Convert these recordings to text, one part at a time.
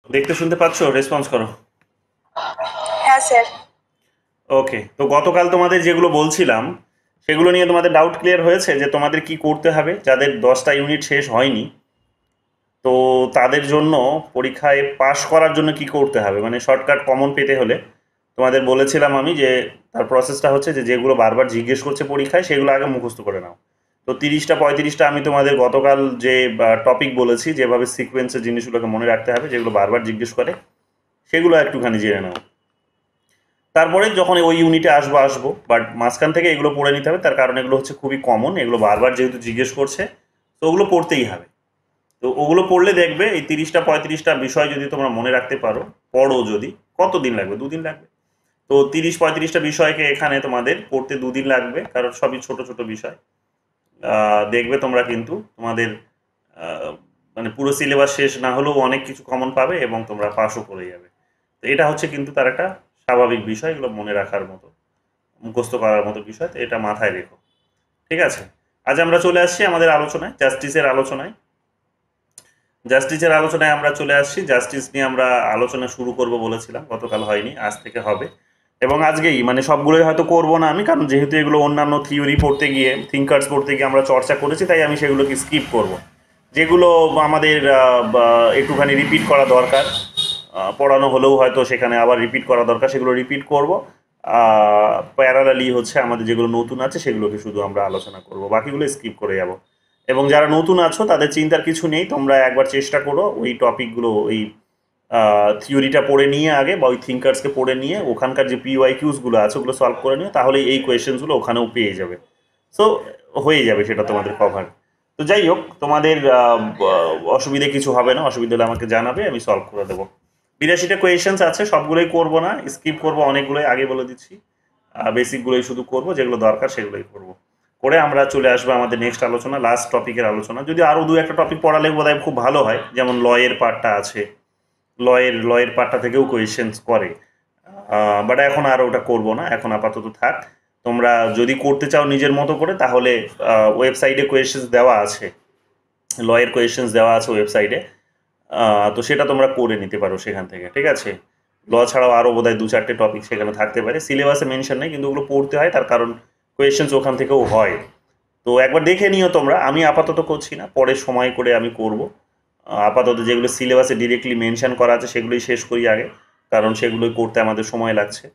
দেখতে শুনতে পাচ্ছ? রেসপন্স করো। হ্যাঁ স্যার। ওকে, তো গতকাল তোমাদের যেগুলো বলছিলাম সেগুলো নিয়ে তোমাদের ডাউট ক্লিয়ার হয়েছে যে তোমাদের কি করতে হবে যাদের 10টা ইউনিট শেষ হয়নি। তো তাদের জন্য পরীক্ষায় পাশ করার জন্য কি করতে হবে, মানে শর্টকাট কমন পেতে হলে তোমাদের বলেছিলাম আমি যে তার প্রসেসটা হচ্ছে যে যেগুলো বারবার জিজ্ঞেস করছে পরীক্ষায় সেগুলো আগে মুখস্থ করে নাও। তো 30টা 35টা আমি তোমাদের গতকাল যে টপিক বলেছি যেভাবে সিকোয়েন্সের জিনিসগুলোকে মনে রাখতে হবে যেগুলো বারবার জিজ্ঞেস করে সেগুলো একটুখানি জেনে নাও। তারপরে যখন ওই ইউনিটে আসবো আসবো, বাট মাঝখান থেকে এগুলো পড়ে নিতে হবে, তার কারণ এগুলো হচ্ছে খুবই কমন, এগুলো বারবার যেহেতু জিজ্ঞেস করছে তো ওগুলো পড়তেই হবে। তো ওগুলো পড়লে দেখবে এই 30টা 35টা বিষয় যদি তোমরা মনে রাখতে পারো, পড়ো যদি, কতদিন লাগবে? 2 দিন লাগবে। তো 30 35টা বিষয়কে এখানে তোমাদের পড়তে 2 দিন লাগবে, কারণ সবই ছোট ছোট বিষয়। দেখবে তোমরা কিন্তু তোমাদের আহ, মানে পুরো সিলেবাস শেষ না হলেও অনেক কিছু কমন পাবে এবং তোমরা পাসও করে যাবে। তো এটা হচ্ছে কিন্তু তার একটা স্বাভাবিক বিষয়, এগুলো মনে রাখার মতো, মুখস্থ করার মতো বিষয়, তো এটা মাথায় রেখো। ঠিক আছে, আজ আমরা চলে আসছি আমাদের আলোচনায়, জাস্টিসের আলোচনায়। জাস্টিসের আলোচনায় আমরা চলে আসছি, জাস্টিস নিয়ে আমরা আলোচনা শুরু করব বলেছিলাম, গতকাল হয়নি, আজ থেকে হবে। এবং আজকেই মানে সবগুলোই হয়তো করব না আমি, কারণ যেহেতু এগুলো অন্যান্য থিওরি পড়তে গিয়ে, থিঙ্কার্স পড়তে গিয়ে আমরা চর্চা করেছি, তাই আমি সেগুলোকে স্কিপ করব। যেগুলো আমাদের একটুখানি রিপিট করা দরকার, পড়ানো হলেও হয়তো সেখানে আবার রিপিট করা দরকার, সেগুলো রিপিট করব। প্যারালালি হচ্ছে আমাদের যেগুলো নতুন আছে সেগুলোকে শুধু আমরা আলোচনা করব, বাকিগুলো স্কিপ করে যাব। এবং যারা নতুন আছো তাদের চিন্তার কিছু নেই, তোমরা একবার চেষ্টা করো ওই টপিকগুলো, ওই থিওরিটা পড়ে নিয়ে আগে, বা ওই থিঙ্কার্সকে পড়ে নিয়ে ওখানকার যে পিওয়াইকিউসগুলো আছে ওগুলো সলভ করে নিও, তাহলে এই কোয়েশ্চেন্সগুলো ওখানেও পেয়ে যাবে। সো হয়ে যাবে সেটা তোমাদের কভার। তো যাই হোক, তোমাদের অসুবিধে কিছু হবে না, অসুবিধা হলে আমাকে জানাবে, আমি সলভ করে দেবো। 82টা কোয়েশ্চেন্স আছে, সবগুলোই করব না, স্কিপ করব অনেকগুলোই, আগে বলে দিচ্ছি। বেসিকগুলোই শুধু করব, যেগুলো দরকার সেগুলোই করব। করে আমরা চলে আসবো আমাদের নেক্সট আলোচনা, লাস্ট টপিকের আলোচনা। যদি আরও দু একটা টপিক পড়ালে বোধহয় খুব ভালো হয়, যেমন লয়ের পার্টটা আছে, লয়ের পার্টটা থেকেও কোয়েশ্চেন্স করে। বাট এখন আর ওটা করব না, এখন আপাতত থাক। তোমরা যদি করতে চাও নিজের মতো করে, তাহলে ওয়েবসাইটে কোয়েশ্চেন্স দেওয়া আছে, লয়ের কোয়েশ্চেন্স দেওয়া আছে ওয়েবসাইটে। তো সেটা তোমরা করে নিতে পারো সেখান থেকে, ঠিক আছে। ল ছাড়াও আরও বোধহয় 2 4টে টপিক সেখানে থাকতে পারে, সিলেবাসে মেনশন নেই কিন্তু ওগুলো পড়তে হয়, তার কারণ কোয়েশ্চেন্স ওখান থেকেও হয়। তো একবার দেখে নিও তোমরা, আমি আপাতত করছি না, পরে সময় করে আমি করব। আপাতত যেগুলো সিলেবাসে ডিরেক্টলি মেনশন করা আছে সেগুলোই শেষ করি আগে, কারণ সেগুলোই করতে আমাদের সময় লাগছে।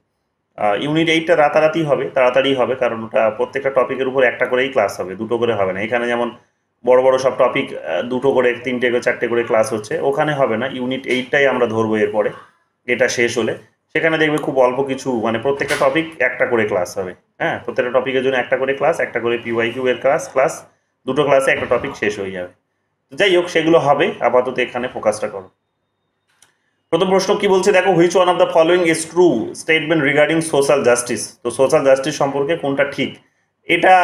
ইউনিট 8টা রাতারাতি হবে, তাড়াতাড়ি হবে, কারণ ওটা প্রত্যেকটা টপিকের উপর একটা করেই ক্লাস হবে, দুটো করে হবে না। এখানে যেমন বড় বড় সব টপিক দুটো করে, 3টে 4টে করে ক্লাস হচ্ছে, ওখানে হবে না, ইউনিট 8টাই আমরা ধরবো এরপরে। এটা শেষ হলে সেখানে দেখবে খুব অল্প কিছু, মানে প্রত্যেকটা টপিক একটা করে ক্লাস হবে। হ্যাঁ, প্রত্যেকটা টপিকের জন্য একটা করে ক্লাস, একটা করে পিওয়াইকিউ এর ক্লাস, দুটো ক্লাসে একটা টপিক শেষ হয়ে যাবে। তো যাই হোক, সেগুলো হবে, আপাতত এখানে ফোকাসটা করো। প্রথম প্রশ্ন কি বলছে দেখো, which one of the following is true statement regarding social justice. তো সোশ্যাল জাস্টিস সম্পর্কে কোনটা ঠিক? এটা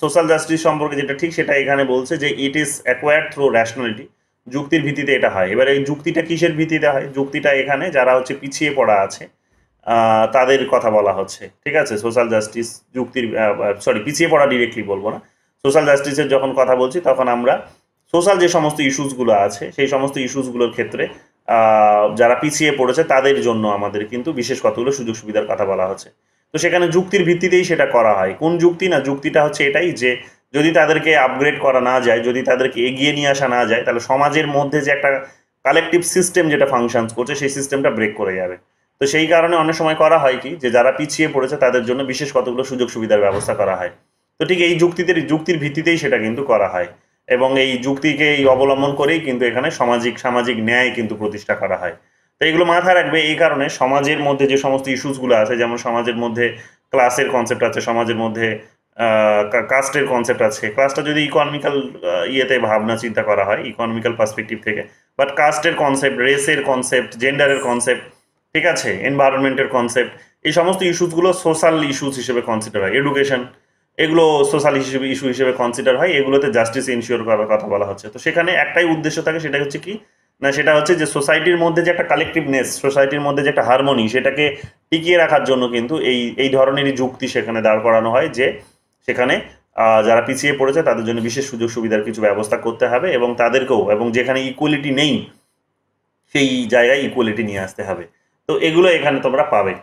সোশ্যাল জাস্টিস সম্পর্কে যেটা ঠিক সেটা এখানে বলছে যে it is acquired through rationality, যুক্তির ভিত্তিতে এটা হয়। এবার এই যুক্তিটা কিসের ভিত্তিতে হয়? যুক্তিটা এখানে যারা হচ্ছে পিছিয়ে পড়া আছে তাদের কথা বলা হচ্ছে, ঠিক আছে। সোশ্যাল জাস্টিস যুক্তির, সরি, পিছিয়ে পড়া ডিরেক্টলি বলবো না। সোশ্যাল জাস্টিসের যখন কথা বলছি তখন আমরা সোশ্যাল যে সমস্ত ইস্যুসগুলো আছে সেই সমস্ত ইস্যুসগুলোর ক্ষেত্রে যারা পিছিয়ে পড়েছে তাদের জন্য আমাদের কিন্তু বিশেষ কতগুলো সুযোগ সুবিধার কথা বলা হচ্ছে। তো সেখানে যুক্তির ভিত্তিতেই সেটা করা হয়। কোন যুক্তি? না, যুক্তিটা হচ্ছে এটাই যে যদি তাদেরকে আপগ্রেড করা না যায়, যদি তাদেরকে এগিয়ে নিয়ে আসা না যায়, তাহলে সমাজের মধ্যে যে একটা কালেকটিভ সিস্টেম যেটা ফাংশনস করছে সেই সিস্টেমটা ব্রেক করে যাবে। তো সেই কারণে অনেক সময় করা হয় কি, যে যারা পিছিয়ে পড়েছে তাদের জন্য বিশেষ কতগুলো সুযোগ সুবিধার ব্যবস্থা করা হয়। তো ঠিক এই যুক্তির ভিত্তিতেই সেটা কিন্তু করা হয়, এবং এই যুক্তিকে এই অবলম্বন করেই কিন্তু এখানে সামাজিক ন্যায় কিন্তু প্রতিষ্ঠা করা হয়। তো এগুলো মাথায় রাখবে, এই কারণে সমাজের মধ্যে যে সমস্ত ইস্যুসগুলো আছে, যেমন সমাজের মধ্যে ক্লাসের কনসেপ্ট আছে, সমাজের মধ্যে কাস্টের কনসেপ্ট আছে। ক্লাসটা যদি ইকোনমিক্যাল ইয়েতে ভাবনা চিন্তা করা হয়, ইকোনমিক্যাল পার্সপেক্টিভ থেকে, বাট কাস্টের কনসেপ্ট, রেসের কনসেপ্ট, জেন্ডারের কনসেপ্ট, ঠিক আছে, এনভায়রনমেন্টের কনসেপ্ট, এই সমস্ত ইস্যুসগুলো সোশ্যাল ইস্যুস হিসেবে কনসিডার হয়। এডুকেশন, এগুলো সোশ্যাল ইস্যু হিসেবে কনসিডার হয়, এগুলোতে জাস্টিস এনশিওর করার কথা বলা হচ্ছে। তো সেখানে একটাই উদ্দেশ্য থাকে, সেটা হচ্ছে কি, না সেটা হচ্ছে যে সোসাইটির মধ্যে যে একটা কালেকটিভনেস, সোসাইটির মধ্যে যে একটা হারমোনি, সেটাকে টিকিয়ে রাখার জন্য কিন্তু এই এই ধরনেরই যুক্তি সেখানে দাঁড় করানো হয়, যে সেখানে যারা পিছিয়ে পড়েছে তাদের জন্য বিশেষ সুযোগ সুবিধার কিছু ব্যবস্থা করতে হবে, এবং তাদেরকেও, এবং যেখানে ইকুয়ালিটি নেই সেই জায়গায় ইকুয়ালিটি নিয়ে আসতে হবে। তো এগুলো এখানে তোমরা পাবে।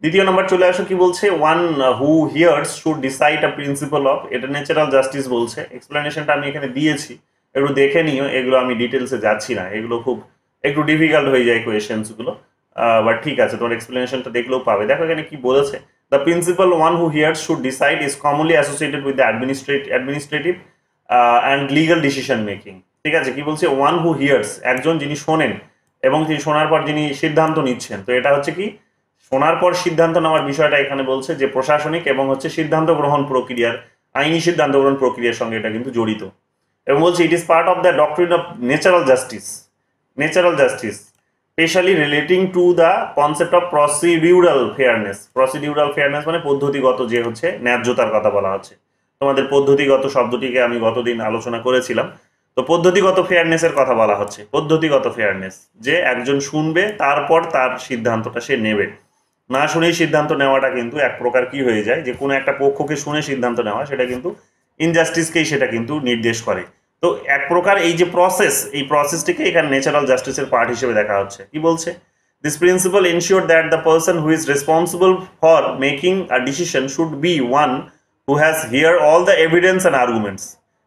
দ্বিতীয় নম্বর চলে আসো, কি বলছে, one who here's should decide a principal of, এটা ন্যাচারাল জাস্টিস বলছে। এক্সপ্লেনেশনটা আমি এখানে দিয়েছি, একটু দেখে নিও, এগুলো আমি ডিটেলসে যাচ্ছি না, এগুলো খুব একটু ডিফিকাল্ট হয়ে যায় কোয়েশ্চেন্সগুলো, বাট ঠিক আছে, তোমার এক্সপ্লেনেশনটা দেখলেও পাবে। দেখো এখানে কি বলেছে, the principal one who here's should decide is commonly associated with the administrative and legal decision making. ঠিক আছে, কি বলছে, ওয়ান হু হিয়ার্স, একজন যিনি শোনেন এবং তিনি শোনার পর যিনি সিদ্ধান্ত নিচ্ছেন। তো এটা হচ্ছে কি, শোনার পর সিদ্ধান্ত নেওয়ার বিষয়টা এখানে বলছে যে প্রশাসনিক এবং হচ্ছে সিদ্ধান্ত গ্রহণ প্রক্রিয়ার, আইনি সিদ্ধান্ত গ্রহণ প্রক্রিয়ার সঙ্গে এটা কিন্তু জড়িত। এবং বলছে it is part of the doctrine of natural justice, specially relating to the concept of procedural fairness. Procedural fairness মানে পদ্ধতিগত যে হচ্ছে ন্যায্যতার কথা বলা হচ্ছে। তোমাদের পদ্ধতিগত শব্দটিকে আমি গতদিন আলোচনা করেছিলাম। তো পদ্ধতিগত ফেয়ারনেসের কথা বলা হচ্ছে, পদ্ধতিগত ফেয়ারনেস, যে একজন শুনবে তারপর তার সিদ্ধান্তটা সে নেবে। না শুনেই সিদ্ধান্ত নেওয়াটা কিন্তু এক প্রকার কি হয়ে যায়, যে কোনো একটা পক্ষকে শুনে সিদ্ধান্ত নেওয়া, সেটা কিন্তু ইনজাস্টিসকেই সেটা কিন্তু নির্দেশ করে। তো এক প্রকার এই যে প্রসেস, এই প্রসেসটিকে এখানে ন্যাচারাল জাস্টিসের পার্ট হিসেবে দেখা হচ্ছে। কি বলছে, this principal ensure that the person who is responsible for making a decision should be one who has here all the evidence and arguments.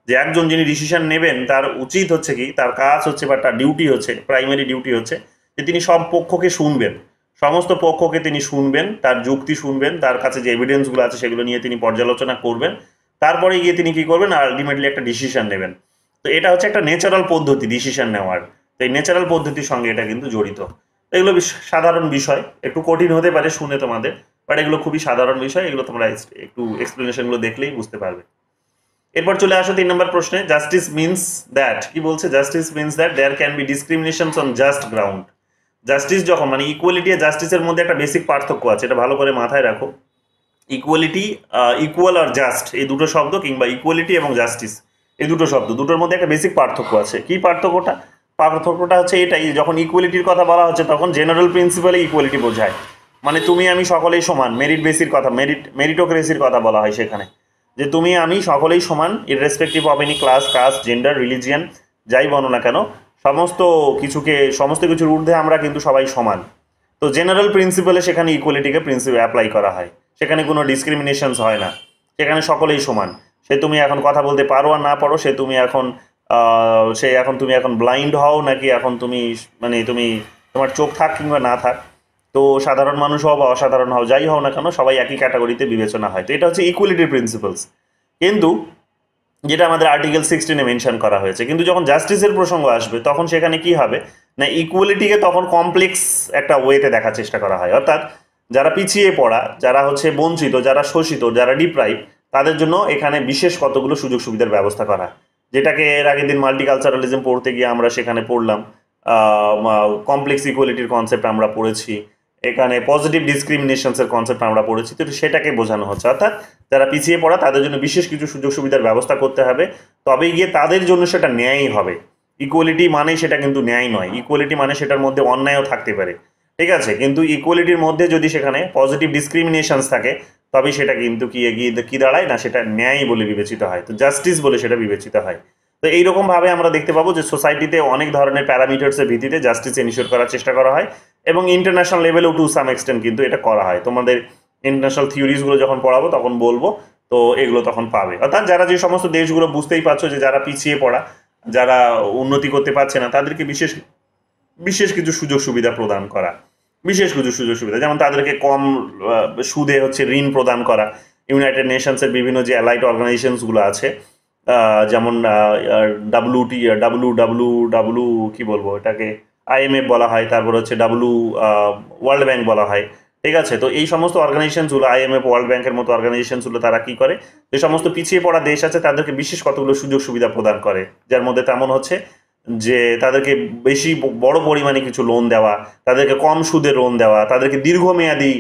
যে একজন যিনি ডিসিশন নেবেন তার উচিত হচ্ছে কি, তার কাজ হচ্ছে বা তার ডিউটি হচ্ছে, প্রাইমারি ডিউটি হচ্ছে যে তিনি সব পক্ষকে শুনবেন, সমস্ত পক্ষকে তিনি শুনবেন, তার যুক্তি শুনবেন, তার কাছে যে এভিডেন্সগুলো আছে সেগুলো নিয়ে তিনি পর্যালোচনা করবেন, তারপরে গিয়ে তিনি কি করবেন, আলটিমেটলি একটা ডিসিশন নেবেন। তো এটা হচ্ছে একটা ন্যাচারাল পদ্ধতি ডিসিশন নেওয়ার। তো এই ন্যাচারাল পদ্ধতির সঙ্গে এটা কিন্তু জড়িত। এগুলো সাধারণ বিষয়, একটু কঠিন হতে পারে শুনে তোমাদের, বাট এগুলো খুবই সাধারণ বিষয়, এগুলো তোমরা একটু এক্সপ্লেনেশনগুলো দেখলেই বুঝতে পারবে। এরপর চলে আসো 3 নম্বর প্রশ্নে, জাস্টিস মিনস দ্যাট। কি বলছে, justice means that there can be discriminations on just ground. Justice যখন, মানে ইকুয়ালিটি আর জাস্টিসের মধ্যে একটা বেসিক পার্থক্য আছে, এটা ভালো করে মাথায় রাখো। ইকুয়ালিটি, ইকুয়াল আর জাস্ট, এই দুটো শব্দ, কিংবা ইকুয়ালিটি এবং জাস্টিস এই দুটো শব্দ, দুটোর মধ্যে একটা বেসিক পার্থক্য আছে। কি পার্থক্যটা? পার্থক্যটা হচ্ছে এটাই, যখন ইকুয়ালিটির কথা বলা হচ্ছে তখন জেনারেল প্রিন্সিপালে ইকুয়ালিটি বোঝায়, মানে তুমি আমি সকলেই সমান, মেরিট বেসির কথা, মেরিটোক্রেসির কথা বলা হয় সেখানে, যে তুমি আমি সকলেই সমান, irrespective of any class, caste, gender, religion, যাই বলো না কেন, সমস্ত কিছুর ঊর্ধ্বে আমরা কিন্তু সবাই সমান। তো জেনারেল প্রিন্সিপালে সেখানে ইকুয়ালিটিকে প্রিন্সিপাল অ্যাপ্লাই করা হয়, সেখানে কোনো ডিসক্রিমিনেশনস হয় না, সেখানে সকলেই সমান। সে তুমি এখন কথা বলতে পারো আর না পারো, সে তুমি এখন তুমি এখন ব্লাইন্ড হও নাকি এখন তুমি, মানে তুমি তোমার চোখ থাক কিংবা না থাক, তো সাধারণ মানুষ হও বা অসাধারণ হও, যাই হও না কেন, সবাই একই ক্যাটাগরিতে বিবেচনা হয়। তো এটা হচ্ছে ইকুয়ালিটির প্রিন্সিপালস, কিন্তু যেটা আমাদের আর্টিকেল 16-এ মেনশন করা হয়েছে। কিন্তু যখন জাস্টিসের প্রসঙ্গ আসবে তখন সেখানে কি হবে না, ইকুয়ালিটিকে তখন কমপ্লেক্স একটা ওয়েতে দেখার চেষ্টা করা হয়। অর্থাৎ যারা পিছিয়ে পড়া, যারা হচ্ছে বঞ্চিত, যারা শোষিত, যারা ডিপ্রাইভ, তাদের জন্য এখানে বিশেষ কতগুলো সুযোগ সুবিধার ব্যবস্থা করা, যেটাকে এর আগের দিন মাল্টিকালচারালিজম পড়তে গিয়ে আমরা সেখানে পড়লাম, কমপ্লেক্স ইকুয়ালিটির কনসেপ্ট আমরা পড়েছি, এখানে পজিটিভ ডিসক্রিমিনেশনসের কনসেপ্ট আমরা পড়েছি। তো সেটাকে বোঝানো হচ্ছে, অর্থাৎ যারা পিছিয়ে পড়া তাদের জন্য বিশেষ কিছু সুযোগ সুবিধার ব্যবস্থা করতে হবে, তবেই গিয়ে তাদের জন্য সেটা ন্যায়ই হবে। ইকুয়ালিটি মানে সেটা কিন্তু ন্যায় নয়, ইকুয়ালিটি মানে সেটার মধ্যে অন্যায়ও থাকতে পারে, ঠিক আছে, কিন্তু ইকুয়ালিটির মধ্যে যদি সেখানে পজিটিভ ডিসক্রিমিনেশনস থাকে তবেই সেটা কিন্তু কি দাঁড়ায় না, সেটা ন্যায় বলে বিবেচিত হয়, তো জাস্টিস বলে সেটা বিবেচিত হয়। তো এইরকমভাবে আমরা দেখতে পাবো যে সোসাইটিতে অনেক ধরনের প্যারামিটার্সের ভিত্তিতে জাস্টিস এনশিওর করার চেষ্টা করা হয়, এবং ইন্টারন্যাশনাল লেভেলেও টু সাম এক্সটেন্ট কিন্তু এটা করা হয়। তোমাদের ইন্টারন্যাশনাল থিওরিজগুলো যখন পড়াবো তখন বলবো, তো এগুলো তখন পাবে। অর্থাৎ যারা যে সমস্ত দেশগুলো, বুঝতেই পারছো যে যারা পিছিয়ে পড়া, যারা উন্নতি করতে পারছে না, তাদেরকে বিশেষ কিছু সুযোগ সুবিধা প্রদান করা, বিশেষ কিছু সুযোগ সুবিধা, যেমন তাদেরকে কম সুদে হচ্ছে ঋণ প্রদান করা। ইউনাইটেড নেশনসের বিভিন্ন যে অ্যালাইড অর্গানাইজেশনসগুলো আছে, যেমন ডাব্লু কি বলবো এটাকে, IMF বলা হয়, তারপর হচ্ছে ওয়ার্ল্ড ব্যাংক বলা হয়, ঠিক আছে। তো এই সমস্ত অর্গানাইজেশনসগুলো, IMF, ওয়ার্ল্ড ব্যাংকের মতো অর্গানাইজেশনসগুলো, তারা কি করে, যে সমস্ত পিছিয়ে পড়া দেশ আছে তাদেরকে বিশেষ কতগুলো সুযোগ সুবিধা প্রদান করে, যার মধ্যে তেমন হচ্ছে যে তাদেরকে বেশি বড় পরিমাণে কিছু লোন দেওয়া, তাদেরকে কম সুদে লোন দেওয়া, তাদেরকে দীর্ঘমেয়াদী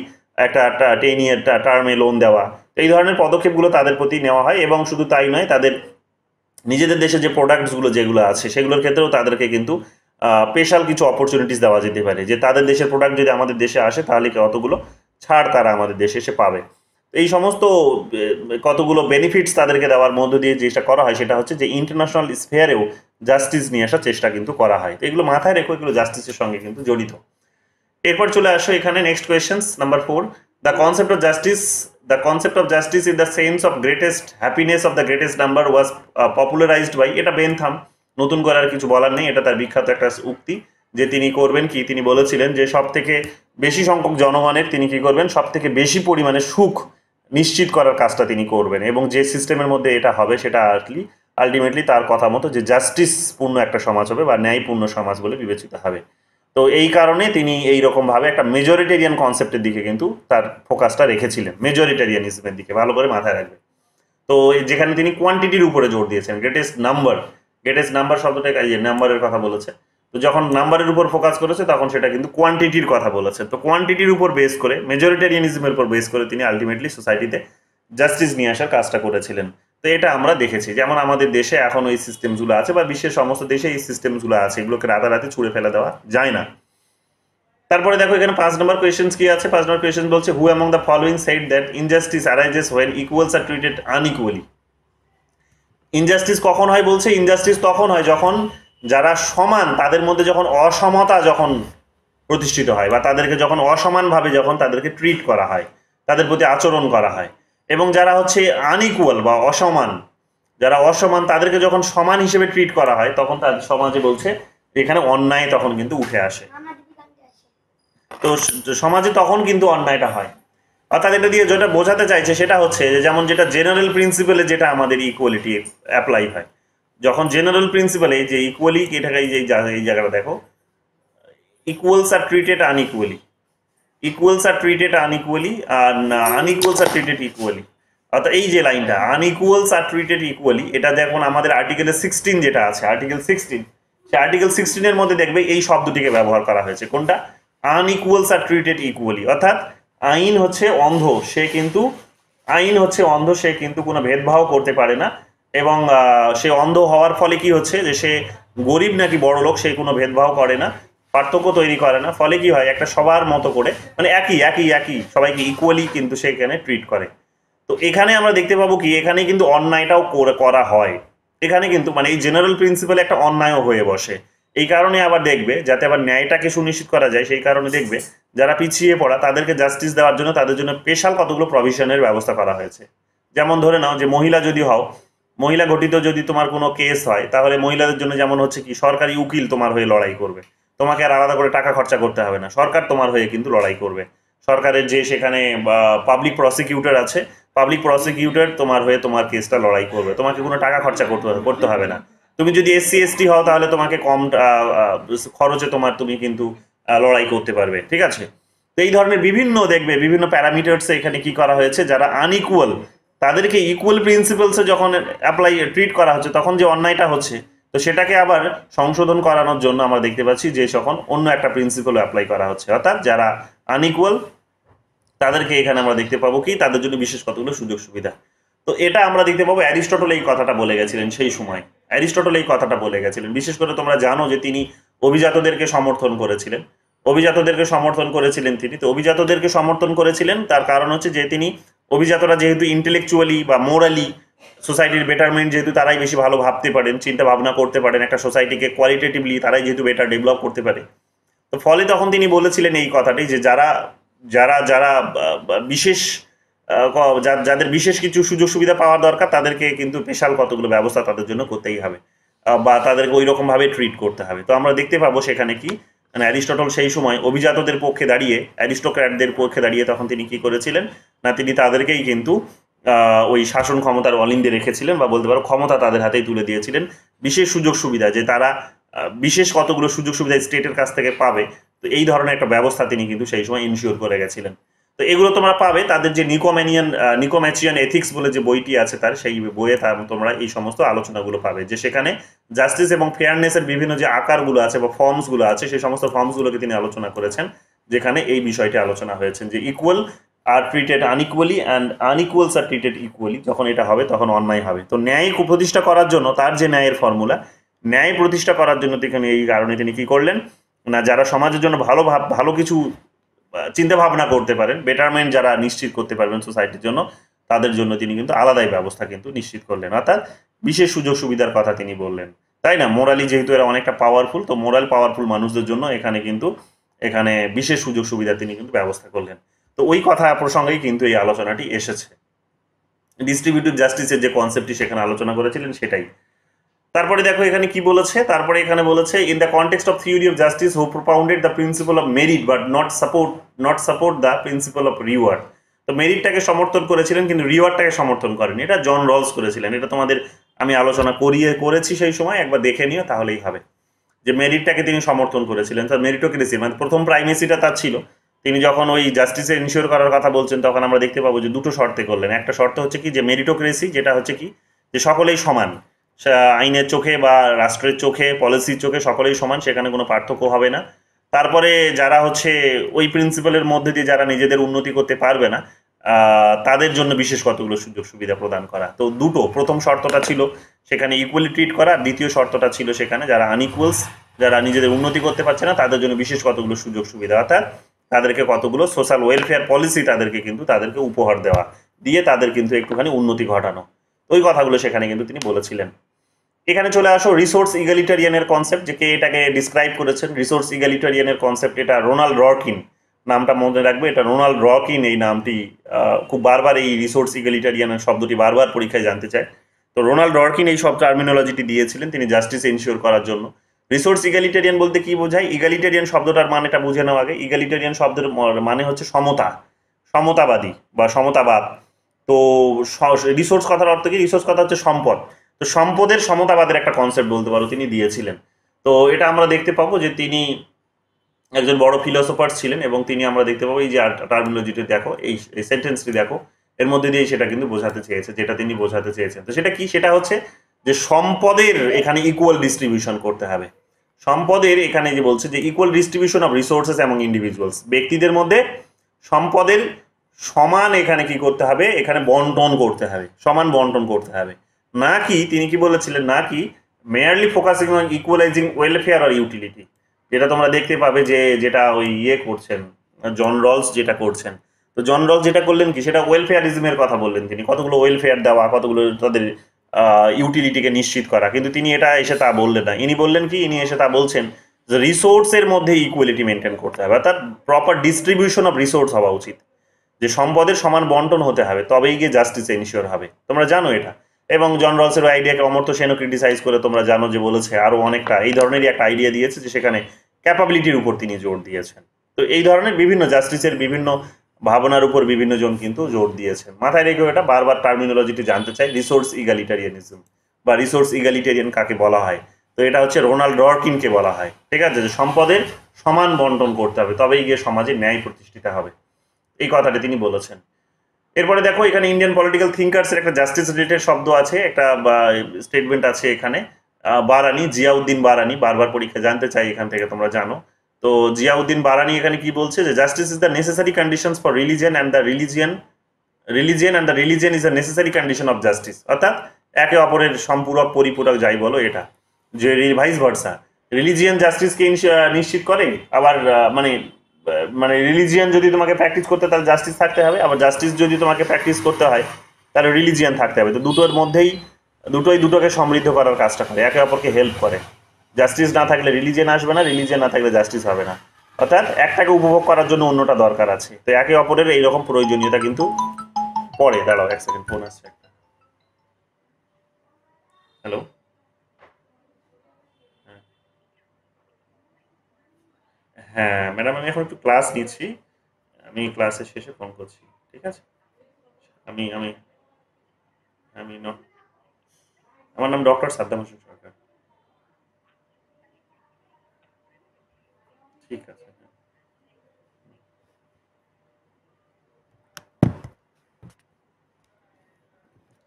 একটা 10 year টার্মে লোন দেওয়া। এই ধরনের পদক্ষেপগুলো তাদের প্রতি নেওয়া হয়, এবং শুধু তাই নয়, তাদের নিজেদের দেশে যে প্রোডাক্টসগুলো যেগুলো আছে সেগুলোর ক্ষেত্রেও তাদেরকে কিন্তু স্পেশাল কিছু অপরচুনিটিস দেওয়া যেতে পারে, যে তাদের দেশের প্রোডাক্ট যদি আমাদের দেশে আসে তাহলে কতগুলো ছাড় তারা আমাদের দেশে এসে পাবে। এই সমস্ত কতগুলো বেনিফিটস তাদেরকে দেওয়ার মধ্য দিয়ে যেটা করা হয় সেটা হচ্ছে যে ইন্টারন্যাশনাল স্ফেয়ারেও জাস্টিস নিয়ে আসার চেষ্টা কিন্তু করা হয়। তো এগুলো মাথায় রেখো, এগুলো জাস্টিসের সঙ্গে কিন্তু জড়িত। এরপর চলে আসো এখানে next questions number 4। The concept of justice in the sense of greatest happiness of the greatest number was popularised by, এটা বেনথাম, নতুন করে আর কিছু বলার নেই, এটা তার বিখ্যাত একটা উক্তি যে তিনি করবেন কি, তিনি বলেছিলেন যে সব থেকে বেশি সংখ্যক জনগণের তিনি কি করবেন, সব থেকে বেশি পরিমাণে সুখ নিশ্চিত করার কাজটা তিনি করবেন, এবং যে সিস্টেমের মধ্যে এটা হবে সেটা আলটিমেটলি তার কথা মতো যে জাস্টিসপূর্ণ একটা সমাজ হবে বা ন্যায়পূর্ণ সমাজ বলে বিবেচিত হবে। তো এই কারণে তিনি এই রকমভাবে একটা মেজরিটেরিয়ান কনসেপ্টের দিকে কিন্তু তার ফোকাসটা রেখেছিলেন, মেজরিটেরিয়ানিজমের দিকে, ভালো করে মাথায় রাখবে। তো যেখানে তিনি কোয়ান্টিটির উপরে জোর দিয়েছেন, গ্রেটেস্ট নাম্বার শব্দটা এই যে নাম্বারের কথা বলেছে, তো যখন নাম্বারের উপর ফোকাস করেছে তখন সেটা কিন্তু কোয়ান্টিটির কথা বলেছে। তো কোয়ান্টিটির উপর বেস করে, মেজরিটেরিয়ানিজমের উপর বেস করে তিনি আলটিমেটলি সোসাইটিতে জাস্টিস নিয়ে আসার কাজটা করেছিলেন। তো এটা আমরা দেখেছি, যেমন আমাদের দেশে এখন ওই সিস্টেমগুলো আছে বা বিশ্বের সমস্ত দেশে এই সিস্টেমগুলো আছে, এগুলোকে রাতারাতি ছুঁড়ে ফেলে দেওয়া যায় না। তারপরে দেখো এখানে 5 নম্বর কোয়েশ্চেন কি আছে। 5 নম্বর কোয়েশ্চেন বলছে, who among the following said that injustice arises when equals are treated unequally. Injustice কখন হয় বলছে, ইনজাস্টিস তখন হয় যখন যারা সমান তাদের মধ্যে যখন অসমতা যখন প্রতিষ্ঠিত হয় বা তাদেরকে যখন অসমানভাবে যখন তাদেরকে ট্রিট করা হয়, তাদের প্রতি আচরণ করা হয়, এবং যারা হচ্ছে আনইকুয়াল বা অসমান, যারা অসমান তাদেরকে যখন সমান হিসেবে ট্রিট করা হয়, তখন তাদের সমাজে বলছে এখানে অন্যায় তখন কিন্তু উঠে আসে। তো সমাজে তখন কিন্তু অন্যায়টা হয়। অর্থাৎ এটা দিয়ে যেটা বোঝাতে চাইছে সেটা হচ্ছে যে যেমন যেটা জেনারেল প্রিন্সিপালে যেটা আমাদের ইকুয়ালিটি অ্যাপ্লাই হয়, যখন জেনারেল প্রিন্সিপালে যে ইকুয়ালি, এটাকে এই জায়গাটা দেখো, equals are treated unequally, equals are treated unequally আর আনইকুয়ালস আর ট্রিটেড ইকুয়ালি। অর্থাৎ এই যে লাইনটা আনইকুয়ালস আর ট্রিটেড ইকুয়ালি, এটা দেখুন আমাদের আর্টিকেলের 16 যেটা আছে, আর্টিকেল 16, সেই আর্টিকেল 16-এর মধ্যে দেখবে এই শব্দটিকে ব্যবহার করা হয়েছে। কোনটা? আনইকুয়ালস আর ট্রিটেড ইকুয়ালি। অর্থাৎ আইন হচ্ছে অন্ধ, সে কিন্তু কোনো ভেদভাব করতে পারে না, এবং সে অন্ধ হওয়ার ফলে কি হচ্ছে যে সে গরিব নাকি বড় লোক সে কোনো ভেদভাব করে না, পার্থক্য তৈরি করে না, ফলে কি হয় একটা সবার মতো করে মানে একই সবাইকে ইকুয়ালি কিন্তু সেখানে ট্রিট করে। তো এখানে আমরা দেখতে পাবো কি, এখানে কিন্তু অন্যায়টাও করা হয়, এখানে কিন্তু মানে এই জেনারেল প্রিন্সিপালে একটা অন্যায়ও হয়ে বসে। এই কারণে আবার দেখবে যাতে আবার ন্যায়টাকে সুনিশ্চিত করা যায়, সেই কারণে দেখবে যারা পিছিয়ে পড়া তাদেরকে জাস্টিস দেওয়ার জন্য তাদের জন্য স্পেশাল কতগুলো প্রভিশনের ব্যবস্থা করা হয়েছে। যেমন ধরে নাও যে মহিলা যদি হও, মহিলা ঘটিত যদি তোমার কোনো কেস হয়, তাহলে মহিলাদের জন্য যেমন হচ্ছে কি সরকারি উকিল তোমার হয়ে লড়াই করবে, তোমাকে আর আলাদা করে টাকা খরচা করতে হবে না, সরকার তোমার হয়ে কিন্তু লড়াই করবে। সরকারের যে সেখানে পাবলিক প্রসিকিউটর আছে, পাবলিক প্রসিকিউটর তোমার হয়ে তোমার কেসটা লড়াই করবে, তোমাকে কোনো টাকা খরচা করতে হবে না। তুমি যদি SC ST হও তাহলে তোমাকে কম খরচে তুমি কিন্তু লড়াই করতে পারবে, ঠিক আছে। তো এই ধরনের বিভিন্ন দেখবে বিভিন্ন প্যারামিটার্সে এখানে কি করা হয়েছে, যারা আনইকুয়াল তাদেরকে ইকুয়াল প্রিন্সিপালসে যখন ট্রিট করা হচ্ছে তখন যে অন্যায়টা হচ্ছে, তো সেটাকে আবার সংশোধন করানোর জন্য আমরা দেখতে পাচ্ছি যে যখন অন্য একটা প্রিন্সিপাল অ্যাপ্লাই করা হচ্ছে, অর্থাৎ যারা আনইকুয়াল তাদেরকে এখানে আমরা দেখতে পাবো কি তাদের জন্য বিশেষ কতগুলো সুযোগ সুবিধা। তো এটা আমরা দেখতে পাবো অ্যারিস্টটল এই কথাটা বলে গেছিলেন সেই সময়, অ্যারিস্টটল এই কথাটা বলে গেছিলেন। বিশেষ করে তোমরা জানো যে তিনি অভিজাতদেরকে সমর্থন করেছিলেন, তিনি। তো অভিজাতদেরকে সমর্থন করেছিলেন তার কারণ হচ্ছে যে তিনি অভিজাতরা যেহেতু ইন্টেলেকচুয়ালি বা মোরালি সোসাইটির বেটারমেন্ট যেহেতু তারাই বেশি ভালো ভাবতে পারেন, চিন্তা ভাবনা করতে পারেন, একটা সোসাইটিকে কোয়ালিটেটিভলি তারাই যেহেতু বেটার ডেভেলপ করতে পারে, তো ফলে তখন তিনি বলেছিলেন এই কথাটি যে যারা যারা যারা বিশেষ যাদের বিশেষ কিছু সুযোগ সুবিধা পাওয়ার দরকার তাদেরকে কিন্তু স্পেশাল কতগুলো ব্যবস্থা তাদের জন্য করতেই হবে বা তাদেরকে ওই রকমভাবে ট্রিট করতে হবে। তো আমরা দেখতে পাবো সেখানে কি মানে অ্যারিস্টটল সেই সময় অভিজাতদের পক্ষে দাঁড়িয়ে, অ্যারিস্টোক্র্যাটদের পক্ষে দাঁড়িয়ে তখন তিনি কি করেছিলেন না, তিনি তাদেরকেই কিন্তু ওই শাসন ক্ষমতার অলিন্দে রেখেছিলেন বা বলতে পারো ক্ষমতা তাদের হাতেই তুলে দিয়েছিলেন। বিশেষ সুযোগ সুবিধা যে তারা বিশেষ কতগুলো সুযোগ সুবিধা স্টেটের কাছ থেকে পাবে, তো এই ধরনের একটা ব্যবস্থা তিনি কিন্তু সেই সময় ইনশিওর করে গেছিলেন। তো এগুলো তোমরা পাবে তাদের যে নিকোম্যাচিয়ান এথিক্স বলে যে বইটি আছে তার সেই বইয়ে তোমরা এই সমস্ত আলোচনাগুলো পাবে, যে সেখানে জাস্টিস এবং ফেয়ারনেসের বিভিন্ন যে আকারগুলো আছে বা ফর্মসগুলো আছে সেই সমস্ত ফর্মসগুলোকে তিনি আলোচনা করেছেন, যেখানে এই বিষয়টি আলোচনা হয়েছে যে equal are treated unequally and unequals are treated equally, যখন এটা হবে তখন অন্যায় হবে। তো ন্যায় প্রতিষ্ঠা করার জন্য তার যে ন্যায়ের ফর্মুলা, ন্যায় প্রতিষ্ঠা করার জন্য তিনি এই কারণে তিনি কি করলেন না, যারা সমাজের জন্য ভালো কিছু চিন্তা ভাবনা করতে পারেন, বেটারমেন্ট যারা নিশ্চিত করতে পারবেন সোসাইটির জন্য, তাদের জন্য তিনি কিন্তু আলাদাই ব্যবস্থা কিন্তু নিশ্চিত করলেন, অর্থাৎ বিশেষ সুযোগ সুবিধার কথা তিনি বললেন। তাই না? মোরালি যেহেতু এরা অনেকটা পাওয়ারফুল, তো মোরাল পাওয়ারফুল মানুষদের জন্য এখানে বিশেষ সুযোগ সুবিধা তিনি কিন্তু ব্যবস্থা করলেন। তো ওই কথা প্রসঙ্গেই কিন্তু এই আলোচনাটি এসেছে। ডিস্ট্রিবিউটিভ জাস্টিসের যে কনসেপ্টটি সেখানে আলোচনা করেছিলেন সেটাই। তারপরে দেখো এখানে কি বলেছে, তারপরে এখানে বলেছে in the context of theory of justice who propounded the principle of merit but not support the principle of reward. তো মেরিটটাকে সমর্থন করেছিলেন কিন্তু রিওয়ার্ডটাকে সমর্থন করেনি, এটা জন রলস করেছিলেন। এটা তোমাদের আমি আলোচনা করেছি সেই সময়, একবার দেখে নিও তাহলেই হবে। যে মেরিটটাকে তিনি সমর্থন করেছিলেন, তার মেরিটোক্রেসি মানে প্রথম প্রাইমেসিটা তার ছিল। তিনি যখন ওই জাস্টিসে ইনশিওর করার কথা বলছেন তখন আমরা দেখতে পাবো যে দুটো শর্তে করলেন। একটা শর্ত হচ্ছে কি যে মেরিটোক্রেসি, যেটা হচ্ছে কি যে সকলেই সমান, আইনের চোখে বা রাষ্ট্রের চোখে পলিসির চোখে সকলেই সমান, সেখানে কোনো পার্থক্য হবে না। তারপরে যারা হচ্ছে ওই প্রিন্সিপালের মধ্যে দিয়ে যারা নিজেদের উন্নতি করতে পারবে না তাদের জন্য বিশেষ কতগুলো সুযোগ সুবিধা প্রদান করা। তো দুটো, প্রথম শর্তটা ছিল সেখানে ইকুয়ালি ট্রিট করা, দ্বিতীয় শর্তটা ছিল সেখানে যারা আনইকুয়ালস, যারা নিজেদের উন্নতি করতে পারছে না তাদের জন্য বিশেষ কতগুলো সুযোগ সুবিধা, অর্থাৎ তাদেরকে কতগুলো সোশ্যাল ওয়েলফেয়ার পলিসি তাদেরকে উপহার দেওয়া, দিয়ে তাদের কিন্তু একটুখানি উন্নতি ঘটানো। ওই কথাগুলো সেখানে কিন্তু তিনি বলেছিলেন। এখানে চলে আসো রিসোর্স ইগালিটারিয়ানের কনসেপ্ট, যে কে এটাকে ডিসক্রাইব করেছেন। রিসোর্স ইগালিটারিয়ানের কনসেপ্ট এটা রোনাল্ড রকিন, নামটা মনে রাখবে, এটা রোনাল্ড রকিন এই নামটি খুব বারবার এই রিসোর্স ইগালিটারিয়ানের শব্দটি বারবার পরীক্ষায় জানতে চায়। তো রোনাল্ড রকিন এই সব টার্মিনোলজিটি দিয়েছিলেন তিনি জাস্টিস এনশিওর করার জন্য। রিসোর্স ইগালিটারিয়ান বলতে কি বোঝায়? ইগালিটারিয়ান শব্দটার মানেটা বুঝে নেওয়া আগে। ইগালিটারিয়ান শব্দের মানে হচ্ছে সমতাবাদী বা সমতাবাদ। তো রিসোর্স কথার অর্থ কি? রিসোর্স কথা হচ্ছে সম্পদ। তো সম্পদের সমতাবাদের একটা কনসেপ্ট বলতে পারো তিনি দিয়েছিলেন। তো এটা আমরা দেখতে পাবো যে তিনি একজন বড় ফিলোসোফার ছিলেন এবং তিনি আমরা দেখতে পাবো এই যে টার্মিনোলজিটি দেখো, এই সেন্টেন্সটি দেখো, এর মধ্যে দিয়ে সেটা কিন্তু বোঝাতে চেয়েছে, যেটা তিনি বোঝাতে চেয়েছেন। তো সেটা কি? সেটা হচ্ছে যে সম্পদের এখানে ইকুয়াল ডিস্ট্রিবিউশন করতে হবে। সম্পদের এখানে যে বলছে যে equal distribution of resources among individuals, ব্যক্তিদের মধ্যে সম্পদের সমান এখানে কি করতে হবে? এখানে বন্টন করতে হবে, সমান বন্টন করতে হবে। না কি তিনি কি বলেছিলেন? না কি merely focusing on equalising welfare আর ইউটিলিটি, যেটা তোমরা দেখতে পাবে যে যেটা ওই করছেন জন রলস যেটা করছেন। তো জন রলস যেটা করলেন কি, সেটা ওয়েলফেয়ারিজমের কথা বললেন তিনি, কতগুলো ওয়েলফেয়ার দেওয়া, কতগুলো তাদের ইউটিলিটিকে নিশ্চিত করা। কিন্তু তিনি এটা এসে তা বললেন না। ইনি বললেন কি, ইনি এসে তা বলছেন যে রিসোর্সের মধ্যে ইকুয়ালিটি মেনটেন করতে হবে, অর্থাৎ প্রপার ডিস্ট্রিবিউশন অফ রিসোর্স হওয়া উচিত, যে সম্পদের সমান বন্টন হতে হবে, তবেই গিয়ে জাস্টিস এনশিওর হবে। তোমরা জানো এটা। এবং জন রলসের আইডিয়াকে অমর্ত্য সেনও ক্রিটিসাইজ করে তোমরা জানো যে বলেছে আরো অনেকটা এই ধরনেরই একটা আইডিয়া দিয়েছে, যে সেখানে ক্যাপাবিলিটির উপর তিনি জোর দিয়েছেন। তো এই ধরনের বিভিন্ন জাস্টিসের বিভিন্ন ভাবনার উপর বিভিন্ন জন কিন্তু জোর দিয়েছেন। মাথায় রেখেও এটা বারবার টার্মিনোলজিটি জানতে চাই, রিসোর্স ইগালিটারিয়ানিজম বা রিসোর্স ইগালিটারিয়ান কাকে বলা হয়। তো এটা হচ্ছে রোনাল্ড রকিনকে বলা হয়, ঠিক আছে, যে সম্পদের সমান বন্টন করতে হবে, তবেই গিয়ে সমাজে ন্যায় প্রতিষ্ঠিত হবে, এই কথাটা তিনি বলেছেন। এরপরে দেখো এখানে ইন্ডিয়ান পলিটিক্যাল থিঙ্কার্স এর একটা জাস্টিস রিলেটেড শব্দ আছে, একটা স্টেটমেন্ট আছে এখানে। বারানি, জিয়াউদ্দিন বারানি, বারবার পরীক্ষা জানতে চাই এখান থেকে, তোমরা জানো। তো জিয়াউদ্দিন বারানি এখানে কি বলছে? যে justice is the necessary conditions for religion and the religion is the necessary condition of justice, অর্থাৎ একে অপরের সম্পূরক পরিপূরক যাই বলো এটা, যে ভাইস ভার্সা। রিলিজিয়ন জাস্টিসকে নিশ্চিত করে, আবার মানে রিলিজিয়ান যদি তোমাকে প্র্যাকটিস করতে তাহলে জাস্টিস থাকতে হবে, আবার জাস্টিস যদি তোমাকে প্র্যাকটিস করতে হয় তাহলে রিলিজিয়ান থাকতে হবে। তো দুটোর মধ্যেই দুটোকে সমৃদ্ধ করার কাজটা করে, একে অপরকে হেল্প করে। জাস্টিস না থাকলে রিলিজিয়ান আসবে না, রিলিজিয়ান না থাকলে জাস্টিস হবে না, অর্থাৎ একটাকে উপভোগ করার জন্য অন্যটা দরকার আছে। তো একে অপরের এইরকম প্রয়োজনীয়তা কিন্তু পড়ে। দাঁড়াও এক সেকেন্ড, ফোন আসছে একটা। হ্যালো, হ্যাঁ ম্যাডাম, আমি এখন একটু ক্লাস নিচ্ছি, আমি ক্লাসের শেষে ফোন করছি, ঠিক আছে? আমি আমি আমি আমার নাম ডক্টর সাদ্দাম হোসেন সরকার। ঠিক আছে।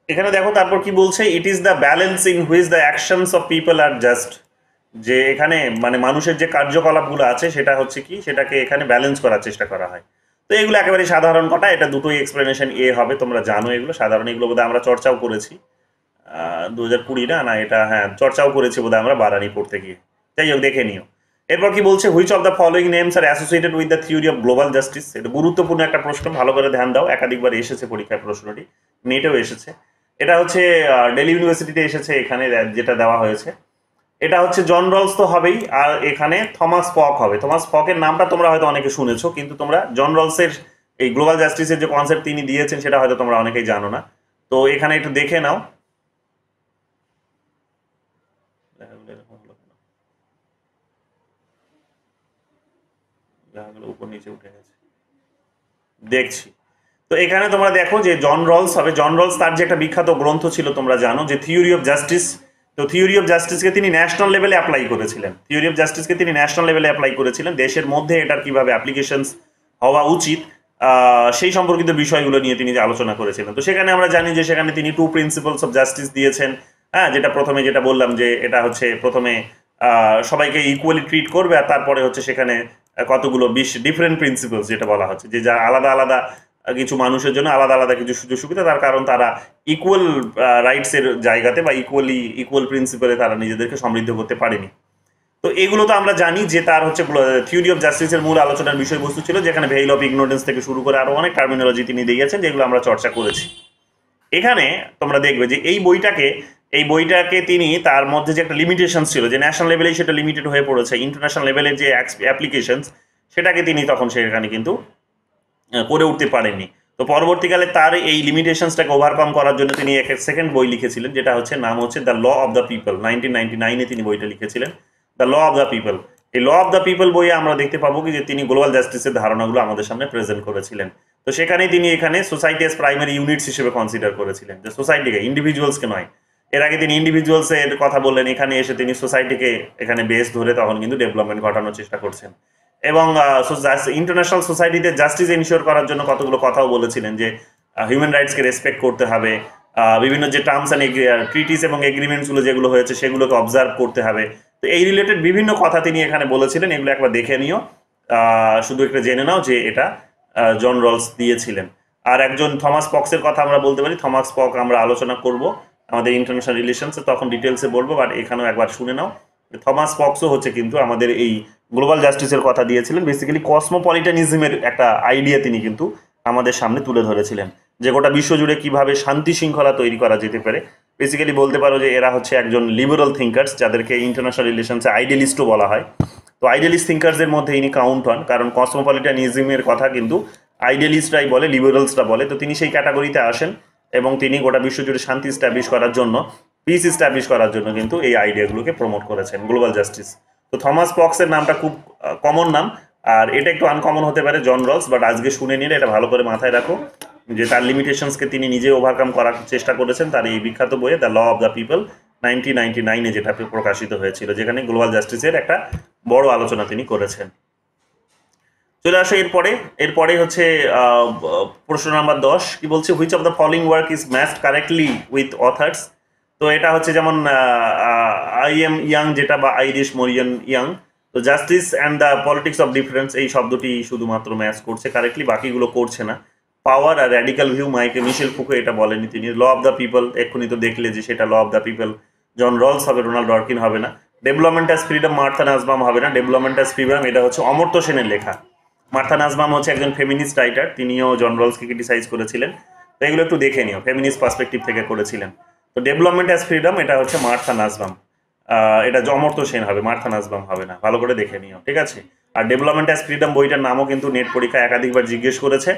এখানে দেখো তারপর কি বলছে, it is the balance in which the actions of people are just, যে এখানে মানে মানুষের যে কার্যকলাপগুলো আছে সেটা হচ্ছে কি, সেটাকে এখানে ব্যালেন্স করার চেষ্টা করা হয়। তো এগুলো একেবারে সাধারণ কথা, এটা দুটোই এক্সপ্লেনেশন হবে, তোমরা জানো এগুলো সাধারণ, এগুলো বোধহয় আমরা চর্চাও করেছি 2020 না, এটা হ্যাঁ চর্চাও করেছি বোধহয় আমরা বারানি পড়তে গিয়ে। যাই হোক, দেখে নিও। এরপর কি বলছে, which of the following names R associated with the theory of global justice. এটা গুরুত্বপূর্ণ একটা প্রশ্ন, ভালো করে ধ্যান দাও, একাধিকবার এসেছে পরীক্ষায় প্রশ্নটি, নেটেও এসেছে। এটা হচ্ছে দিল্লি ইউনিভার্সিটিতে এসেছে, এখানে যেটা দেওয়া হয়েছে। এটা হচ্ছে জন রলস তো হবেই, আর এখানে থমাস পক হবে। থমাস পকের নামটা তোমরা হয়তো অনেকে শুনেছো, কিন্তু তোমরা জন রলসের এই গ্লোবাল জাস্টিসের যে কনসেপ্ট তিনি দিয়েছেন সেটা হয়তো তোমরা অনেকেই জানো না। তো এখানে একটু দেখে নাও। উপর নিচে উঠে গেছে, দেখছি। তো এখানে তোমরা দেখো যে জন রলস হবে। জন রলস তার যে একটা বিখ্যাত গ্রন্থ ছিল তোমরা জানো, যে থিওরি অফ জাস্টিস। তো থিওরি অফ জাস্টিসকে তিনি ন্যাশনাল লেভেলে অ্যাপ্লাই করেছিলেন। থিওরি অফ জাস্টিসকে তিনি ন্যাশনাল লেভেলে অ্যাপ্লাই করেছিলেন, দেশের মধ্যে এটার কিভাবে অ্যাপ্লিকেশনস হওয়া উচিত সেই সম্পর্কিত বিষয়গুলো নিয়ে তিনি আলোচনা করেছিলেন। তো সেখানে আমরা জানি যে সেখানে তিনি 2 প্রিন্সিপালস অফ জাস্টিস দিয়েছেন। হ্যাঁ, যেটা প্রথমে যেটা বললাম যে এটা হচ্ছে প্রথমে সবাইকে ইকুয়ালি ট্রিট করবে, আর তারপরে হচ্ছে সেখানে কতগুলো ডিফারেন্ট প্রিন্সিপালস যেটা বলা হচ্ছে, যে যা আলাদা আলাদা কিছু মানুষের জন্য আলাদা আলাদা কিছু সুযোগ সুবিধা, তার কারণ তারা ইকুয়াল রাইটসের জায়গাতে বা ইকুয়াল প্রিন্সিপালে তারা নিজেদেরকে সমৃদ্ধ করতে পারেনি। তো এগুলো তো আমরা জানি যে তার হচ্ছে থিওরি অফ জাস্টিসের মূল আলোচনার বিষয়বস্তু ছিল, যেখানে ভেইল অফ ইগনোরেন্স থেকে শুরু করে আরো অনেক টার্মিনোলজি তিনি দিয়েছেন, যেগুলো আমরা চর্চা করেছি। এখানে তোমরা দেখবে যে এই বইটাকে তিনি তার মধ্যে যে একটা লিমিটেশন ছিল, যে ন্যাশনাল লেভেলেই সেটা লিমিটেড হয়ে পড়েছে, ইন্টারন্যাশনাল লেভেলের যে অ্যাপ্লিকেশনস সেটাকে তিনি তখন সেখানে কিন্তু করে উঠতে পারেননি। তো পরবর্তীকালে তার এই লিমিটেশনসটাকে ওভারকাম করার জন্য তিনি এক সেকেন্ড বই লিখেছিলেন, যেটা হচ্ছে নাম হচ্ছে the law of the people. 1999-এ তিনি বইটা লিখেছিলেন, the law of the people. এই ল অফ দ্য পিপল বইয়ে আমরা দেখতে পাবো কি যে তিনি গ্লোবাল জাস্টিসের ধারণাগুলো আমাদের সামনে প্রেজেন্ট করেছিলেন। তো সেখানেই তিনি এখানে সোসাইটি এস প্রাইমারি ইউনিটস হিসেবে কনসিডার করেছিলেন, যে সোসাইটিকে, ইন্ডিভিজুয়ালসকে নয়। এর আগে তিনি ইন্ডিভিজুয়ালসের কথা বললেন, এখানে এসে তিনি সোসাইটিকে এখানে বেস ধরে তখন কিন্তু ডেভেলপমেন্ট ঘটানোর চেষ্টা করছেন। এবং ইন্টারন্যাশনাল সোসাইটিতে জাস্টিস এনশিওর করার জন্য কতগুলো কথাও বলেছিলেন, যে হিউম্যান রাইটসকে রেসপেক্ট করতে হবে, বিভিন্ন যে টার্মস অ্যান্ড ট্রিটিস এবং এগ্রিমেন্টসগুলো যেগুলো হয়েছে সেগুলোকে অবজার্ভ করতে হবে। তো এই রিলেটেড বিভিন্ন কথা তিনি এখানে বলেছিলেন, এগুলো একবার দেখে নিও, শুধু একটু জেনে নাও যে এটা জন রলস দিয়েছিলেন। আর একজন থমাস পক্সের কথা আমরা বলতে পারি। থমাস পক আমরা আলোচনা করব আমাদের ইন্টারন্যাশনাল রিলেশনসে, তখন ডিটেলসে বলবো, বাট এখানেও একবার শুনে নাও। থমাস পক্সও হচ্ছে কিন্তু আমাদের এই গ্লোবাল জাস্টিসের কথা দিয়েছিলেন। বেসিক্যালি কসমোপলিটানিজমের একটা আইডিয়া তিনি কিন্তু আমাদের সামনে তুলে ধরেছিলেন, যে গোটা বিশ্বজুড়ে কিভাবে শান্তি শৃঙ্খলা তৈরি করা যেতে পারে। বেসিক্যালি বলতে পারো যে এরা হচ্ছে একজন লিবারাল থিঙ্কার্স, যাদেরকে ইন্টারন্যাশনাল রিলেশনসে আইডিয়ালিস্টও বলা হয়। তো আইডিয়ালিস্ট থিঙ্কার্সদের মধ্যে ইনি কাউন্ট হন, কারণ কসমোপলিটানিজমের কথা কিন্তু আইডিয়ালিস্টরাই বলে, লিবারালসরা বলে। তো তিনি সেই ক্যাটাগরিতে আসেন, এবং তিনি গোটা বিশ্বজুড়ে শান্তি স্ট্যাবলিশ করার জন্য, পিস স্ট্যাবলিশ করার জন্য কিন্তু এই আইডিয়াগুলোকে প্রমোট করেছেন, গ্লোবাল জাস্টিস। তো থমাস পক্সের নামটা খুব কমন নাম, আর এটা একটু আনকমন হতে পারে জন রলস, বাট আজকে শুনে নিলে এটা ভালো করে মাথায় রাখো যে তার লিমিটেশনসকে তিনি নিজে ওভারকাম করার চেষ্টা করেছেন তার এই বিখ্যাত বইয়ে the law of the people 1999-এ, যেটা প্রকাশিত হয়েছিল, যেখানে গ্লোবাল জাস্টিসের একটা বড় আলোচনা তিনি করেছেন। চলে আসো এরপরে হচ্ছে প্রশ্ন নাম্বার 10 কি বলছে, which of the following work is matched correctly with authors. তো এটা হচ্ছে যেমন আই এম ইয়াং, যেটা বা আইরিশ মরিয়ান ইয়াং। তো justice and the politics of difference, এই শব্দটি শুধুমাত্র ম্যাচ করছে কারেক্টলি, বাকিগুলো করছে না। পাওয়ার আর র্যাডিক্যাল ভিউ, মিশেল ফুকো এটা বলেনি তিনি। ল অফ দ্য পিপল এক্ষুনি তো দেখলে যে সেটা law of the people, John Rawls হবে, রোনাল্ড ডরকিন হবে না। Development as freedom, Martha Nussbaum হবে না। ডেভেলপমেন্ট অ্যাজ ফ্রিডম এটা হচ্ছে অমর্ত্য সেনের লেখা। মার্থা নাজবাম হচ্ছে একজন ফেমিনিস্ট রাইটার, তিনিও জন রলসকে ক্রিটিসাইজ করেছিলেন। তো এগুলো একটু দেখে নিও, ফেমিনিস্ট পার্সপেক্টিভ থেকে করেছিলেন। তো ডেভেলপমেন্ট অ্যাজ ফ্রিডম এটা হচ্ছে মার্থা নাজবাম, এটা অমর্ত্য সেন হবে, মার্থা নাজবাম হবে না, ভালো করে দেখে নিও, ঠিক আছে। আর ডেভেলপমেন্ট অ্যাজ ফ্রিডম বইটার নামও কিন্তু নেট পরীক্ষায় একাধিকবার জিজ্ঞেস করেছে,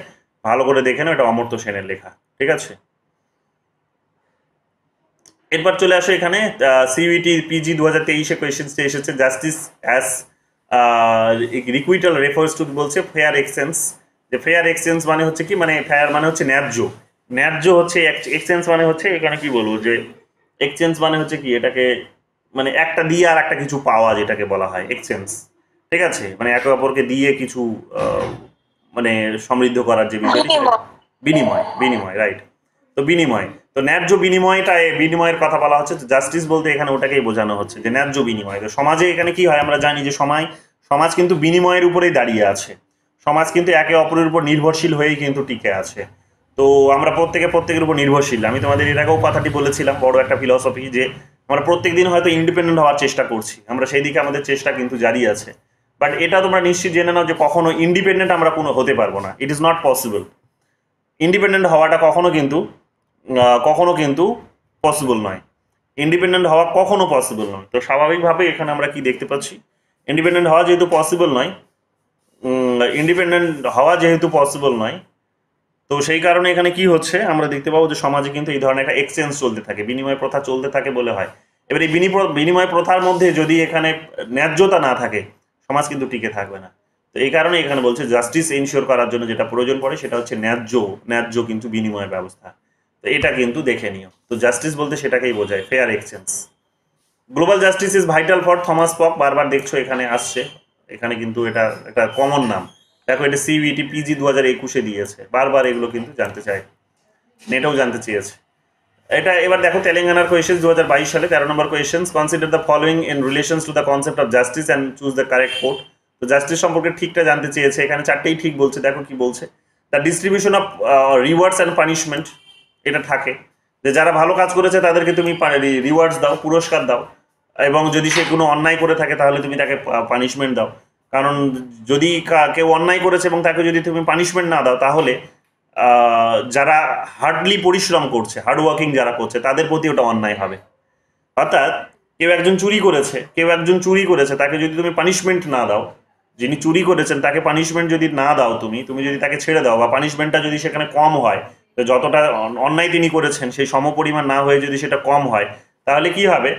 ভালো করে দেখে নাও, এটা অমর্ত্য সেনের লেখা, ঠিক আছে। এরপর চলে আসো এখানে সিইউটি পিজি 2023-এ কোয়েশ্চেন্সটা এসেছে, জাস্টিস অ্যাজ রিকুইটাল রেফার্স টু বলছে ফেয়ার এক্সচেঞ্জ। যে ফেয়ার এক্সচেঞ্জ মানে হচ্ছে কি, মানে ফেয়ার মানে হচ্ছে ন্যায্য, ন্যায্য হচ্ছে এক্সচেঞ্জ মানে হচ্ছে, এখানে কি বলবো, যে এক্সচেঞ্জ মানে হচ্ছে কি, এটাকে মানে একটা দিয়ে আর একটা কিছু পাওয়া, যেটাকে বলা হয় এক্সচেঞ্জ, ঠিক আছে। মানে একে অপরকে দিয়ে কিছু মানে সমৃদ্ধ করার যে বিষয়টি, বিনিময়, রাইট। তো বিনিময়, তো ন্যায্য বিনিময়ের কথা বলা হচ্ছে। তো জাস্টিস বলতে এখানে ওটাকেই বোঝানো হচ্ছে, যে ন্যায্য বিনিময়। তো সমাজে এখানে কি হয়, আমরা জানি যে সমাজ কিন্তু বিনিময়ের উপরেই দাঁড়িয়ে আছে, সমাজ কিন্তু একে অপরের উপর নির্ভরশীল হয়েই কিন্তু টিকে আছে। তো আমরা প্রত্যেকের উপর নির্ভরশীল। আমি তোমাদের এর আগেও কথাটি বলেছিলাম, বড় একটা ফিলসফি, যে আমরা প্রত্যেকদিন হয়তো ইন্ডিপেন্ডেন্ট হওয়ার চেষ্টা করছি, আমরা সেই দিকে আমাদের চেষ্টা কিন্তু জারি আছে। বাট এটা তোমরা নিশ্চিত জেনে নাও যে কখনো ইন্ডিপেন্ডেন্ট আমরা কোনো হতে পারবো না, it is not possible. Independent হওয়াটা কখনো কিন্তু পসিবল নয়। ইন্ডিপেন্ডেন্ট হওয়া কখনো পসিবল নয়। তো স্বাভাবিকভাবে এখানে আমরা কি দেখতে পাচ্ছি, ইন্ডিপেন্ডেন্ট হওয়া যেহেতু পসিবল নয়, তো সেই কারণে এখানে কি হচ্ছে আমরা দেখতে পাবো যে সমাজে কিন্তু এই ধরনের একটা এক্সচেঞ্জ চলতে থাকে, বিনিময় প্রথা চলতে থাকে বলে হয়। এবার এই বিনিময় প্রথার মধ্যে যদি এখানে ন্যায্যতা না থাকে, সমাজ কিন্তু টিকে থাকবে না। তো এই কারণে এখানে বলছে জাস্টিস এনশিওর করার জন্য যেটা প্রয়োজন পড়ে সেটা হচ্ছে ন্যায্য কিন্তু বিনিময় ব্যবস্থা। তো এটা কিন্তু দেখে নিও। তো জাস্টিস বলতে সেটাকেই বোঝায়, fair exchange. Global justice is vital for Thomas পক, বারবার দেখছো এখানে আসছে, এখানে কিন্তু এটা একটা কমন নাম। দেখো এটা সিবিটি পিজি 2021-এ দিয়েছে, বারবার এগুলো কিন্তু জানতে চায়, নেটেও জানতে চেয়েছে এটা। এবার দেখো তেলেঙ্গানার কোয়েশ্চেন 2022 সালে 13 number question, consider the following in relations to the concept of justice and choose the correct code. তো জাস্টিস সম্পর্কে ঠিকটা জানতে চেয়েছে, এখানে চারটেই ঠিক বলছে। দেখো কি বলছে, the distribution of rewards and punishment, এটা থাকে যে যারা ভালো কাজ করেছে তাদেরকে তুমি রিওয়ার্ডস দাও, পুরস্কার দাও, এবং যদি সে কোনো অন্যায় করে থাকে তাহলে তুমি তাকে পানিশমেন্ট দাও। কারণ যদি কেউ অন্যায় করেছে এবং তাকে যদি তুমি পানিশমেন্ট না দাও তাহলে যারা হার্ডলি পরিশ্রম করছে, হার্ডওয়ার্কিং যারা করছে তাদের প্রতি ওটা অন্যায় হবে। অর্থাৎ কেউ একজন চুরি করেছে তাকে যদি তুমি পানিশমেন্ট না দাও, যিনি চুরি করেছেন তাকে পানিশমেন্ট যদি না দাও, তুমি যদি তাকে ছেড়ে দাও বা পানিশমেন্টটা যদি সেখানে কম হয়, তো যতটা অন্যায় তিনি করেছেন সেই সমপরিমাণ না হয়ে যদি সেটা কম হয়, তাহলে কি হবে,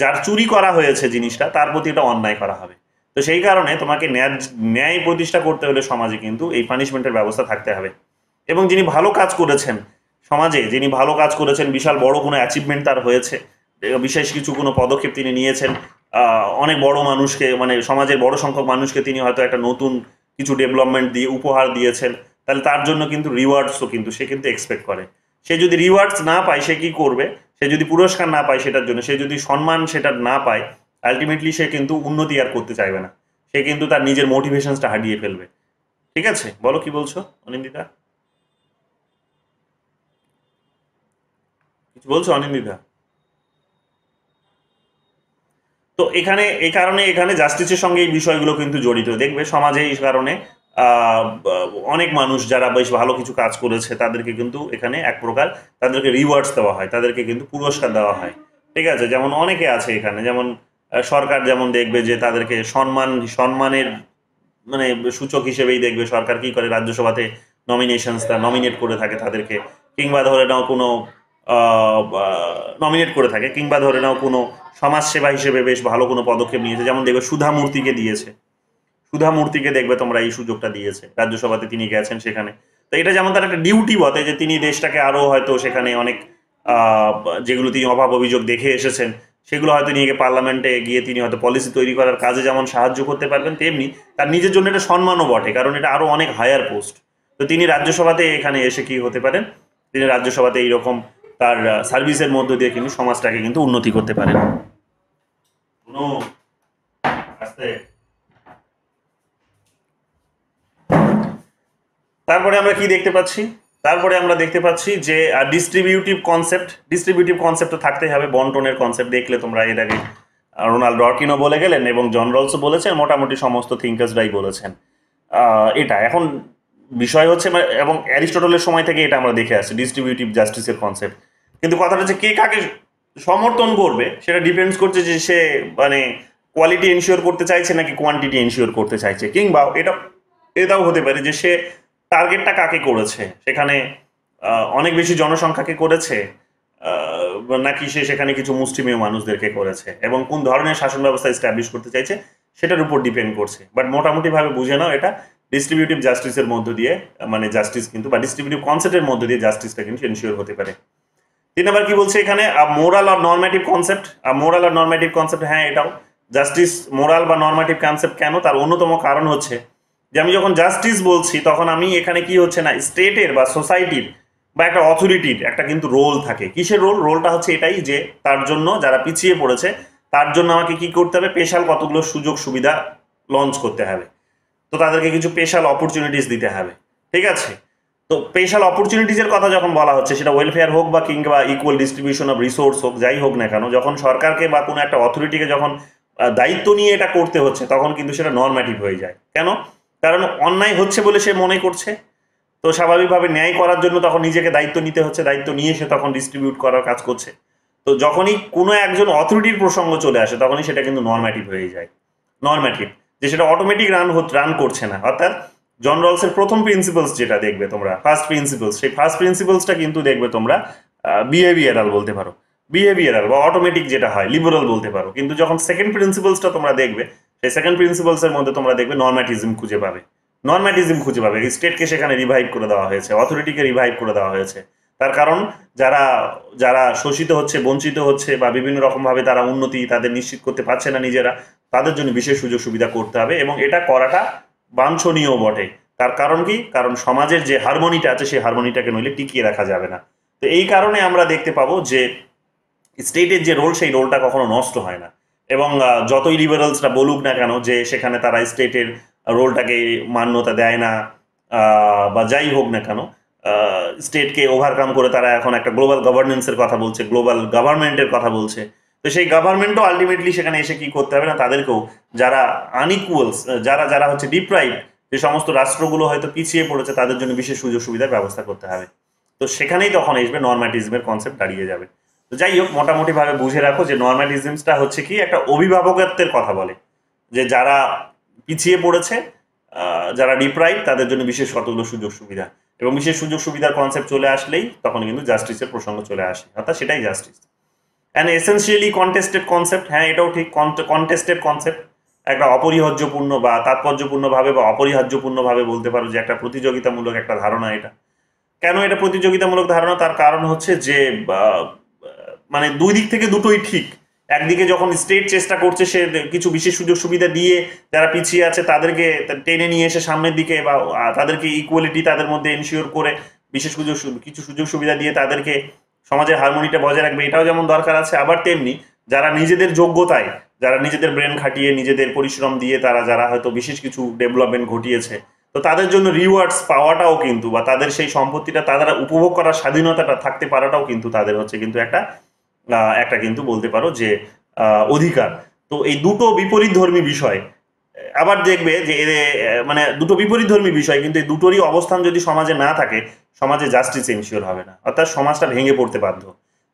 যার চুরি করা হয়েছে জিনিসটা তার প্রতি এটা অন্যায় করা হবে। তো সেই কারণে তোমাকে ন্যায় প্রতিষ্ঠা করতে হলে সমাজে কিন্তু এই পানিশমেন্টের ব্যবস্থা থাকতে হবে। এবং যিনি ভালো কাজ করেছেন সমাজে, বিশাল বড় কোনো অ্যাচিভমেন্ট তার হয়েছে, বিশেষ কিছু কোনো পদক্ষেপ তিনি নিয়েছেন, অনেক বড় মানুষকে, মানে সমাজের বড় সংখ্যক মানুষকে তিনি হয়তো একটা নতুন কিছু ডেভেলপমেন্ট দিয়ে উপহার দিয়েছেন, তাহলে তার জন্য কিন্তু রিওয়ার্ডসও কিন্তু সে কিন্তু এক্সপেক্ট করে। সে যদি রিওয়ার্ডস না পায় সে কি করবে, সে যদি পুরস্কার না পায় সেটার জন্য, সে যদি সম্মান সেটা না পায়, আলটিমেটলি সে কিন্তু উন্নতি আর করতে চাইবে না, সে কিন্তু তার নিজের মোটিভেশনসটা হারিয়ে ফেলবে। ঠিক আছে, বলো কি বলছো অনিন্দিতা, কিছু বলছো অনিন্দিতা? তো এই কারণে এখানে জাস্টিসের সঙ্গে এই বিষয়গুলো কিন্তু জড়িত। দেখবে সমাজে এই কারণে অনেক মানুষ যারা বেশ ভালো কিছু কাজ করেছে তাদেরকে কিন্তু এখানে এক প্রকার তাদেরকে রিওয়ার্ডস দেওয়া হয়, তাদেরকে কিন্তু পুরস্কার দেওয়া হয়। ঠিক আছে, যেমন অনেকে আছে এখানে, যেমন সরকার যেমন দেখবে যে তাদেরকে সম্মানের মানে সূচক হিসেবেই দেখবে সরকার কি করে, রাজ্যসভাতে নমিনেট করে থাকে তাদেরকে, কিংবা ধরে নাও কোনো নমিনেট করে থাকে, কিংবা ধরে নাও কোনো সমাজসেবা হিসেবে বেশ ভালো কোনো পদক্ষেপ নিয়েছে, যেমন দেখবে সুধা মূর্তিকে দেখবে তোমরা এই সুযোগটা দিয়েছে, রাজ্যসভাতে তিনি গেছেন সেখানে। তো এটা যেমন তার একটা ডিউটি বটে যে তিনি দেশটাকে আরো হয়তো সেখানে অনেক যেগুলো তিনি অভাব অভিযোগ দেখে এসেছেন সেগুলো হয়তো নিয়ে গিয়ে পার্লামেন্টে গিয়ে তিনি হয়তো পলিসি তৈরি করার কাজে যেমন সাহায্য করতে পারবেন, তেমনি তার নিজের জন্য এটা সম্মানও বটে, কারণ এটা আরো অনেক হায়ার পোস্ট। তো তিনি রাজ্যসভাতে এখানে এসে কি হতে পারেন, তিনি রাজ্যসভাতে এইরকম তার সার্ভিসের মধ্য দিয়ে কিন্তু সমাজটাকে কিন্তু উন্নতি করতে পারেন। তারপরে আমরা কি দেখতে পাচ্ছি, যে ডিস্ট্রিবিউটিভ কনসেপ্ট তো থাকতেই হবে, বন্টনের কনসেপ্ট দেখলে তোমরা এর আগে রোনাল্ড ডরকিনও বলে গেলেন এবং জন রলসও বলেছেন, মোটামুটি সমস্ত থিঙ্কার্সরাই বলেছেন এটা। এখন বিষয় হচ্ছে এবং অ্যারিস্টটলের সময় থেকে এটা আমরা দেখে আসছি ডিস্ট্রিবিউটিভ জাস্টিসের কনসেপ্ট। কিন্তু কথাটা হচ্ছে কে কাকে সমর্থন করবে সেটা ডিপেন্ডস করছে যে সে মানে কোয়ালিটি এনশিওর করতে চাইছে নাকি কোয়ান্টিটি এনশিওর করতে চাইছে, কিংবা এটাও হতে পারে যে সে টার্গেটটা কাকে করেছে, সেখানে অনেক বেশি জনসংখ্যাকে করেছে নাকি সে সেখানে কিছু মুষ্টিমেয় মানুষদেরকে করেছে, এবং কোন ধরনের শাসন ব্যবস্থা এস্টাবলিশ করতে চাইছে সেটার উপর ডিপেন্ড করছে। বাট মোটামুটিভাবে বুঝে নাও এটা ডিস্ট্রিবিউটিভ জাস্টিসের মধ্য দিয়ে, মানে জাস্টিস কিন্তু বা ডিস্ট্রিবিউটিভ কনসেপ্টের মধ্য দিয়ে জাস্টিসটা কিন্তু এনশিওর হতে পারে। 3 নম্বর কি বলছে এখানে, মোরাল আর নর্মেটিভ কনসেপ্ট। হ্যাঁ, এটাও জাস্টিস মোরাল বা নর্মেটিভ কনসেপ্ট কেন, তার অন্যতম কারণ হচ্ছে যে আমি যখন জাস্টিস বলছি তখন আমি এখানে কি হচ্ছে না, স্টেটের বা সোসাইটির বা একটা অথরিটির একটা কিন্তু রোল থাকে। কিসের রোলটা হচ্ছে এটাই যে তার জন্য যারা পিছিয়ে পড়েছে তার জন্য আমাকে কি করতে হবে, স্পেশাল কতগুলো সুযোগ সুবিধা লঞ্চ করতে হবে, তো তাদেরকে কিছু স্পেশাল অপরচুনিটিস দিতে হবে। ঠিক আছে, তো স্পেশাল অপরচুনিটিসের কথা যখন বলা হচ্ছে সেটা ওয়েলফেয়ার হোক বা কিংবা ইকুয়াল ডিস্ট্রিবিউশন অফ রিসোর্স হোক, যাই হোক না কেন, যখন সরকারকে বা কোনো একটা অথরিটিকে যখন দায়িত্ব নিয়ে এটা করতে হচ্ছে তখন কিন্তু সেটা নর্মেটিভ হয়ে যায়। কেন? কারণ অন্যায় হচ্ছে বলে সে মনে করছে, তো স্বাভাবিকভাবে ন্যায় করার জন্য তখন নিজেকে দায়িত্ব নিতে হচ্ছে, দায়িত্ব নিয়ে সে তখন ডিস্ট্রিবিউট করার কাজ করছে। তো যখনই কোনো একজন অথরিটির প্রসঙ্গ চলে আসে তখনই সেটা কিন্তু নর্ম্যাটিভ হয়ে যায়। নর্ম্যাটিভ যে সেটা অটোমেটিক রান করছে না, অর্থাৎ জন রলসের প্রথম প্রিন্সিপালস যেটা দেখবে তোমরা, ফার্স্ট প্রিন্সিপালস, সেই ফার্স্ট প্রিন্সিপালসটা কিন্তু দেখবে তোমরা বিহেভিয়ারাল বলতে পারো, বিহেভিয়ারাল বা অটোমেটিক যেটা হয় লিবারাল বলতে পারো। কিন্তু যখন সেকেন্ড প্রিন্সিপালসটা তোমরা দেখবে, সেই সেকেন্ড প্রিন্সিপালসের মধ্যে তোমরা দেখবে নর্ম্যাটিজম খুঁজে পাবে, নর্ম্যাটিজম খুঁজে পাবে। স্টেটকে সেখানে রিভাইভ করে দেওয়া হয়েছে, অথরিটিকে রিভাইভ করে দেওয়া হয়েছে। তার কারণ যারা যারা শোষিত হচ্ছে, বঞ্চিত হচ্ছে বা বিভিন্ন রকমভাবে তারা উন্নতি তাদের নিশ্চিত করতে পারছে না নিজেরা, তাদের জন্য বিশেষ সুযোগ সুবিধা করতে হবে এবং এটা করাটা বাঞ্ছনীয় বটে। তার কারণ কি? কারণ সমাজের যে হারমোনিটা আছে সেই হারমোনিটাকে নইলে টিকিয়ে রাখা যাবে না। তো এই কারণে আমরা দেখতে পাবো যে স্টেটের যে রোল সেই রোলটা কখনো নষ্ট হয় না। এবং যতই লিবারালসরা বলুক না কেন যে সেখানে তারা স্টেটের রোলটাকে মান্যতা দেয় না বা যাই হোক না কেন, স্টেটকে ওভারকাম করে তারা এখন একটা গ্লোবাল গভর্নেন্সের কথা বলছে, গ্লোবাল গভর্নমেন্টের কথা বলছে। তো সেই গভর্নমেন্টও আলটিমেটলি সেখানে এসে কি করতে হবে না, তাদেরকেও যারা আনইকুয়ালস, যারা যারা হচ্ছে ডিপ্রাইভ, যে সমস্ত রাষ্ট্রগুলো হয়তো পিছিয়ে পড়েছে তাদের জন্য বিশেষ সুযোগ সুবিধার ব্যবস্থা করতে হবে। তো সেখানেই তখন আসবে নর্ম্যাটিজমের কনসেপ্ট দাঁড়িয়ে যাবে। তো যাই হোক, মোটামুটিভাবে বুঝে রাখো যে নর্ম্যাটিজমসটা হচ্ছে কি একটা অভিভাবকত্বের কথা বলে, যে যারা পিছিয়ে পড়েছে, যারা ডিপ্রাইভ, তাদের জন্য বিশেষ কতগুলো সুযোগ সুবিধা, এবং বিশেষ সুযোগ সুবিধার কনসেপ্ট চলে আসলেই তখন কিন্তু জাস্টিসের প্রসঙ্গ চলে আসে, অর্থাৎ সেটাই justice. And essentially contested concept, হ্যাঁ এটাও ঠিক, কন্টেস্টেড কনসেপ্ট, একটা অপরিহার্যপূর্ণ বা তাৎপর্যপূর্ণভাবে বা অপরিহার্যপূর্ণভাবে বলতে পারো যে একটা প্রতিযোগিতামূলক একটা ধারণা এটা। কেন এটা প্রতিযোগিতামূলক ধারণা? তার কারণ হচ্ছে যে মানে দুই দিক থেকে দুটোই ঠিক। একদিকে যখন স্টেট চেষ্টা করছে সে কিছু বিশেষ সুযোগ সুবিধা দিয়ে যারা পিছিয়ে আছে তাদেরকে টেনে নিয়ে এসে সামনের দিকে, বা তাদেরকে ইকুয়ালিটি তাদের মধ্যে এনশিওর করে বিশেষ কিছু সুযোগ সুবিধা দিয়ে তাদেরকে সমাজের হারমোনিটা বজায় রাখবে, এটাও যেমন দরকার আছে। আবার তেমনি যারা নিজেদের যোগ্যতায়, যারা নিজেদের ব্রেন খাটিয়ে নিজেদের পরিশ্রম দিয়ে তারা যারা হয়তো বিশেষ কিছু ডেভেলপমেন্ট ঘটিয়েছে, তো তাদের জন্য রিওয়ার্ডস পাওয়াটাও কিন্তু, বা তাদের সেই সম্পত্তিটা তারা উপভোগ করার স্বাধীনতাটা থাকতে পারাটাও কিন্তু তাদের হচ্ছে কিন্তু একটা কিন্তু বলতে পারো যে অধিকার। তো এই দুটো বিপরীতধর্মী বিষয়, আবার দেখবে যে মানে দুটো বিপরীতধর্মী বিষয়, কিন্তু এই দুটোরই অবস্থান যদি সমাজে না থাকে, সমাজে জাস্টিস এনশিওর হবে না, অর্থাৎ সমাজটা ভেঙে পড়তে বাধ্য।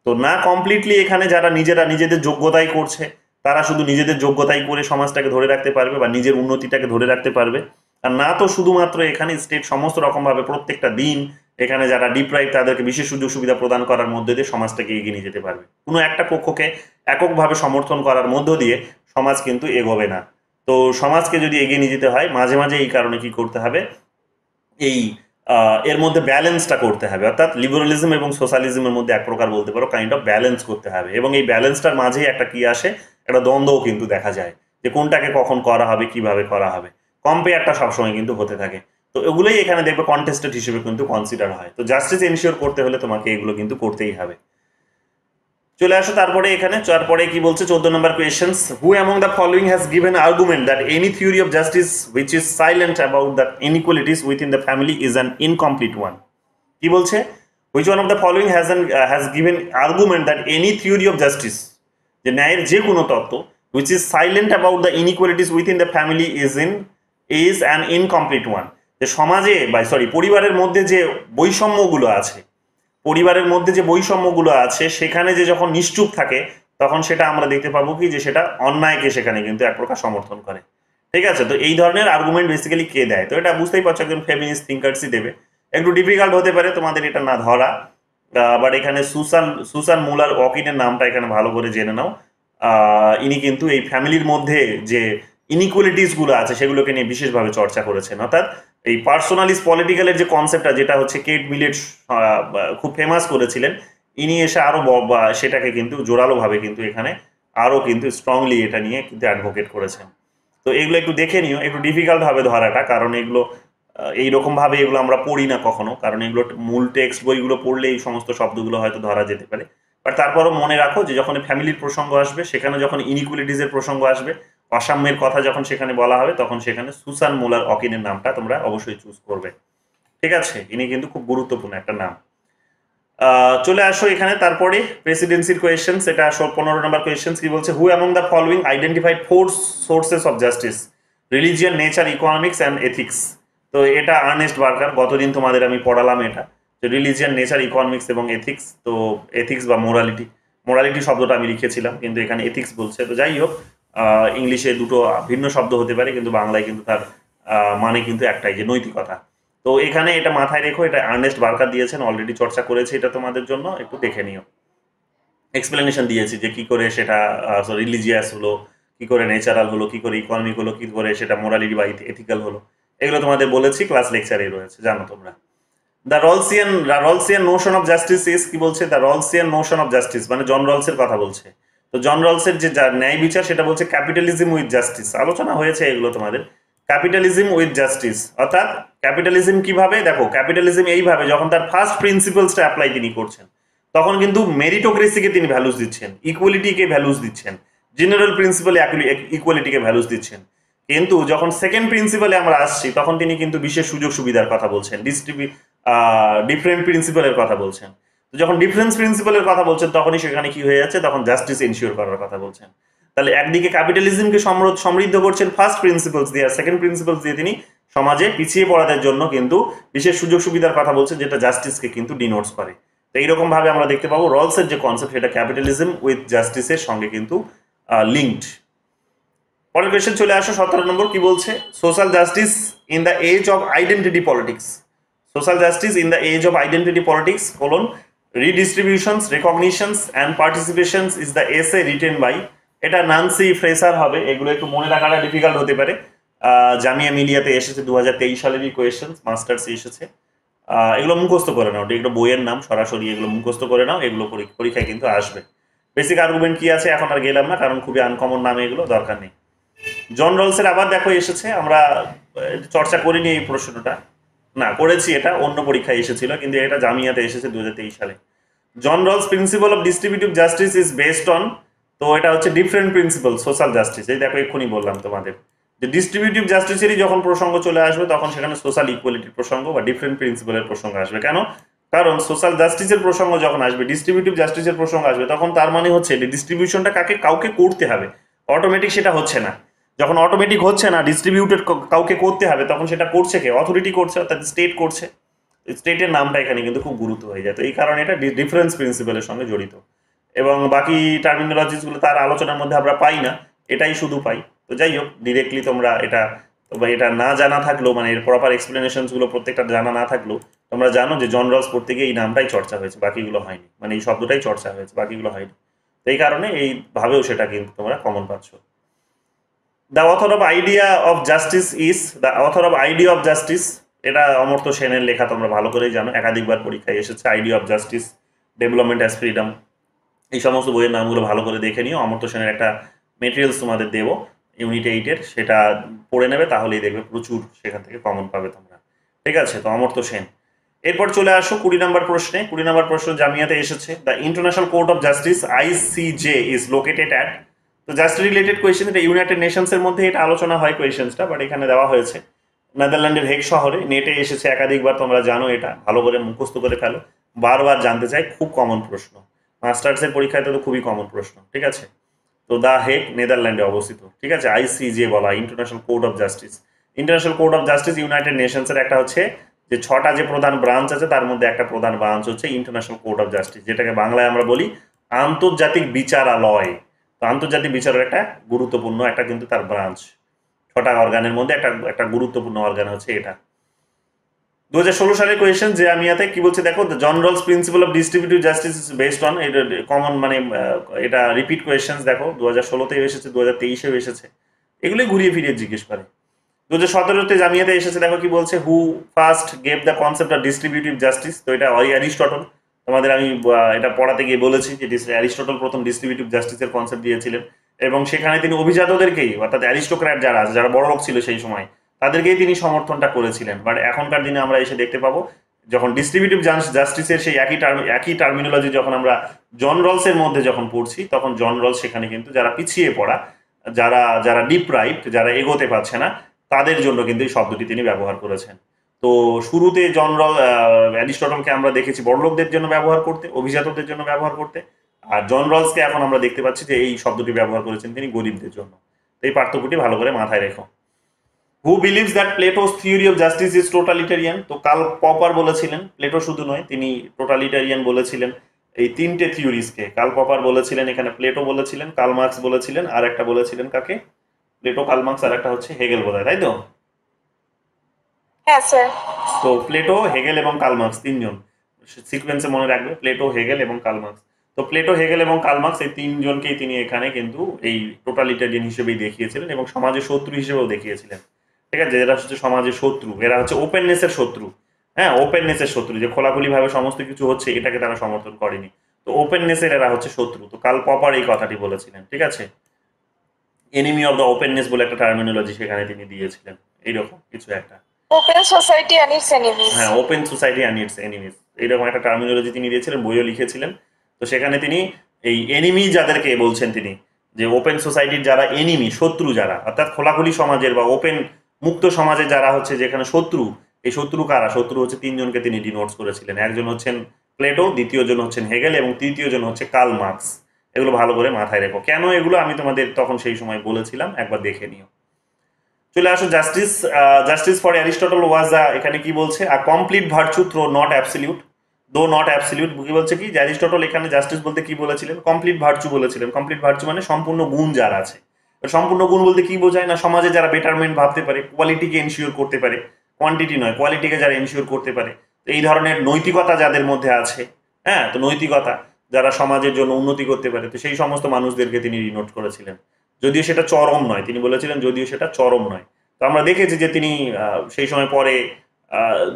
তো না কমপ্লিটলি এখানে যারা নিজেরা নিজেদের যোগ্যতাই করছে, তারা শুধু নিজেদের যোগ্যতাই করে সমাজটাকে ধরে রাখতে পারবে বা নিজের উন্নতিটাকে ধরে রাখতে পারবে, আর না তো শুধুমাত্র এখানে স্টেট সমস্ত রকমভাবে প্রত্যেকটা দিন এখানে যারা ডিপ্রাইভ তাদেরকে বিশেষ সুযোগ সুবিধা প্রদান করার মধ্যে দিয়ে সমাজটাকে এগিয়ে নিয়ে যেতে পারবে। কোনো একটা পক্ষকে এককভাবে সমর্থন করার মধ্য দিয়ে সমাজ কিন্তু এগোবে না। তো সমাজকে যদি এগিয়ে নিয়ে যেতে হয়, মাঝে মাঝে এই কারণে কি করতে হবে, এই এর মধ্যে ব্যালেন্সটা করতে হবে, অর্থাৎ লিবারালিজম এবং সোশ্যালিজমের মধ্যে এক প্রকার বলতে পারো কাইন্ড অফ ব্যালেন্স করতে হবে। এবং এই ব্যালেন্সটার মাঝেই একটা কি আসে, একটা দ্বন্দ্বও কিন্তু দেখা যায় যে কোনটাকে কখন করা হবে, কিভাবে করা হবে, কম্পেয়ারটা সবসময় কিন্তু হতে থাকে। তো এগুলোই এখানে দেখবে কন্টেস্টেড হিসেবে কিন্তু কনসিডার হয়। তো জাস্টিস এনশিওর করতে হলে তোমাকে এগুলো কিন্তু করতেই হবে। চলে আসো তারপরে এখানে, তারপরে কি বলছে 14 number questions, who among the following has given argument that any theory of justice which is silent about the inequalities within the family is an incomplete one. কি বলছে? Which one of the following has given argument that any theory of justice, যে ন্যায়ের যে কোনো তত্ত্ব, which is silent about the inequalities within the family is an incomplete one. যে সমাজে বা পরিবারের মধ্যে যে বৈষম্যগুলো আছে, পরিবারের মধ্যে যে বৈষম্যগুলো আছে সেখানে যে যখন নিশ্চুপ থাকে, তখন সেটা আমরা দেখতে পাবো কি যে সেটা অন্যায়কে সেখানে কিন্তু এক প্রকার সমর্থন করে। ঠিক আছে? তো এই ধরনের আর্গুমেন্ট বেসিক্যালি কে দেয়? তো এটা বুঝতেই পারছো একজন ফেমিনিস্ট থিঙ্কার্সই দেবে। একটু ডিফিকাল্ট হতে পারে তোমাদের এটা না ধরা, বাট এখানে সুসান মুলার ওকিনের নামটা এখানে ভালো করে জেনে নাও। ইনি কিন্তু এই ফ্যামিলির মধ্যে যে ইনইকুয়ালিটিস গুলো আছে সেগুলোকে নিয়ে বিশেষভাবে চর্চা করেছেন, অর্থাৎ এই পার্সোনালিস্ট পলিটিক্যালের যে কনসেপ্টটা, যেটা হচ্ছে কেট মিলেট খুব ফেমাস করেছিলেন, ইনি এসে আরো সেটাকে কিন্তু জোরালোভাবে কিন্তু এখানে আরো কিন্তু স্ট্রংলি এটা নিয়ে কিন্তু অ্যাডভোকেট করেছেন। তো এগুলো একটু দেখে নিও, একটু ডিফিকাল্ট হবে ধরাটা, কারণ এগুলো এইরকম ভাবে এগুলো আমরা পড়ি না কখনো, কারণ এগুলো মূল টেক্সট বইগুলো পড়লে এই সমস্ত শব্দগুলো হয়তো ধরা যেতে পারে। বাট তারপরও মনে রাখো যে যখন ফ্যামিলির প্রসঙ্গ আসবে, সেখানে যখন ইনইকুয়ালিটিসের প্রসঙ্গ আসবে, অসাম্যের কথা যখন সেখানে বলা হবে, তখন সেখানে সুসান মুলার অকিনের নামটা তোমরা অবশ্যই চুজ করবে। ঠিক আছে? ইনি কিন্তু খুব গুরুত্বপূর্ণ একটা নাম। চলে আসো এখানে তারপরে প্রেসিডেন্সির কোয়েশ্চেন, সেটা 15 নম্বর কোয়েশ্চেন কি বলছে, who among the following identified 4 sources of justice, religion, nature, economics and ethics. তো এটা আর্নেস্ট বার্গার, গতদিন তোমাদের আমি পড়ালাম এটা, যে রিলিজিয়ান, নেচার, ইকোনমিক্স এবং এথিক্স। তো এথিক্স বা মোরালিটি শব্দটা আমি লিখেছিলাম, কিন্তু এখানে এথিক্স বলছে। তো যাই হোক, ইংলিশে দুটো ভিন্ন শব্দ হতে পারে, কিন্তু বাংলায় কিন্তু তার মানে কিন্তু একটাই, যে নৈতিকতা। তো এখানে এটা মাথায় রেখো, এটা আর্নেস্ট বার্কার দিয়েছেন, অলরেডি চর্চা করেছে, এটা তোমাদের জন্য একটু দেখে নিও। এক্সপ্লেনেশন দিয়েছি যে কি করে সেটা রিলিজিয়াস হলো, কি করে নেচারাল হলো, কি করে ইকোনমিক হলো, কি করে সেটা মোরালিটি বা এথিক্যাল হলো, এগুলো তোমাদের বলেছি, ক্লাস লেকচারে রয়েছে, জানো তোমরা। The Rawlsian notion of justice is, কি বলছে, the Rawlsian notion of justice মানে জন রলসের কথা বলছে। তো জন রলসের যে ন্যায় বিচার সেটা বলছে ক্যাপিটালিজম উইথ জাস্টিস, আলোচনা হয়েছে এগুলো তোমাদের। ক্যাপিটালিজম উইথ জাস্টিস অর্থাৎ ক্যাপিটালিজম কিভাবে, দেখো ক্যাপিটালিজম এইভাবে যখন তার ফার্স্ট প্রিন্সিপালসটা অ্যাপ্লাই তিনি করছেন, তখন কিন্তু মেরিটোক্রেসিকে তিনি ভ্যালুস দিচ্ছেন, ইকুয়ালিটিকে ভ্যালুস দিচ্ছেন, জেনারেল প্রিন্সিপাল ইকুয়ালিটিকে ভ্যালুস দিচ্ছেন। কিন্তু যখন সেকেন্ড প্রিন্সিপালে আমরা আসছি, তখন তিনি কিন্তু বিশেষ সুযোগ সুবিধার কথা বলছেন, ডিফারেন্ট প্রিন্সিপালের কথা বলছেন। তো যখন ডিফারেন্স প্রিন্সিপালের কথা বলছেন, তখনই সেখানে কি হয়ে যাচ্ছে, তখন জাস্টিস এনশিওর করার কথা বলছেন। তাহলে একদিকে ক্যাপিটালিজমকে সমৃদ্ধ করছেন ফার্স্ট প্রিন্সিপালস দিয়ে, আর সেকেন্ড প্রিন্সিপালস দিয়ে তিনি সমাজে পিছিয়ে পড়াদের জন্য কিন্তু বিশেষ সুযোগ সুবিধার কথা বলছেন, যেটা জাস্টিসকে কিন্তু ডিনোটস করে। তো এইরকম ভাবে আমরা দেখতে পাবো রলসের যে কনসেপ্ট, সেটা ক্যাপিটালিজম উইথ জাস্টিসের সঙ্গে কিন্তু লিঙ্কড। পরের কোয়েশ্চেন চলে আসো, 17 নম্বর, কি বলছে, social justice in the age of identity politics. Social justice in the age of identity politics colon redistributions, recognitions and participations is the essay written by. এটা Nancy Fraser হবে, এগুলো একটু মনে রাখাটা ডিফিকাল্ট হতে পারে। জামিয়া মিলিয়াতে এসেছে 2023 সালেরই কোয়েশ্চেন, মাস্টার্সে এসেছে। এগুলো মুখস্থ করে নাও, এগুলো বইয়ের নাম সরাসরি, এগুলো মুখস্থ করে নাও, এগুলো পরীক্ষায় কিন্তু আসবে। বেসিক আর্গুমেন্ট কি আছে এখন আর গেলাম না, কারণ খুবই আনকমন নাম, এগুলো দরকার নেই। জন রলসের আবার দেখো এসেছে, আমরা চর্চা করিনি এই প্রশ্নটা, না করেছি, এটা অন্য পরীক্ষায় এসেছিল, কিন্তু এটা জামিয়াতে এসেছে 2023 সালে। John Rawls principle of distributive justice is based on, তো এটা হচ্ছে ডিফারেন্ট প্রিন্সিপাল সোশ্যাল জাস্টিস। এই দেখো এক্ষুনি বললাম তোমাদের যে ডিস্ট্রিবিউটিভ জাস্টিসেরই যখন প্রসঙ্গ চলে আসবে, তখন সেখানে সোশ্যাল ইকুয়ালিটির প্রসঙ্গ বা ডিফারেন্ট প্রিন্সিপালের প্রসঙ্গ আসবে। কেন? কারণ সোশ্যাল জাস্টিসের প্রসঙ্গ যখন আসবে, ডিস্ট্রিবিউটিভ জাস্টিসের প্রসঙ্গ আসবে, তখন তার মানে হচ্ছে ডিস্ট্রিবিউশনটা কাউকে করতে হবে, অটোমেটিক সেটা হচ্ছে না। যখন অটোমেটিক হচ্ছে না, ডিস্ট্রিবিউটেড কাউকে করতে হবে, তখন সেটা করছে কে? অথরিটি করছে, অর্থাৎ স্টেট করছে। স্টেটের নামটা এখানে কিন্তু খুব গুরুত্ব হয়ে যায়। তো এই কারণে এটা ডিফারেন্স প্রিন্সিপালের সঙ্গে জড়িত, এবং বাকি টার্মিনোলজিসগুলো তার আলোচনার মধ্যে আমরা পাই না, এটাই শুধু পাই। তো যাই হোক, ডিরেক্টলি তোমরা এটা না জানা থাকলেও, মানে এর প্রপার এক্সপ্লেনেশনসগুলো প্রত্যেকটা জানা না থাকলেও, তোমরা জানো যে জন রলস পড়তে গিয়ে এই নামটাই চর্চা হয়েছে, বাকিগুলো হয়নি, মানে এই শব্দটাই চর্চা হয়েছে, বাকিগুলো হয়নি। তো এই কারণে এইভাবেও সেটা কিন্তু তোমরা কমন পাচ্ছ। The author of idea of justice is, the author of idea of justice, এটা অমর্ত্য সেনের লেখা, তোমরা ভালো করেই জানো, একাধিকবার পরীক্ষায় এসেছে। Idea of justice, development as freedom, এই সমস্ত বইয়ের নামগুলো ভালো করে দেখে নিও। অমর্ত্য সেনের একটা মেটেরিয়ালস তোমাদের দেবো ইউনিট 8-এর, সেটা পড়ে নেবে, তাহলেই দেখবে প্রচুর সেখান থেকে কমন পাবে তোমরা। ঠিক আছে, তো অমর্ত্য সেন। এরপর চলে আসো 20 নম্বর প্রশ্নে। 20 নম্বর প্রশ্ন জামিয়াতে এসেছে, the international court of justice ICJ is located at. তো জাস্ট রিলেটেড কোয়েশ্চেন, এটা ইউনাইটেড নেশনসের মধ্যে এটা আলোচনা হয় কোয়েশ্চেন্সটা, বাট এখানে দেওয়া হয়েছে নেদারল্যান্ডের হেগ শহরে। নেটে এসেছে একাধিকবার, তোমরা জানো, এটা ভালো করে মুখস্থ করে ফেলো, বারবার জানতে চাই, খুব কমন প্রশ্ন, মাস্টার্সের পরীক্ষায় তো খুবই কমন প্রশ্ন। ঠিক আছে, তো দ্য হেগ নেদারল্যান্ডে অবস্থিত। ঠিক আছে, ICJ বলা, international court of justice. International court of justice united নেশনসের একটা হচ্ছে যে 6টা যে প্রধান ব্রাঞ্চ আছে, তার মধ্যে একটা প্রধান ব্রাঞ্চ হচ্ছে ইন্টারন্যাশনাল কোর্ট অফ জাস্টিস, যেটাকে বাংলায় আমরা বলি আন্তর্জাতিক বিচারালয়। তো আন্তর্জাতিক বিচারের একটা গুরুত্বপূর্ণ একটা কিন্তু তার ব্রাঞ্চ, 6টা অর্গানের মধ্যে একটা গুরুত্বপূর্ণ অর্গান হচ্ছে এটা। 2016 সালের কোয়েশ্চেন যে আমিয়াতে কি বলছে দেখো, the John Rawls principle of distributive justice is based on, এটা কমন, মানে এটা রিপিট কোয়েশ্চেন। দেখো 2016তেও এসেছে, 2023এও এসেছে, এগুলোই ঘুরিয়ে ফিরিয়ে জিজ্ঞেস করে। 2017তে জামিয়াতে এসেছে, দেখো কি বলছে, হু first gave the concept of distributive justice. তো এটা অ্যারিস্টটল, তোমাদের আমি এটা পড়াতে গিয়ে বলেছি যে অ্যারিস্টটল প্রথম ডিস্ট্রিবিউটিভ জাস্টিসের কনসেপ্ট দিয়েছিলেন, এবং সেখানে তিনি অভিজাতদেরকেই, অর্থাৎ অ্যারিস্টোক্র্যাট যারা আছে, যারা বড় লোক ছিল সেই সময়, তাদেরকেই তিনি সমর্থনটা করেছিলেন। বাট এখনকার দিনে আমরা এসে দেখতে পাবো, যখন ডিস্ট্রিবিউটিভ জাস্টিসের সেই একই টার্মিনোলজি যখন আমরা জন রলসের মধ্যে যখন পড়ছি, তখন জন রলস সেখানে কিন্তু যারা পিছিয়ে পড়া, যারা ডিপ্রাইভড, যারা এগোতে পারছে না, তাদের জন্য কিন্তু এই শব্দটি তিনি ব্যবহার করেছেন। তো শুরুতে অ্যারিস্টটলকে আমরা দেখেছি বড়লোকদের জন্য ব্যবহার করতে, অভিজাতদের জন্য ব্যবহার করতে, আর জন রলসকে এখন আমরা দেখতে পাচ্ছি যে এই শব্দটি ব্যবহার করেছেন তিনি গরিবদের জন্য। তো এই পার্থক্যটি ভালো করে মাথায় রেখো। Who believes that Plato's theory of justice is totalitarian. তো কার্ল পপার বলেছিলেন, প্লেটো শুধু নয়, তিনি টোটালিটারিয়ান বলেছিলেন। এই তিনটে থিওরিজকে কার্ল পপার বলেছিলেন, এখানে প্লেটো বলেছিলেন, কার্ল মার্কস বলেছিলেন, আর একটা বলেছিলেন কাকে? প্লেটো, কার্ল মার্কস, আর একটা হচ্ছে হেগেল বোধহয়, তাই তো? হ্যাঁ স্যার। তো প্লেটো, হেগেল এবং কার্ল মার্কস তিনজন সিকোয়েন্সে মনে রাখবে, প্লেটো, হেগেল এবং কার্ল মার্কস। তো প্লেটো, হেগেল এবং কার্ল মার্কস এই তিনজনকেই তিনি এখানে কিন্তু এই টোটালিটারিয়ান হিসেবেই দেখিয়েছিলেন এবং সমাজের শত্রু হিসেবেও দেখিয়েছিলেন। ঠিক আছে, এরা হচ্ছে সমাজের শত্রু, এরা হচ্ছে ওপেননেসের শত্রু। হ্যাঁ, ওপেননেসের শত্রু, যে খোলাখুলি ভাবে সমস্ত কিছু হচ্ছে এটাকে তারা সমর্থন করেনি। তো ওপেননেসের এরা হচ্ছে শত্রু। তো কার্ল পপার এই কথাটি বলেছিলেন। ঠিক আছে, এনিমি অফ দ্য ওপেননেস বলে একটা টার্মিনোলজি সেখানে তিনি দিয়েছিলেন, এইরকম কিছু একটা। Open society and its enemies. হ্যাঁ, open society and its enemies, এইরকম একটা টার্মিনোলজি তিনি দিয়েছিলেন, বইও লিখেছিলেন। তো সেখানে তিনি এই এনিমি যাদেরকে বলছেন তিনি, যে ওপেন সোসাইটির যারা এনিমি, শত্রু যারা, অর্থাৎ খোলাখুলি সমাজের বা ওপেন মুক্ত সমাজে যারা হচ্ছে যেখানে শত্রু, এই শত্রু কারা? শত্রু হচ্ছে তিনজনকে তিনি ডিনোটস করেছিলেন। একজন হচ্ছেন প্লেটো, দ্বিতীয় জন হচ্ছেন হেগেল এবং তৃতীয় জন হচ্ছে কার্ল মার্কস। এগুলো ভালো করে মাথায় রেখো। কেন এগুলো আমি তোমাদের তখন সেই সময় বলেছিলাম, একবার দেখে নিও। চলে আসো justice. Justice for Aristotle was the, এখানে কি বলছে? A complete virtue though not absolute, though not absolute. কি বলছে কি? যে অ্যারিস্টটল এখানে জাস্টিস বলতে কি বলেছিলেন? কমপ্লিট ভার্চু বলেছিলেন। কমপ্লিট ভার্চু মানে সম্পূর্ণ গুণ যার আছে। সম্পূর্ণ গুণ বলতে কি বোঝায়? না, সমাজে যারা বেটারমেন্ট ভাবতে পারে, কোয়ালিটিকে এনশিওর করতে পারে, কোয়ান্টিটি নয় কোয়ালিটিকে যারা এনশিওর করতে পারে, তো এই ধরনের নৈতিকতা যাদের মধ্যে আছে, হ্যাঁ, তো নৈতিকতা যারা সমাজের জন্য উন্নতি করতে পারে, তো সেই সমস্ত মানুষদেরকে তিনি রিনোট করেছিলেন। যদিও সেটা চরম নয়, তিনি বলেছিলেন যদিও সেটা চরম নয়। তো আমরা দেখেছি যে তিনি সেই সময় পরে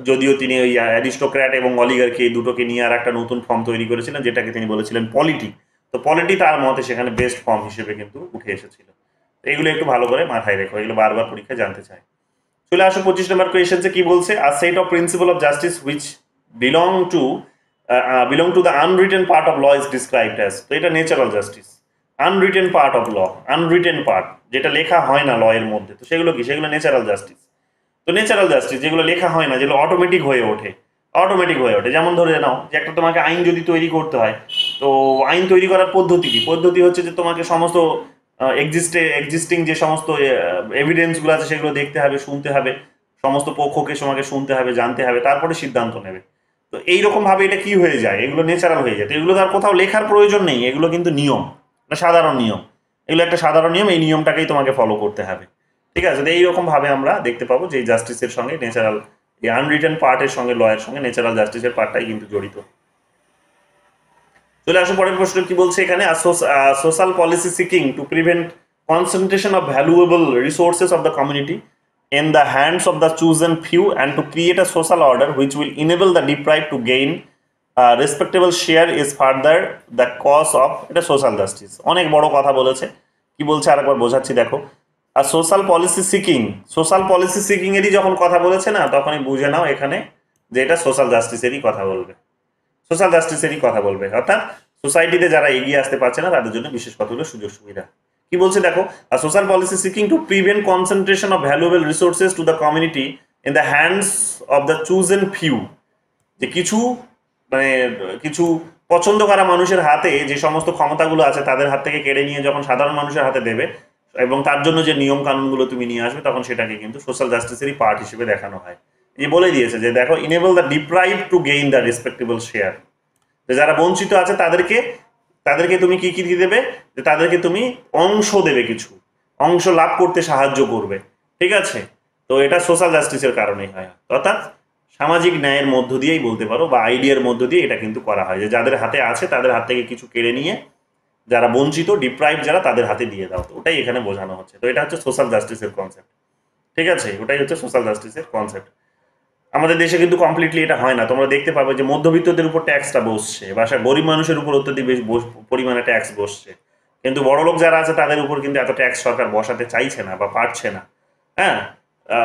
যদিও তিনি ওই অ্যারিস্টোক্র্যাট এবং অলিগার্কি এই দুটোকে নিয়ে আর একটা নতুন ফর্ম তৈরি করেছিলেন, যেটাকে তিনি বলেছিলেন পলিটি। তো পলিটি তার মতে সেখানে বেস্ট ফর্ম হিসেবে কিন্তু উঠে এসেছিল। তো এগুলো একটু ভালো করে মাথায় রেখো, এগুলো বারবার পরীক্ষায় জানতে চায়। চলে আসো 25 নম্বর কোয়েশ্চেন্সে কি বলছে? A set of principle of justice which belong to belong to the unwritten part of law is described as. তো এটা natural justice. Unwritten part of law, unwritten part যেটা লেখা হয় না ল এর মধ্যে, তো সেগুলো কি? সেগুলো ন্যাচারাল জাস্টিস। তো ন্যাচারাল জাস্টিস যেগুলো লেখা হয় না, যেগুলো অটোমেটিক হয়ে ওঠে, অটোমেটিক হয়ে ওঠে। যেমন ধরে নাও যে একটা তোমাকে আইন যদি তৈরি করতে হয়, তো আইন তৈরি করার পদ্ধতি কি? পদ্ধতি হচ্ছে যে তোমাকে সমস্ত এক্সিস্টিং যে সমস্ত এভিডেন্সগুলো আছে সেগুলো দেখতে হবে, শুনতে হবে, সমস্ত পক্ষকে তোমাকে শুনতে হবে, জানতে হবে, তারপরে সিদ্ধান্ত নেবে। তো এইরকম ভাবে এটা কি হয়ে যায়? এগুলো ন্যাচারাল হয়ে যায়। তো এগুলো তার কোথাও লেখার প্রয়োজন নেই, এগুলো কিন্তু নিয়ম, একটা সাধারণ নিয়ম। এগুলো একটা সাধারণ নিয়ম, এই নিয়মটাকেই তোমাকে ফলো করতে হবে। ঠিক আছে, তো এইরকম ভাবে আমরা দেখতে পাবো যে জাস্টিসের সঙ্গে ন্যাচারাল, এই আনরিটেন পার্টের সঙ্গে লয়ের সঙ্গে ন্যাচারাল জাস্টিসের পার্টটাই কিন্তু জড়িত। চলে আসো পরের প্রশ্ন কি বলছে এখানে? Social policy seeking to prevent concentration of valuable resources of the community in the hands of the chosen few and to create a social order which will enable the deprived to gain a respectable share is further the cause of এটা social justice. অনেক বড় কথা বলেছে। কি বলছে আরেকবার বোঝাচ্ছি, দেখো। আর social policy seeking, social policy seeking এরই যখন কথা বলেছে না, তখনই বুঝে নাও এখানে যে এটা সোশ্যাল জাস্টিসেরই কথা বলবে, সোশ্যাল জাস্টিসেরই কথা বলবে। অর্থাৎ সোসাইটিতে যারা এগিয়ে আসতে পারছে না তাদের জন্য বিশেষ কতগুলো সুযোগ সুবিধা। কি বলছে দেখো? Social policy seeking to prevent concentration of valuable resources to the community in the hands of the chosen few. যে কিছু মানে কিছু পছন্দ করা মানুষের হাতে যে সমস্ত ক্ষমতাগুলো আছে তাদের হাত থেকে কেড়ে নিয়ে যখন সাধারণ মানুষের হাতে দেবে এবং তার জন্য যে নিয়ম কানুনগুলো তুমি নিয়ে আসবে, তখন সেটাকে কিন্তু সোশ্যাল জাস্টিসেরই পার্ট হিসেবে দেখানো হয়। এই বলে দিয়েছে যে দেখো, enable the deprive to gain the respectable share. যারা বঞ্চিত আছে তাদেরকে তাদেরকে তুমি কি কি দিয়ে দেবে? যে তাদেরকে তুমি অংশ দেবে, কিছু অংশ লাভ করতে সাহায্য করবে। ঠিক আছে, তো এটা সোশ্যাল জাস্টিসের কারণেই হয়। অর্থাৎ সামাজিক ন্যায়ের মধ্য দিয়েই বলতে পারো, বা আইডিয়ার মধ্য দিয়ে এটা কিন্তু করা হয়, যে যাদের হাতে আছে তাদের হাত থেকে কিছু কেড়ে নিয়ে যারা বঞ্চিত, ডিপ্রাইভ যারা, তাদের হাতে দিয়ে দাও। তো ওটাই এখানে বোঝানো হচ্ছে। তো এটা হচ্ছে সোশ্যাল জাস্টিসের কনসেপ্ট। ঠিক আছে, ওটাই হচ্ছে সোশ্যাল জাস্টিসের কনসেপ্ট। আমাদের দেশে কিন্তু কমপ্লিটলি এটা হয় না। তোমরা দেখতে পাবে যে মধ্যবিত্তদের উপর ট্যাক্সটা বসছে, বা গরিব মানুষের উপর অত্যধিক বেশি পরিমাণে ট্যাক্স বসছে, কিন্তু বড়লোক যারা আছে তাদের উপর কিন্তু এত ট্যাক্স সরকার বসাতে চাইছে না বা পারছে না। হ্যাঁ,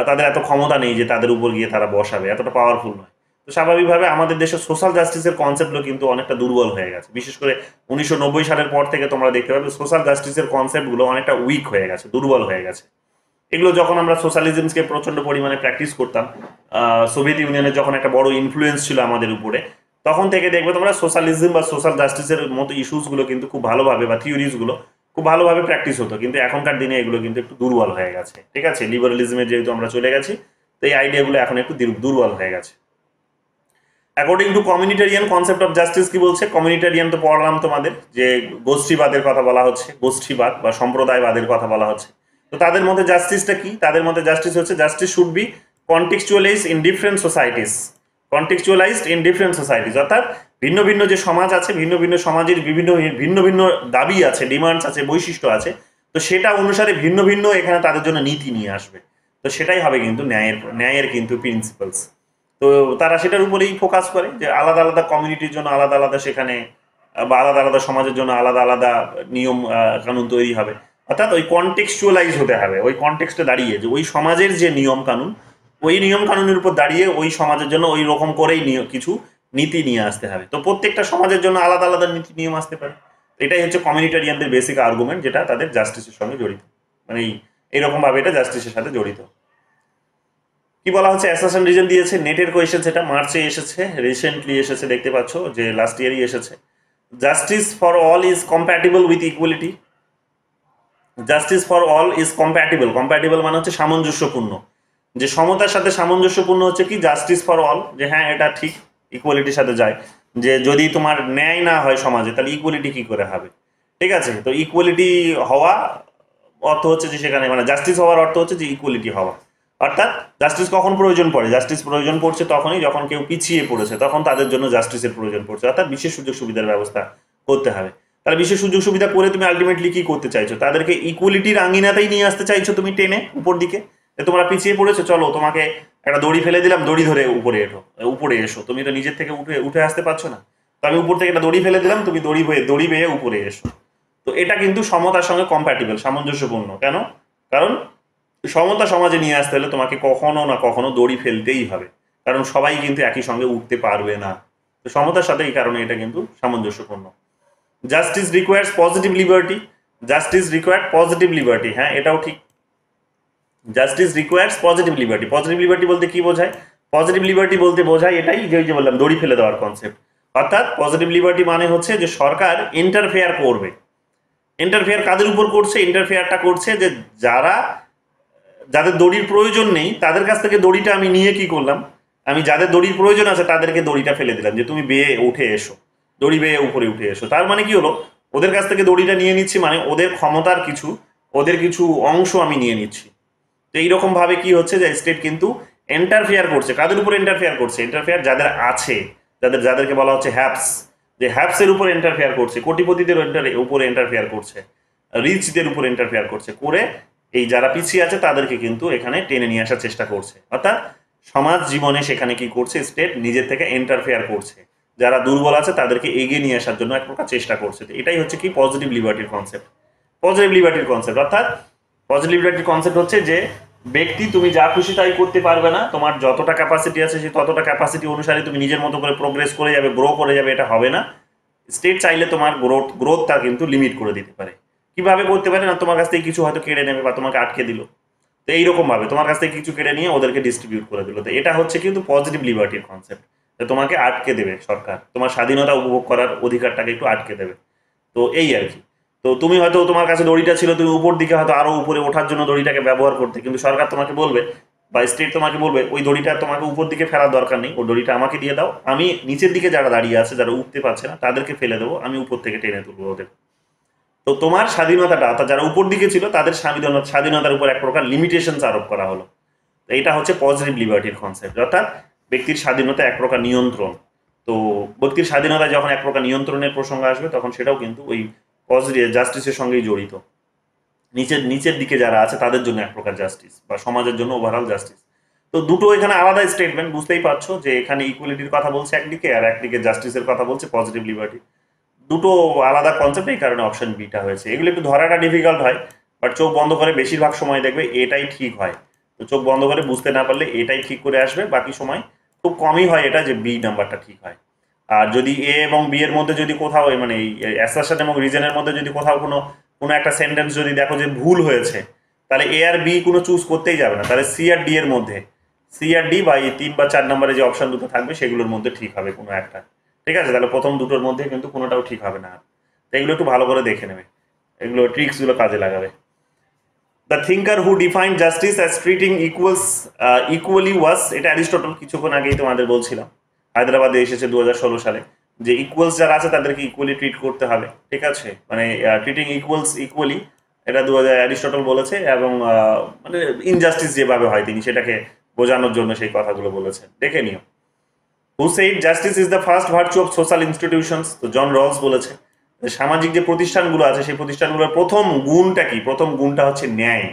তাদের এত ক্ষমতা নেই যে তাদের উপর গিয়ে তারা বসাবে, এতটা পাওয়ারফুল নয়। তো স্বাভাবিকভাবে আমাদের দেশে সোশ্যাল জাস্টিসের কনসেপ্টগুলো কিন্তু অনেকটা দুর্বল হয়ে গেছে। বিশেষ করে 1990 সালের পর থেকে তোমরা দেখতে পাবে সোশ্যাল জাস্টিসের কনসেপ্টগুলো অনেকটা উইক হয়ে গেছে, দুর্বল হয়ে গেছে। এগুলো যখন আমরা সোশ্যালিজমকে প্রচন্ড পরিমাণে প্র্যাকটিস করতাম, সোভিয়েত ইউনিয়নের যখন একটা বড় ইনফ্লুয়েন্স ছিল আমাদের উপরে, তখন থেকে দেখবে তোমরা সোশ্যালিজম বা সোশ্যাল জাস্টিসের মতো ইস্যুসগুলো কিন্তু খুব ভালোভাবে, বা থিওরিজগুলো খুব ভালোভাবে প্র্যাকটিস হতো। কিন্তু এখনকার দিনে এগুলো কিন্তু একটু দুর্বল হয়ে গেছে। ঠিক আছে, লিবারালিজমে যেহেতু আমরা চলে গেছি, তো এই আইডিয়াগুলো এখন একটু দুর্বল হয়ে গেছে। According to communitarian concept of justice কি বলছে? কমিউনিটারিয়ান তো পড়লাম তোমাদের, যে গোষ্ঠীবাদের কথা বলা হচ্ছে, গোষ্ঠীবাদ বা সম্প্রদায়বাদের কথা বলা হচ্ছে। তো তাদের মধ্যে জাস্টিসটা কি? তাদের মধ্যে জাস্টিস হচ্ছে, justice should be contextualised in different societies. Contextualised in different societies অর্থাৎ ভিন্ন ভিন্ন যে সমাজ আছে, ভিন্ন ভিন্ন সমাজের বিভিন্ন ভিন্ন ভিন্ন দাবি আছে, ডিমান্ডস আছে, বৈশিষ্ট্য আছে, তো সেটা অনুসারে ভিন্ন ভিন্ন এখানে তাদের জন্য নীতি নিয়ে আসবে। তো সেটাই হবে কিন্তু ন্যায়ের কিন্তু প্রিন্সিপালস। তো তারা সেটার উপরেই ফোকাস করে, যে আলাদা আলাদা কমিউনিটির জন্য আলাদা আলাদা সেখানে বা আলাদা আলাদা সমাজের জন্য আলাদা আলাদা নিয়ম কানুন তৈরি হবে। অর্থাৎ ওই কনটেক্সচুয়ালাইজ হতে হবে, ওই কনটেক্সটে দাঁড়িয়ে যে ওই সমাজের যে নিয়ম কানুন, ওই নিয়ম কানুনের উপর দাঁড়িয়ে ওই সমাজের জন্য ওই রকম করেই কিছু নীতি নিয়ে আসতে হবে। তো প্রত্যেকটা সমাজের জন্য আলাদা আলাদা নীতি নিয়ম আসতে পারে। এটাই হচ্ছে কমিউনিটারিয়ানদের বেসিক আর্গুমেন্ট, যেটা তাদের জাস্টিসের সঙ্গে জড়িত, মানে এইরকম ভাবে এটা জাস্টিসের সাথে জড়িত। কি বলা হচ্ছে? অ্যাসারশন রিজন দিয়েছে, নেটের কোয়েশ্চেন, সেটা মার্চে এসেছে, রিসেন্টলি এসেছে, দেখতে পাচ্ছ যে লাস্ট ইয়ারই এসেছে। Justice for all is compatible with equality. Justice for all is compatible, compatible মানে হচ্ছে সামঞ্জস্যপূর্ণ, যে সমতার সাথে সামঞ্জস্যপূর্ণ হচ্ছে কি জাস্টিস ফর অল, যে হ্যাঁ এটা ঠিক ইকুয়ালিটির সাথে যায়। যে যদি তোমার ন্যায় না হয় সমাজে, তাহলে ইকুয়ালিটি কি করে হবে? ঠিক আছে, তো ইকুয়ালিটি হওয়া অর্থ হচ্ছে যে সেখানে, মানে জাস্টিস হওয়ার অর্থ হচ্ছে যে ইকুয়ালিটি হওয়া। অর্থাৎ জাস্টিস কখন প্রয়োজন পড়ে? জাস্টিস প্রয়োজন পড়ছে তখনই যখন কেউ পিছিয়ে পড়েছে, তখন তাদের জন্য জাস্টিসের প্রয়োজন পড়ছে, অর্থাৎ বিশেষ সুযোগ সুবিধার ব্যবস্থা করতে হবে। তাহলে বিশেষ সুযোগ সুবিধা করে তুমি আলটিমেটলি কি করতে চাইছো? তাদেরকে ইকুয়ালিটির আঙিনাতেই নিয়ে আসতে চাইছো তুমি, টেনে উপর দিকে। তোমরা পিছিয়ে পড়েছো, চলো তোমাকে একটা দড়ি ফেলে দিলাম, দড়ি ধরে উপরে এসো। তুমি তো নিজের থেকে উঠে আসতে পারছো না, তো আমি উপর থেকে একটা দড়ি ফেলে দিলাম, তুমি দড়ি বেয়ে উপরে এসো। তো এটা কিন্তু সমতার সঙ্গে কম্প্যাটিবল, সামঞ্জস্যপূর্ণ। কেন? কারণ সমতা সমাজে নিয়ে আসতে হলে তোমাকে কখনো না কখনো দড়ি ফেলতেই হবে, কারণ সবাই কিন্তু একই সঙ্গে উঠতে পারবে না। তো সমতার সাথে এই কারণে এটা কিন্তু সামঞ্জস্যপূর্ণ। Justice requires positive liberty. Justice required positive liberty, হ্যাঁ এটাও ঠিক। Justice requires positive liberty. Positive liberty বলতে কি বোঝায়? পজিটিভ লিবার্টি বলতে বোঝায় এটাই, যে বললাম দড়ি ফেলে দেওয়ার কনসেপ্ট। অর্থাৎ পজিটিভ লিবার্টি মানে হচ্ছে যে সরকার ইন্টারফেয়ার করবে। ইন্টারফেয়ার কাদের উপর করছে? ইন্টারফেয়ারটা করছে যে যাদের দড়ির প্রয়োজন নেই, তাদের কাছ থেকে দড়িটা আমি নিয়ে কি করলাম? আমি যাদের দড়ির প্রয়োজন আছে তাদেরকে দড়িটা ফেলে দিলাম, যে তুমি বেয়ে উঠে এসো, দড়ি বেয়ে উপরে উঠে এসো। তার মানে কি হলো? ওদের কাছ থেকে দড়িটা নিয়ে নিচ্ছি, মানে ওদের ক্ষমতার ওদের কিছু অংশ আমি নিয়ে নিচ্ছি। তো এইরকম ভাবে কি হচ্ছে, যে স্টেট কিন্তু ইন্টারফেয়ার করছে। কাদের উপর ইন্টারফেয়ার করছে? ইন্টারফেয়ার যাদের আছে, যাদেরকে বলা হচ্ছে হ্যাপস, যে হ্যাপসের উপর ইন্টারফেয়ার করছে, কোটিপতিদের উপরে ইন্টারফেয়ার করছে, রিচদের উপর ইন্টারফেয়ার করছে, করে এই যারা পিছিয়ে আছে তাদেরকে কিন্তু এখানে টেনে নিয়ে আসার চেষ্টা করছে। অর্থাৎ সমাজ জীবনে সেখানে কি করছে? স্টেট নিজের থেকে ইন্টারফেয়ার করছে, যারা দুর্বল আছে তাদেরকে এগিয়ে নিয়ে আসার জন্য এক প্রকার চেষ্টা করছে। এটাই হচ্ছে কি পজিটিভ লিবার্টির কনসেপ্ট। পজিটিভ লিবার্টির কনসেপ্ট অর্থাৎ পজিটিভ লিবার্টির কনসেপ্ট হচ্ছে যে ব্যক্তি তুমি যা খুশি তাই করতে পারবে না, তোমার যতটা ক্যাপাসিটি আছে সেই ততটা ক্যাপাসিটি অনুসারে তুমি নিজের মতো করে প্রোগ্রেস করে যাবে, গ্রো করে যাবে, এটা হবে না। স্টেট চাইলে তোমার গ্রোথটা কিন্তু লিমিট করে দিতে পারে। কিভাবে করতে পারে? না, তোমার কাছ থেকে কিছু হয়তো কেড়ে নেবে বা তোমাকে আটকে দিল, তো এইরকম ভাবে তোমার কাছ থেকে কিছু কেড়ে নিয়ে ওদেরকে ডিস্ট্রিবিউট করে দিল। তো এটা হচ্ছে কিন্তু পজিটিভ লিবার্টির কনসেপ্ট, তোমাকে আটকে দেবে সরকার, তোমার স্বাধীনতা উপভোগ করার অধিকারটাকে একটু আটকে দেবে। তো এই আর কি। তো তুমি হয়তো তোমার কাছে দড়িটা ছিল, তুমি উপর দিকে হয়তো আরো উপরে ওঠার জন্য দড়িটাকে ব্যবহার করতে, কিন্তু সরকার তোমাকে বলবে বা স্টেট তোমাকে বলবে ওই দড়িটা তোমাকে উপর দিকে ফেলার দরকার নেই, ওই দড়িটা আমাকে দিয়ে দাও, আমি নিচের দিকে যারা দাঁড়িয়ে আছে, যারা উঠতে পারছে না, তাদেরকে ফেলে দেবো, আমি উপর থেকে টেনে তুলবো ওদের। তো তোমার স্বাধীনতাটা, অর্থাৎ যারা উপর দিকে ছিল তাদের স্বাধীনতার উপর এক প্রকার লিমিটেশনস আরোপ করা হলো। তো এইটা হচ্ছে পজিটিভ লিবার্টির কনসেপ্ট, অর্থাৎ ব্যক্তির স্বাধীনতা এক প্রকার নিয়ন্ত্রণ। তো ব্যক্তির স্বাধীনতা যখন এক প্রকার নিয়ন্ত্রণের প্রসঙ্গ আসবে, তখন সেটাও কিন্তু ওই পজিটিভ জাস্টিসের সঙ্গেই জড়িত। নিচের দিকে যারা আছে তাদের জন্য এক প্রকার জাস্টিস, বা সমাজের জন্য ওভারঅল জাস্টিস। তো দুটো এখানে আলাদা স্টেটমেন্ট, বুঝতেই পারছো যে এখানে ইকুয়ালিটির কথা বলছে একদিকে, আর একদিকে জাস্টিসের কথা বলছে পজিটিভ লিবার্টি। দুটো আলাদা কনসেপ্ট, এই কারণে অপশন বিটা হয়েছে। এগুলো একটু ধরাটা ডিফিকাল্ট হয়, বাট চোখ বন্ধ করে বেশিরভাগ সময় দেখবে এটাই ঠিক হয়। তো চোখ বন্ধ করে বুঝতে না পারলে এটাই ঠিক করে আসবে, বাকি সময় খুব কমই হয় এটা যে বি নাম্বারটা ঠিক হয়। আর যদি এ এবং বি এর মধ্যে যদি কোথাও, মানে অ্যাসারশন এবং রিজনের মধ্যে যদি কোথাও কোনো একটা সেন্টেন্স যদি দেখো যে ভুল হয়েছে, তাহলে এ আর বি কোনো চুজ করতেই যাবে না, তাহলে সি আর ডি এর মধ্যে, সি আর ডি বা এই 3 বা 4 নম্বরে যে অপশন দুটো থাকবে সেগুলোর মধ্যে ঠিক হবে কোনো একটা। ঠিক আছে, তাহলে প্রথম দুটোর মধ্যে কিন্তু কোনোটাও ঠিক হবে না। তো এগুলো একটু ভালো করে দেখে নেবে, এগুলো ট্রিক্সগুলো কাজে লাগাবে। The thinker who defined justice as treating equally was, এটা অ্যারিস্টটল, কিছুক্ষণ আগেই তোমাদের বলছিলাম। হায়দ্রাবাদে এসেছে 2016 সালে, যে ইকুয়ালস যারা আছে তাদেরকে ইকুয়ালি ট্রিট করতে হবে, ঠিক আছে, মানে ট্রিটিং ইকুয়ালস ইকুয়ালি, এটা 2000 অ্যারিস্টটল বলেছে, এবং মানে ইনজাস্টিস যেভাবে হয় তিনি সেটাকে বোঝানোর জন্য সেই কথাগুলো বলেছেন, দেখে নিও। Who said justice is the first virtue of social institutions, তো জন রলস বলেছে যে সামাজিক যে প্রতিষ্ঠানগুলো আছে সেই প্রতিষ্ঠানগুলোর প্রথম গুণটা কি, প্রথম গুণটা হচ্ছে ন্যায়।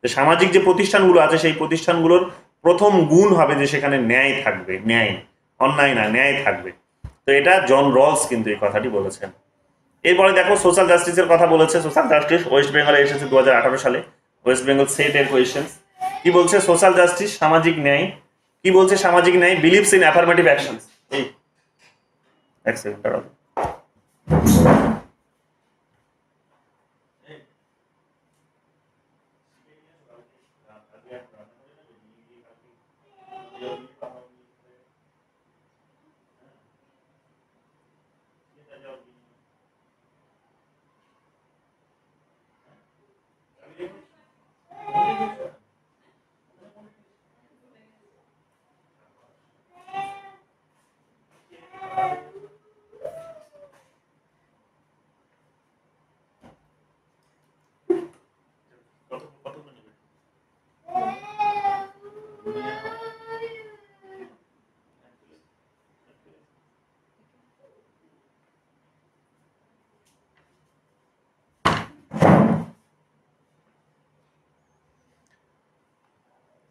যে সামাজিক যে প্রতিষ্ঠানগুলো আছে সেই প্রতিষ্ঠানগুলোর প্রথম গুণ হবে যে সেখানে ন্যায় থাকবে, ন্যায়, অন্যায় না, ন্যায় থাকবে। তো এটা জন রলস কিন্তু এই কথাটি বলেছেন। এরপরে দেখো সোশ্যাল জাস্টিসের কথা বলেছে। সোশ্যাল জাস্টিস ওয়েস্ট বেঙ্গলে এসেছে 2018 সালে, ওয়েস্ট বেঙ্গল সেট এর কোয়েশ্চেন কি বলছে, সোশ্যাল জাস্টিস সামাজিক ন্যায়, কি বলছে সামাজিক ন্যায়, বিলিভস ইন অ্যাফার্মেটিভ অ্যাকশনস। এই এক সেকেন্ড দাঁড়াও।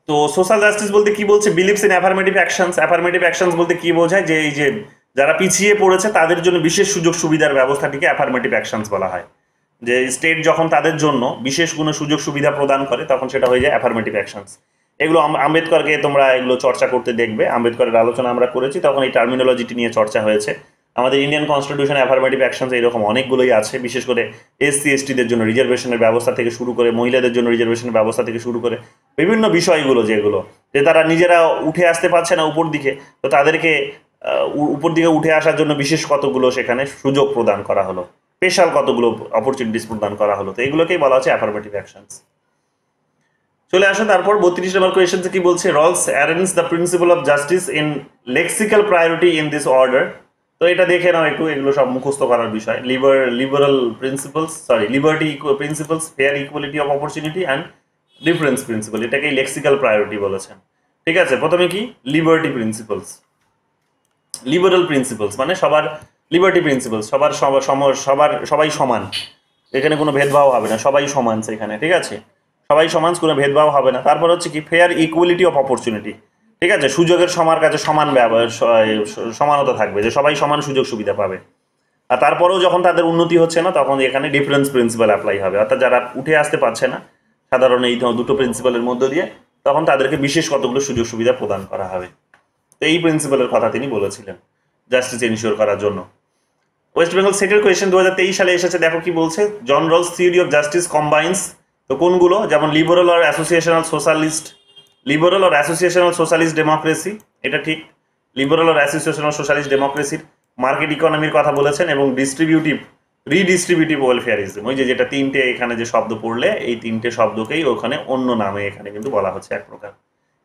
তো সোশ্যাল জাস্টিস বলতে কি বলছে, believes in affirmative actions. Affirmative actions বলতে কি বোঝায়, যে এই যে যারা পিছিয়ে পড়েছে তাদের জন্য বিশেষ সুযোগ সুবিধার ব্যবস্থাটিকে অ্যাফার্মেটিভ অ্যাকশনস বলা হয়। যে স্টেট যখন তাদের জন্য বিশেষ কোনো সুযোগ সুবিধা প্রদান করে তখন সেটা হয়ে যায় অ্যাফার্মেটিভ অ্যাকশনস। এগুলো আম্বেদকরকে তোমরা এগুলো চর্চা করতে দেখবে, আম্বেদকরের আলোচনা আমরা করেছি, তখন এই টার্মিনোলজিটি নিয়ে চর্চা হয়েছে। আমাদের ইন্ডিয়ান কনস্টিটিউশনে অ্যাফার্মেটিভ অ্যাকশনস এরকম অনেকগুলোই আছে, বিশেষ করে এসসি এসটিদের জন্য রিজার্ভেশনের ব্যবস্থা থেকে শুরু করে, মহিলাদের জন্য রিজার্ভেশনের ব্যবস্থা থেকে শুরু করে বিভিন্ন বিষয়গুলো, যেগুলো যে তারা নিজেরা উঠে আসতে পারছে না উপর দিকে, তো তাদেরকে উপর দিকে উঠে আসার জন্য বিশেষ কতগুলো সেখানে সুযোগ প্রদান করা হলো, স্পেশাল কতগুলো অপরচুনিটিস প্রদান করা হলো, তো এগুলোকেই বলা হচ্ছে অ্যাফার্মেটিভ অ্যাকশনস। চলে আসো তারপর 32 নম্বর কোয়েশ্চেন কি বলছে, Rawls arrange the principle of justice in lexical priority in this order. তো এটা দেখে নাও একটু, এগুলো সব মুখস্থ করার বিষয়। Liberal principles, sorry liberty principles, fair equality of opportunity and difference principal, এটাকেই লেক্সিক্যাল প্রায়োরিটি বলেছেন, ঠিক আছে। প্রথমে কি লিবার্টি প্রিন্সিপালস, লিবারাল প্রিন্সিপালস মানে সবার, লিবার্টি প্রিন্সিপালস সবার সবাই সমান, এখানে কোনো ভেদভাব হবে না, সবাই সমান সেখানে, ঠিক আছে, সবাই সমান, কোনো ভেদভাব হবে না। তারপর হচ্ছে কি ফেয়ার ইকুয়ালিটি অফ অপরচুনিটি, ঠিক আছে, সুযোগের সবার কাছে সমান সমানতা থাকবে, যে সবাই সমান সুযোগ সুবিধা পাবে। আর তারপরেও যখন তাদের উন্নতি হচ্ছে না তখন এখানে ডিফারেন্স প্রিন্সিপাল অ্যাপ্লাই হবে, অর্থাৎ যারা উঠে আসতে পারছে না সাধারণ এই দুটো প্রিন্সিপালের মধ্য দিয়ে, তখন তাদেরকে বিশেষ কতগুলো সুযোগ সুবিধা প্রদান করা হবে। তো এই প্রিন্সিপালের কথা তিনি বলেছিলেন জাস্টিস এনশিওর করার জন্য। ওয়েস্ট বেঙ্গল সেটের কোয়েশ্চেন 2023 সালে এসেছে, দেখো কি বলছে, John Rawls theory of justice combines, তো কোনগুলো, যেমন liberal or associational socialist, liberal or associational socialist democracy, এটা ঠিক, লিবারাল অর অ্যাসোসিয়েশনাল সোশ্যালিস্ট ডেমোক্রেসির, মার্কেট ইকোনমির কথা বলেছেন, এবং রিডিস্ট্রিবিউটিভ ওয়েলফেয়ারিজম, ওই যে যেটা তিনটে এখানে যে শব্দ পড়লে এই তিনটে শব্দকেই ওখানে অন্য নামে এখানে কিন্তু বলা হচ্ছে এক প্রকার।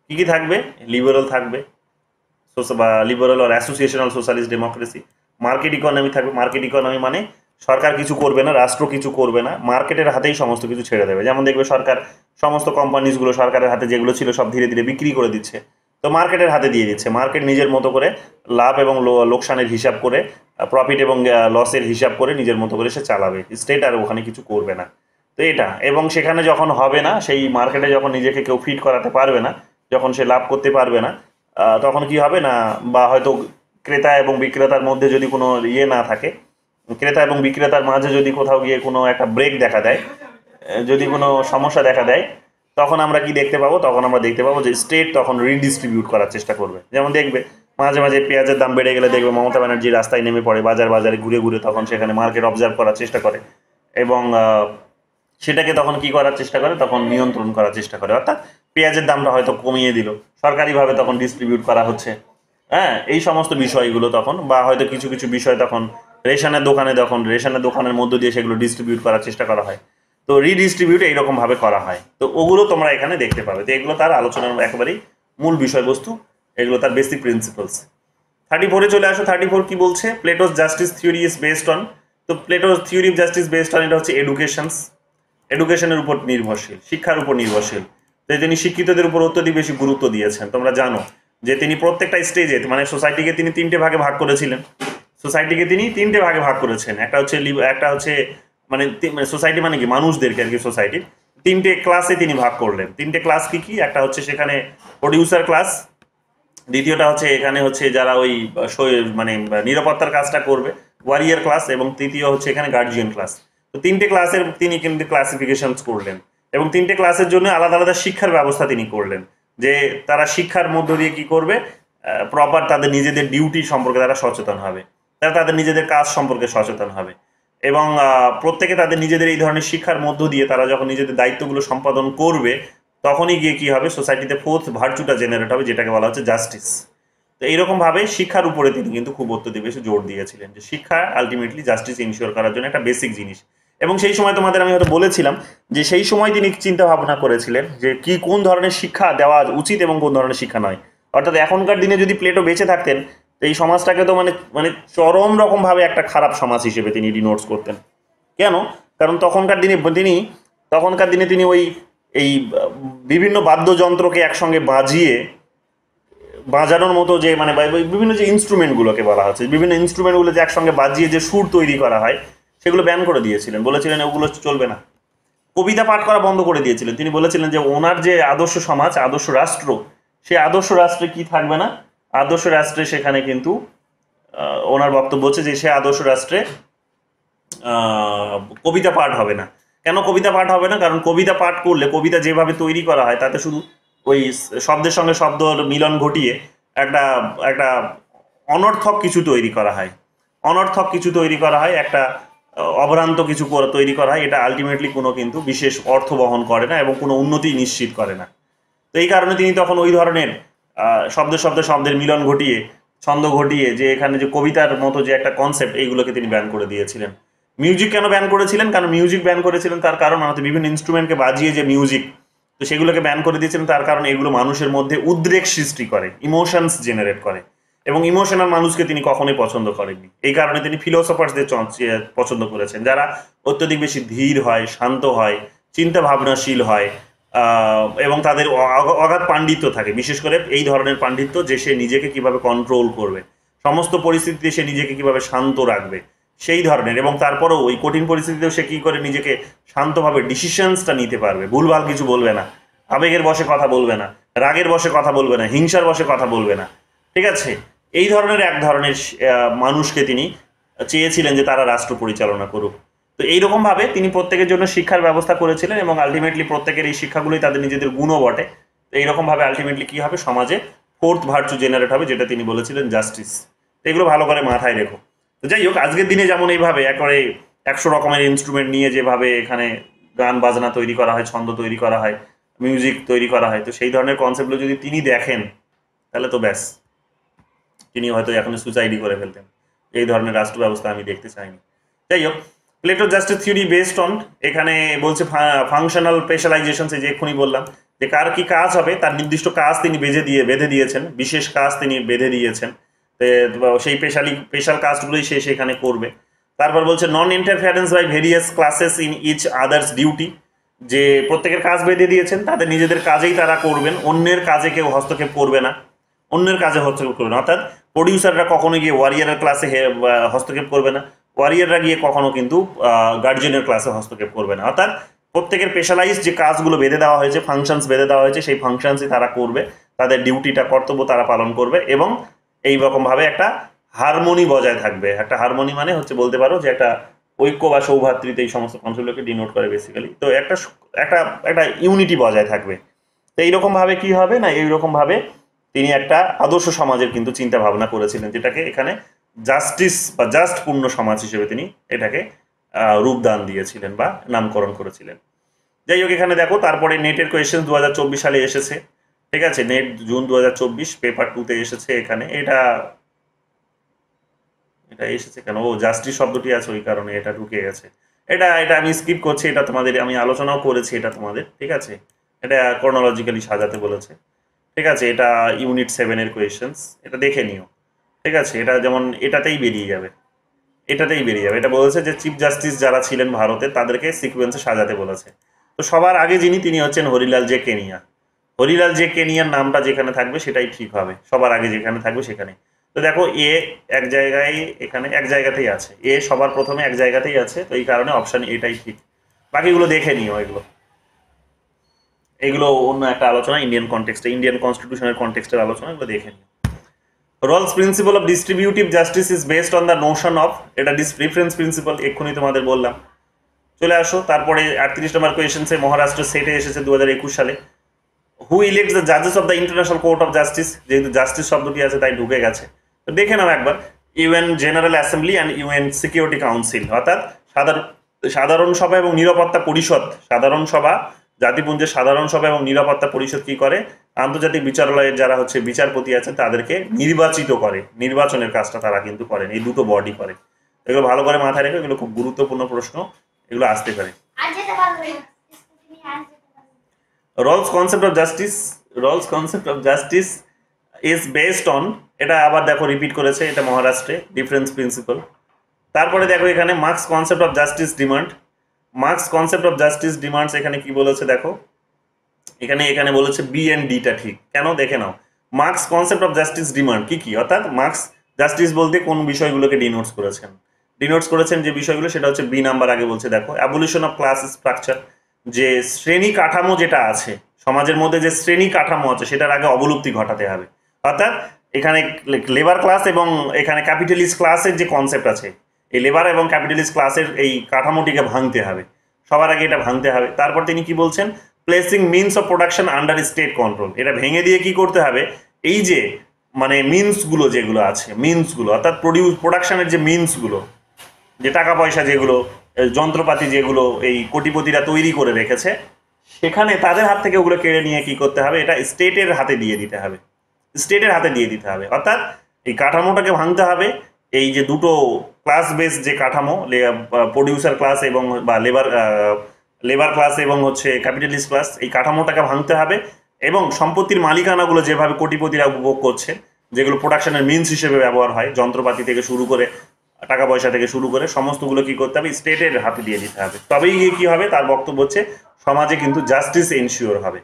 কি কি থাকবে, লিবারাল থাকবে বা liberal or associational socialist democracy, market economy থাকবে, মার্কেট ইকোনমি মানে সরকার কিছু করবে না, রাষ্ট্র কিছু করবে না, মার্কেটের হাতেই সমস্ত কিছু ছেড়ে দেবে। যেমন দেখবে সরকার সমস্ত কোম্পানিজগুলো সরকারের হাতে যেগুলো ছিল সব ধীরে ধীরে বিক্রি করে দিচ্ছে, তো মার্কেটের হাতে দিয়ে দিচ্ছে, মার্কেট নিজের মতো করে লাভ এবং লোকসানের হিসাব করে, প্রফিট এবং লসের হিসাব করে নিজের মতো করে সে চালাবে, স্টেট আর ওখানে কিছু করবে না। তো এটা, এবং সেখানে যখন হবে না, সেই মার্কেটে যখন নিজেকে কেউ ফিট করাতে পারবে না, যখন সে লাভ করতে পারবে না, তখন কি হবে না, বা হয়তো ক্রেতা এবং বিক্রেতার মধ্যে যদি কোনো ইয়ে না থাকে, ক্রেতা এবং বিক্রেতার মাঝে যদি কোথাও গিয়ে কোনো একটা ব্রেক দেখা দেয়, যদি কোনো সমস্যা দেখা দেয়, তখন আমরা কি দেখতে পাবো, তখন আমরা দেখতে পাবো যে স্টেট তখন রিডিস্ট্রিবিউট করার চেষ্টা করবে। যেমন দেখবে মাঝে মাঝে পেঁয়াজের দাম বেড়ে গেলে দেখবে মমতা ব্যানার্জি রাস্তায় নেমে পড়ে, বাজারে ঘুরে ঘুরে তখন সেখানে মার্কেট অবজার্ভ করার চেষ্টা করে, এবং সেটাকে তখন কি করার চেষ্টা করে, তখন নিয়ন্ত্রণ করার চেষ্টা করে, অর্থাৎ পেঁয়াজের দামটা হয়তো কমিয়ে দিল, সরকারিভাবে তখন ডিস্ট্রিবিউট করা হচ্ছে, হ্যাঁ, এই সমস্ত বিষয়গুলো তখন, বা হয়তো কিছু কিছু বিষয় তখন রেশনের দোকানের মধ্য দিয়ে সেগুলো ডিস্ট্রিবিউট করার চেষ্টা করা হয়, তো রিডিস্ট্রিবিউট এইরকমভাবে করা হয়। তো ওগুলো তোমরা এখানে দেখতে পাবে, তো এগুলো তার আলোচনার একেবারেই মূল বিষয়বস্তু, এগুলো তার বেসিক প্রিন্সিপালস। 34-এ চলে আসো। 34 কি বলছে? Plato's justice theory is based on, তো Plato's theory of justice based on, এটা হচ্ছে এডুকেশনের উপর নির্ভরশীল, শিক্ষার উপর নির্ভরশীল। তো তিনি শিক্ষিতদের উপর অত্যধিক বেশি গুরুত্ব দিয়েছেন। তোমরা জানো যে তিনি প্রত্যেকটা স্টেজে মানে সোসাইটিকে তিনি তিনটে ভাগে ভাগ করেছিলেন। সোসাইটিকে তিনি তিনটে ভাগে ভাগ করেছেন। একটা হচ্ছে মানে সোসাইটি মানে কি মানুষদেরকে আর কি, সোসাইটির তিনটে ক্লাসে তিনি ভাগ করলেন। তিনটে ক্লাস কি কি? একটা হচ্ছে সেখানে প্রডিউসার ক্লাস, দ্বিতীয়টা হচ্ছে এখানে হচ্ছে যারা ওই মানে নিরাপত্তার কাজটা করবে, ওয়ারিয়ার ক্লাস, এবং তৃতীয় হচ্ছে এখানে গার্জিয়ান ক্লাস। তো তিনটে ক্লাসের তিনি কিন্তু ক্লাসিফিকেশন করলেন, এবং তিনটে ক্লাসের জন্য আলাদা আলাদা শিক্ষার ব্যবস্থা তিনি করলেন, যে তারা শিক্ষার মধ্য দিয়ে কি করবে, প্রপার তাদের নিজেদের ডিউটি সম্পর্কে তারা সচেতন হবে, তারা তাদের নিজেদের কাজ সম্পর্কে সচেতন হবে, এবং প্রত্যেকে তাদের নিজেদের এই ধরনের শিক্ষার মধ্য দিয়ে তারা যখন নিজেদের দায়িত্বগুলো সম্পাদন করবে, তখনই গিয়ে কি হবে, সোসাইটিতে ফোর্থ ভার্চুটা জেনারেট হবে, যেটাকে বলা হচ্ছে জাস্টিস। তো এইরকম ভাবে শিক্ষার উপরে তিনি কিন্তু খুব অত্যধিক বেশি জোর দিয়েছিলেন, যে শিক্ষা আলটিমেটলি জাস্টিস ইনশিওর করার জন্য একটা বেসিক জিনিস। এবং সেই সময় তোমাদের আমি হয়তো বলেছিলাম যে সেই সময় তিনি চিন্তা ভাবনা করেছিলেন যে কি কোন ধরনের শিক্ষা দেওয়া উচিত এবং কোন ধরনের শিক্ষা নয়। অর্থাৎ এখনকার দিনে যদি প্লেটো বেঁচে থাকতেন, তো এই সমাজটাকে তো মানে মানে চরম রকম ভাবে একটা খারাপ সমাজ হিসেবে তিনি ডিনোটস করতেন। কেন? কারণ তখনকার দিনে তিনি ওই এই বিভিন্ন বাদ্যযন্ত্রকে একসঙ্গে বাজানোর মতো যে মানে বিভিন্ন যে ইনস্ট্রুমেন্টগুলোকে বলা হচ্ছে, বিভিন্ন ইনস্ট্রুমেন্টগুলো যে একসঙ্গে বাজিয়ে যে সুর তৈরি করা হয়, সেগুলো ব্যান করে দিয়েছিলেন, বলেছিলেন ওগুলো চলবে না। কবিতা পাঠ করা বন্ধ করে দিয়েছিলেন। তিনি বলেছিলেন যে ওনার যে আদর্শ সমাজ, আদর্শ রাষ্ট্র, সেই আদর্শ রাষ্ট্রে কি থাকবে না, আদর্শ রাষ্ট্রে সেখানে কিন্তু ওনার বক্তব্য হচ্ছে যে সে আদর্শ রাষ্ট্রে কবিতা পাঠ হবে না। কেন কবিতা পাঠ হবে না? কারণ কবিতা পাঠ করলে, কবিতা যেভাবে তৈরি করা হয় তাতে শুধু ওই শব্দের সঙ্গে শব্দ মিলন ঘটিয়ে একটা একটা অনর্থক কিছু তৈরি করা হয়, একটা অভ্রান্ত কিছু তৈরি করা হয়। এটা আলটিমেটলি কোনো কিন্তু বিশেষ অর্থ বহন করে না এবং কোনো উন্নতি নিশ্চিত করে না। তো এই কারণে তিনি তখন ওই ধরনের শব্দের মিলন ঘটিয়ে, ছন্দ ঘটিয়ে, যে এখানে যে কবিতার মতো যে একটা কনসেপ্ট, এইগুলোকে তিনি ব্যান করে দিয়েছিলেন। মিউজিক কেন ব্যান করেছিলেন? কারণ মিউজিক ব্যান করেছিলেন তার কারণ আমাদের বিভিন্ন ইনস্ট্রুমেন্টকে বাজিয়ে যে মিউজিক, তো সেগুলোকে ব্যান করে দিয়েছিলেন তার কারণ এগুলো মানুষের মধ্যে উদ্রেক সৃষ্টি করে, ইমোশনস জেনারেট করে, এবং ইমোশনাল মানুষকে তিনি কখনোই পছন্দ করেননি। এই কারণে তিনি ফিলোসফার্সদের পছন্দ করেছেন, যারা অত্যধিক বেশি ধীর হয়, শান্ত হয়, চিন্তা ভাবনাশীল হয়, এবং তাদের অগাধ পাণ্ডিত্য থাকে, বিশেষ করে এই ধরনের পাণ্ডিত্য যে সে নিজেকে কিভাবে কন্ট্রোল করবে, সমস্ত পরিস্থিতিতে সে নিজেকে কিভাবে শান্ত রাখবে, সেই ধরনের। এবং তারপরেও ওই কঠিন পরিস্থিতিতেও সে কী করে নিজেকে শান্তভাবে ডিসিশনসটা নিতে পারবে, ভুলভাল কিছু বলবে না, আবেগের বশে কথা বলবে না, রাগের বশে কথা বলবে না, হিংসার বশে কথা বলবে না, ঠিক আছে? এই ধরনের এক ধরনের মানুষকে তিনি চেয়েছিলেন যে তারা রাষ্ট্র পরিচালনা করুক। তো এইরকমভাবে তিনি প্রত্যেকের জন্য শিক্ষার ব্যবস্থা করেছিলেন, এবং আলটিমেটলি প্রত্যেকের এই শিক্ষাগুলোই তাদের নিজেদের গুণও বটে। তো এইরকমভাবে আলটিমেটলি কী হবে, সমাজে ফোর্থ ভার্চু জেনারেট হবে, যেটা তিনি বলেছিলেন জাস্টিস। তো এগুলো ভালো করে মাথায় রেখো। তো যাই হোক, আজকের দিনে যেমন এইভাবে একবারে 100 রকমের ইনস্ট্রুমেন্ট নিয়ে যেভাবে এখানে গান বাজনা তৈরি করা হয়, ছন্দ তৈরি করা হয়, মিউজিক তৈরি করা হয়, তো সেই ধরনের কনসেপ্টগুলো যদি তিনি দেখেন, তাহলে তো ব্যাস, তিনি হয়তো এখন সুসাইডই করে ফেলতেন। এই ধরনের রাষ্ট্র ব্যবস্থা আমি দেখতে চাইনি। যাই হোক, Plato justice theory based on, এখানে বলছে ফাংশনাল স্পেশালাইজেশন, যে এক্ষুনি বললাম যে কার কি কাজ হবে তার নির্দিষ্ট কাজ তিনি বেঁধে দিয়েছেন, বিশেষ কাজ তিনি বেঁধে দিয়েছেন, সেই স্পেশাল কাজগুলোই সে সেখানে করবে। তারপর বলছে non interference by various classes in each others duty, যে প্রত্যেকের কাজ বেঁধে দিয়েছেন, তাদের নিজেদের কাজেই তারা করবেন, অন্যের কাজে কেউ হস্তক্ষেপ করবে না, অর্থাৎ প্রডিউসাররা কখনো গিয়ে ওয়ারিয়ারের ক্লাসে হস্তক্ষেপ করবে না, ওয়ারিয়াররা গিয়ে কখনো কিন্তু গার্জিয়ানের ক্লাসে হস্তক্ষেপ করবে না। অর্থাৎ প্রত্যেকের স্পেশালাইজড যে কাজগুলো বেঁধে দেওয়া হয়েছে, ফাংশনস বেঁধে দেওয়া হয়েছে, সেই ফাংশনসই তারা করবে, তাদের ডিউটিটা, কর্তব্য তারা পালন করবে, এবং এইরকমভাবে একটা হারমোনি বজায় থাকবে। একটা হারমোনি মানে হচ্ছে বলতে পারো যে একটা ঐক্য বা সৌভ্রাতৃত্ব, এই সমস্ত কনসেপ্টগুলোকে ডিনোট করে বেসিক্যালি। তো একটা একটা ইউনিটি বজায় থাকবে। তো এইরকমভাবে কি হবে না, এইরকমভাবে তিনি একটা আদর্শ সমাজের কিন্তু চিন্তা ভাবনা করেছিলেন, যেটাকে এখানে জাস্টিস বা জাস্ট পূর্ণ সমাজ হিসেবে তিনি এটাকে রূপদান দিয়েছিলেন বা নামকরণ করেছিলেন। যাই হোক, এখানে দেখো তারপরে নেটের কোয়েশ্চেন 2024 সালে এসেছে, ঠিক আছে? নেট জুন 2024 পেপার 2-তে এসেছে। এখানে এটা এসেছে কেন, ও জাস্টিস শব্দটি আছে ওই কারণে এটা ঢুকে গেছে। এটা আমি স্কিপ করছি, এটা তোমাদের আমি আলোচনাও করেছি এটা তোমাদের, ঠিক আছে? এটা ক্রোনোলজিক্যালি সাজাতে বলেছে, ঠিক আছে? এটা ইউনিট 7 এর কোয়েশ্চেন্স, এটা দেখে নিও, ঠিক আছে, এটা যেমন এটাতেই বেরিয়ে যাবে, এটাতেই বেরিয়ে যাবে। এটা বলেছে যে চিফ জাস্টিস যারা ছিলেন ভারতের তাদেরকে সিকোয়েন্সে সাজাতে বলেছে। তো সবার আগে যিনি তিনি হচ্ছেন Harilal J Kenya. Harilal J কেনিয়ার নামটা যেখানে থাকবে সেটাই ঠিক হবে, সবার আগে যেখানে থাকবে সেখানে। তো দেখো এ এক জায়গায়, এখানে এক জায়গাতেই আছে, এ সবার প্রথমে এক জায়গাতেই আছে, তো এই কারণে অপশন এটাই ঠিক। বাকিগুলো দেখে নিও, এগুলো অন্য একটা আলোচনা, ইন্ডিয়ান কনটেক্সটে, ইন্ডিয়ান কনস্টিটিউশনের কনটেক্সটের আলোচনা, এগুলো দেখে নিও। Rawls principle of distributive justice is based on the Notion of, এটা প্রিফারেন্স প্রিন্সিপাল, এক্ষুনি তোমাদের বললাম। চলে আসো তারপরে 38 নম্বর কোয়েশনসে মহারাষ্ট্র সেটে এসেছে 2021 সালে। হু ইলেক্টস দ্য জাজেস of the international court of justice, যেহেতু জাস্টিস শব্দটি আছে তাই ঢুকে গেছে। তো দেখে নাও একবার, UN general assembly and UN security council, অর্থাৎ সাধারণ সভা এবং নিরাপত্তা পরিষদ। সাধারণ সভা, জাতিপুঞ্জের সাধারণ সভা এবং নিরাপত্তা পরিষদ কি করে, আন্তর্জাতিক বিচারালয়ের যারা হচ্ছে বিচারপতি আছেন তাদেরকে নির্বাচিত করে, নির্বাচনের কাজটা তারা কিন্তু করেন, এই দুটো বডি করে। এগুলো ভালো করে মাথায় রেখে, এগুলো খুব গুরুত্বপূর্ণ প্রশ্ন, এগুলো আসতে পারে। Rawls concept of justice is based on, এটা আবার দেখো রিপিট করেছে, এটা মহারাষ্ট্রে ডিফারেন্স প্রিন্সিপাল। তারপরে দেখো এখানে marks concept of justice demand, marks concept of justice demands এখানে কি বলেছে দেখো, এখানে বলেছে বি এন্ড ডিটা ঠিক কেন, দেখে নাও। Marx concept of justice demand কি কি, অর্থাৎ মার্কস জাস্টিস বলতে কোন বিষয়গুলোকে ডিনোটস করেছেন যে বিষয়গুলো, সেটা হচ্ছে বি নাম্বার আগে বলছে দেখো, অ্যাবলিশন অফ ক্লাস স্ট্রাকচার, যে শ্রেণী কাঠামো যেটা আছে সমাজের মধ্যে, যে শ্রেণী কাঠামো আছে সেটার আগে অবলুপ্তি ঘটাতে হবে। অর্থাৎ এখানে লেবার ক্লাস এবং এখানে ক্যাপিটালিস্ট ক্লাসের যে কনসেপ্ট আছে, এই লেবার এবং ক্যাপিটালিস্ট ক্লাসের এই কাঠামোটিকে ভাঙতে হবে, সবার আগে এটা ভাঙতে হবে। তারপর তিনি কি বলছেন, placing means of production under state control, এটা ভেঙে দিয়ে কি করতে হবে, এই যে মানে মিনসগুলো যেগুলো আছে, মিনসগুলো অর্থাৎ প্রোডাকশনের যে মিনসগুলো, যে টাকা পয়সা যেগুলো, যন্ত্রপাতি যেগুলো এই কোটিপতিরা তৈরি করে রেখেছে, সেখানে তাদের হাত থেকে ওগুলো কেড়ে নিয়ে কি করতে হবে, এটা স্টেটের হাতে দিয়ে দিতে হবে, অর্থাৎ এই কাঠামোটাকে ভাঙতে হবে। এই যে দুটো ক্লাস বেস যে কাঠামো, প্রডিউসার ক্লাস এবং বা লেবার ক্লাস এবং হচ্ছে ক্যাপিটালিস্ট ক্লাস, এই কাঠামোটাকে ভাঙতে হবে এবং সম্পত্তির মালিকানাগুলো যেভাবে কোটিপতিরা উপভোগ করছে, যেগুলো প্রোডাকশনের মিনস হিসেবে ব্যবহার হয়, যন্ত্রপাতি থেকে শুরু করে টাকা পয়সা থেকে শুরু করে সমস্তগুলো কি করতে হবে, স্টেটের হাতে দিয়ে দিতে হবে। তবেই গিয়ে কি হবে, তার বক্তব্য হচ্ছে সমাজে কিন্তু জাস্টিস এনশিওর হবে।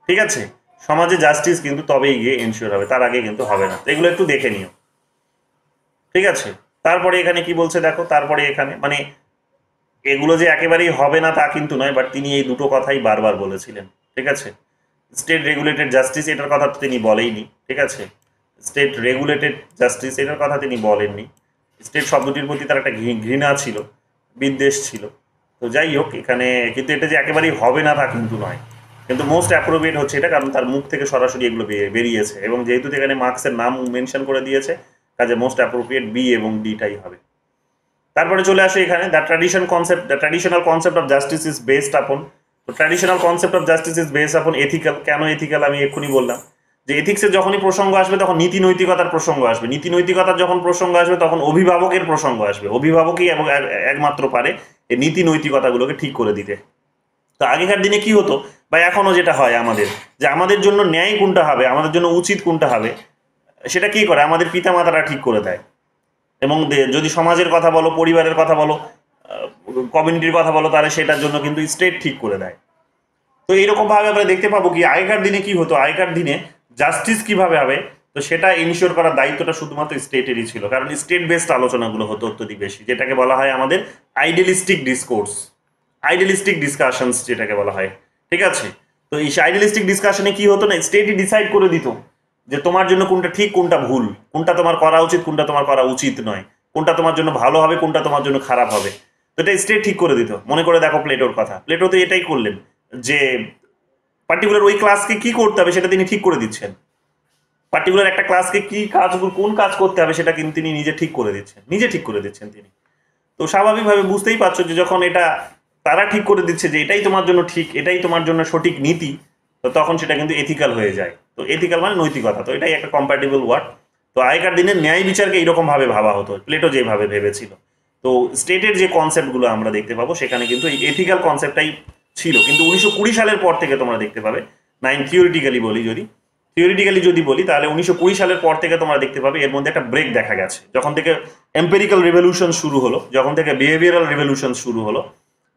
ঠিক আছে, সমাজে জাস্টিস কিন্তু তবেই গিয়ে এনশিওর হবে, তার আগে কিন্তু হবে না। তো এগুলো একটু দেখে নিও, ঠিক আছে। তারপরে এখানে কি বলছে দেখো, তারপরে এখানে মানে এগুলো যে একেবারেই হবে না তা কিন্তু নয়, বাট তিনি এই দুটো কথাই বারবার বলেছিলেন। ঠিক আছে, স্টেট রেগুলেটেড জাস্টিস এটার কথা তো তিনি বলেইনি। ঠিক আছে, স্টেট রেগুলেটেড জাস্টিস এটার কথা তিনি বলেননি। স্টেট শব্দটির প্রতি তার একটা ঘৃণা ছিল, বিদ্বেষ ছিল। তো যাই হোক, এখানে কিন্তু এটা যে একেবারেই হবে না তা কিন্তু নয়, কিন্তু মোস্ট অ্যাপ্রোপ্রিয়েট হচ্ছে এটা, কারণ তার মুখ থেকে সরাসরি এগুলো বেরিয়েছে এবং যেহেতু এখানে মার্কসের নাম মেনশন করে দিয়েছে, কাজে মোস্ট অ্যাপ্রোপ্রিয়েট বি এবং ডিটাই হবে। তারপরে চলে আসে এখানে the traditional concept of justice is based আপন। তো traditional concept of justice is based আপন এথিক্যাল। কেন এথিক্যাল, আমি এক্ষুনি বললাম যে এথিক্সের যখনই প্রসঙ্গ আসবে তখন নীতি নৈতিকতার প্রসঙ্গ আসবে, নীতি নৈতিকতার যখন প্রসঙ্গ আসবে তখন অভিভাবকের প্রসঙ্গ আসবে। অভিভাবকই এবং একমাত্র পারে এই নীতি নৈতিকতাগুলোকে ঠিক করে দিতে। তো আগেকার দিনে কি হতো বা এখনো যেটা হয় আমাদের, যে আমাদের জন্য ন্যায় কোনটা হবে, আমাদের জন্য উচিত কোনটা হবে, সেটা কি করে আমাদের পিতামাতারা ঠিক করে দেয়। এবং যদি সমাজের কথা বলো, পরিবারের কথা বলো, কমিউনিটির কথা বলো, তাহলে সেটার জন্য কিন্তু স্টেট ঠিক করে দেয়। তো এইরকম ভাবে আমরা দেখতে পাবো কি আগেকার দিনে কি হতো, আগেকার দিনে জাস্টিস কিভাবে হবে, তো সেটা ইনশিওর করার দায়িত্বটা শুধুমাত্র স্টেটেরই ছিল, কারণ স্টেট বেসড আলোচনাগুলো হতো অত্যধিক বেশি, যেটাকে বলা হয় আমাদের আইডিয়ালিস্টিক ডিসকোর্স, আইডিয়ালিস্টিক ডিসকাশনস যেটাকে বলা হয়। ঠিক আছে, তো এই আইডিয়ালিস্টিক ডিসকাশনে কি হতো না, স্টেটই ডিসাইড করে দিত যে তোমার জন্য কোনটা ঠিক কোনটা ভুল, কোনটা তোমার করা উচিত কোনটা তোমার করা উচিত নয়, কোনটা তোমার জন্য ভালো হবে কোনটা তোমার জন্য খারাপ হবে। তো এটা স্টেট ঠিক করে দিত। মনে করে দেখো প্লেটোর কথা, প্লেটো তো এটাই করলেন যে পার্টিকুলার ওই ক্লাসকে কি করতে হবে সেটা তিনি ঠিক করে দিচ্ছেন, পার্টিকুলার একটা ক্লাসকে কি কাজ, কোন কাজ করতে হবে সেটা কিন্তু তিনি নিজে ঠিক করে দিচ্ছেন তিনি। তো স্বাভাবিকভাবে বুঝতেই পারছো যে যখন এটা তারা ঠিক করে দিচ্ছে যে এটাই তোমার জন্য ঠিক, এটাই তোমার জন্য সঠিক নীতি, তো তখন সেটা কিন্তু এথিক্যাল হয়ে যায়। তো এথিক্যাল মানে নৈতিকতা, তো এটাই একটা কম্প্যাটেবল ওয়ার্ড। তো আগেকার দিনে ন্যায় বিচারকে এইরকম ভাবে ভাবা হতো, প্লেটো যেভাবে ভেবেছিল। তো স্টেটের যে কনসেপ্টগুলো আমরা দেখতে পাবো সেখানে কিন্তু এই এথিক্যাল কনসেপ্টটাই ছিল। কিন্তু 1920 সালের পর থেকে তোমরা দেখতে পাবে, থিওরিটিক্যালি বলি, যদি থিওরিটিক্যালি যদি বলি তাহলে 1920 সালের পর থেকে তোমরা দেখতে পাবে এর মধ্যে একটা ব্রেক দেখা গেছে, যখন থেকে এম্পেরিক্যাল রিভলিউশন শুরু হলো, যখন থেকে বিহেভিয়ারাল রিভলিউশন শুরু হলো,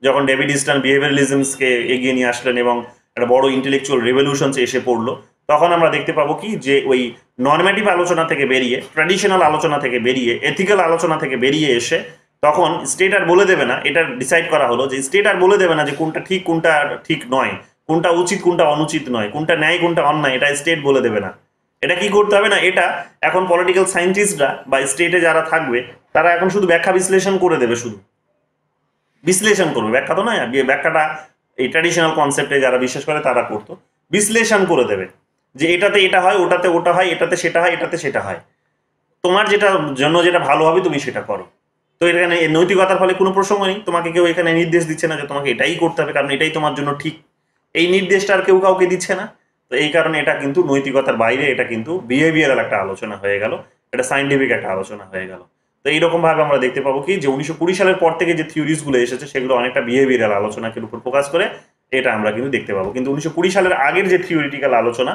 যখন ডেভিড ইস্টার্ন বিহেভিয়ারালিজমসকে এগিয়ে নিয়ে আসলেন এবং একটা বড় ইন্টেলেকচুয়াল রিভলিউশন এসে পড়লো, তখন আমরা দেখতে পাবো কি যে ওই নর্মেটিভ আলোচনা থেকে বেরিয়ে, ট্র্যাডিশনাল আলোচনা থেকে বেরিয়ে, এথিক্যাল আলোচনা থেকে বেরিয়ে এসে তখন স্টেট আর বলে দেবে না, এটা ডিসাইড করা হলো যে স্টেট আর বলে দেবে না যে কোনটা ঠিক কোনটা ঠিক নয়, কোনটা উচিত কোনটা অনুচিত নয়, কোনটা ন্যায় কোনটা অন্যায়, এটা স্টেট বলে দেবে না। এটা কি করতে হবে না, এটা এখন পলিটিক্যাল সায়েন্টিস্টরা বা স্টেটে যারা থাকবে তারা এখন শুধু ব্যাখ্যা বিশ্লেষণ করে দেবে, শুধু বিশ্লেষণ করবে, ব্যাখ্যা তো নয়, ব্যাখ্যাটা এই ট্র্যাডিশনাল কনসেপ্টে যারা বিশ্বাস করে তারা করতো, বিশ্লেষণ করে দেবে যে এটাতে এটা হয়, ওটাতে ওটা হয়, এটাতে সেটা হয়, এটাতে সেটা হয়, তোমার যেটা জন্য যেটা ভালো হবে তুমি সেটা করো। তো এখানে নৈতিকতার ফলে কোনো প্রসঙ্গ নেই, তোমাকে কেউ এখানে নির্দেশ দিচ্ছে না যে তোমাকে এটাই করতে হবে কারণ এটাই তোমার জন্য ঠিক, এই নির্দেশটা আর কেউ কাউকে দিচ্ছে না। তো এই কারণে এটা কিন্তু নৈতিকতার বাইরে, এটা কিন্তু বিহেভিয়ারাল একটা আলোচনা হয়ে গেল, এটা সায়েন্টিফিক একটা আলোচনা হয়ে গেল। তো এইরকম ভাবে আমরা দেখতে পাবো কি যে 1920 সালের পর থেকে যে থিওরিজ গুলো এসেছে সেগুলো অনেকটা বিহেভিয়ারাল আলোচনাকে উপর ফোকাস করে, এটা আমরা কিন্তু দেখতে পাবো। কিন্তু 1920 সালের আগের যে থিওরিটিক্যাল আলোচনা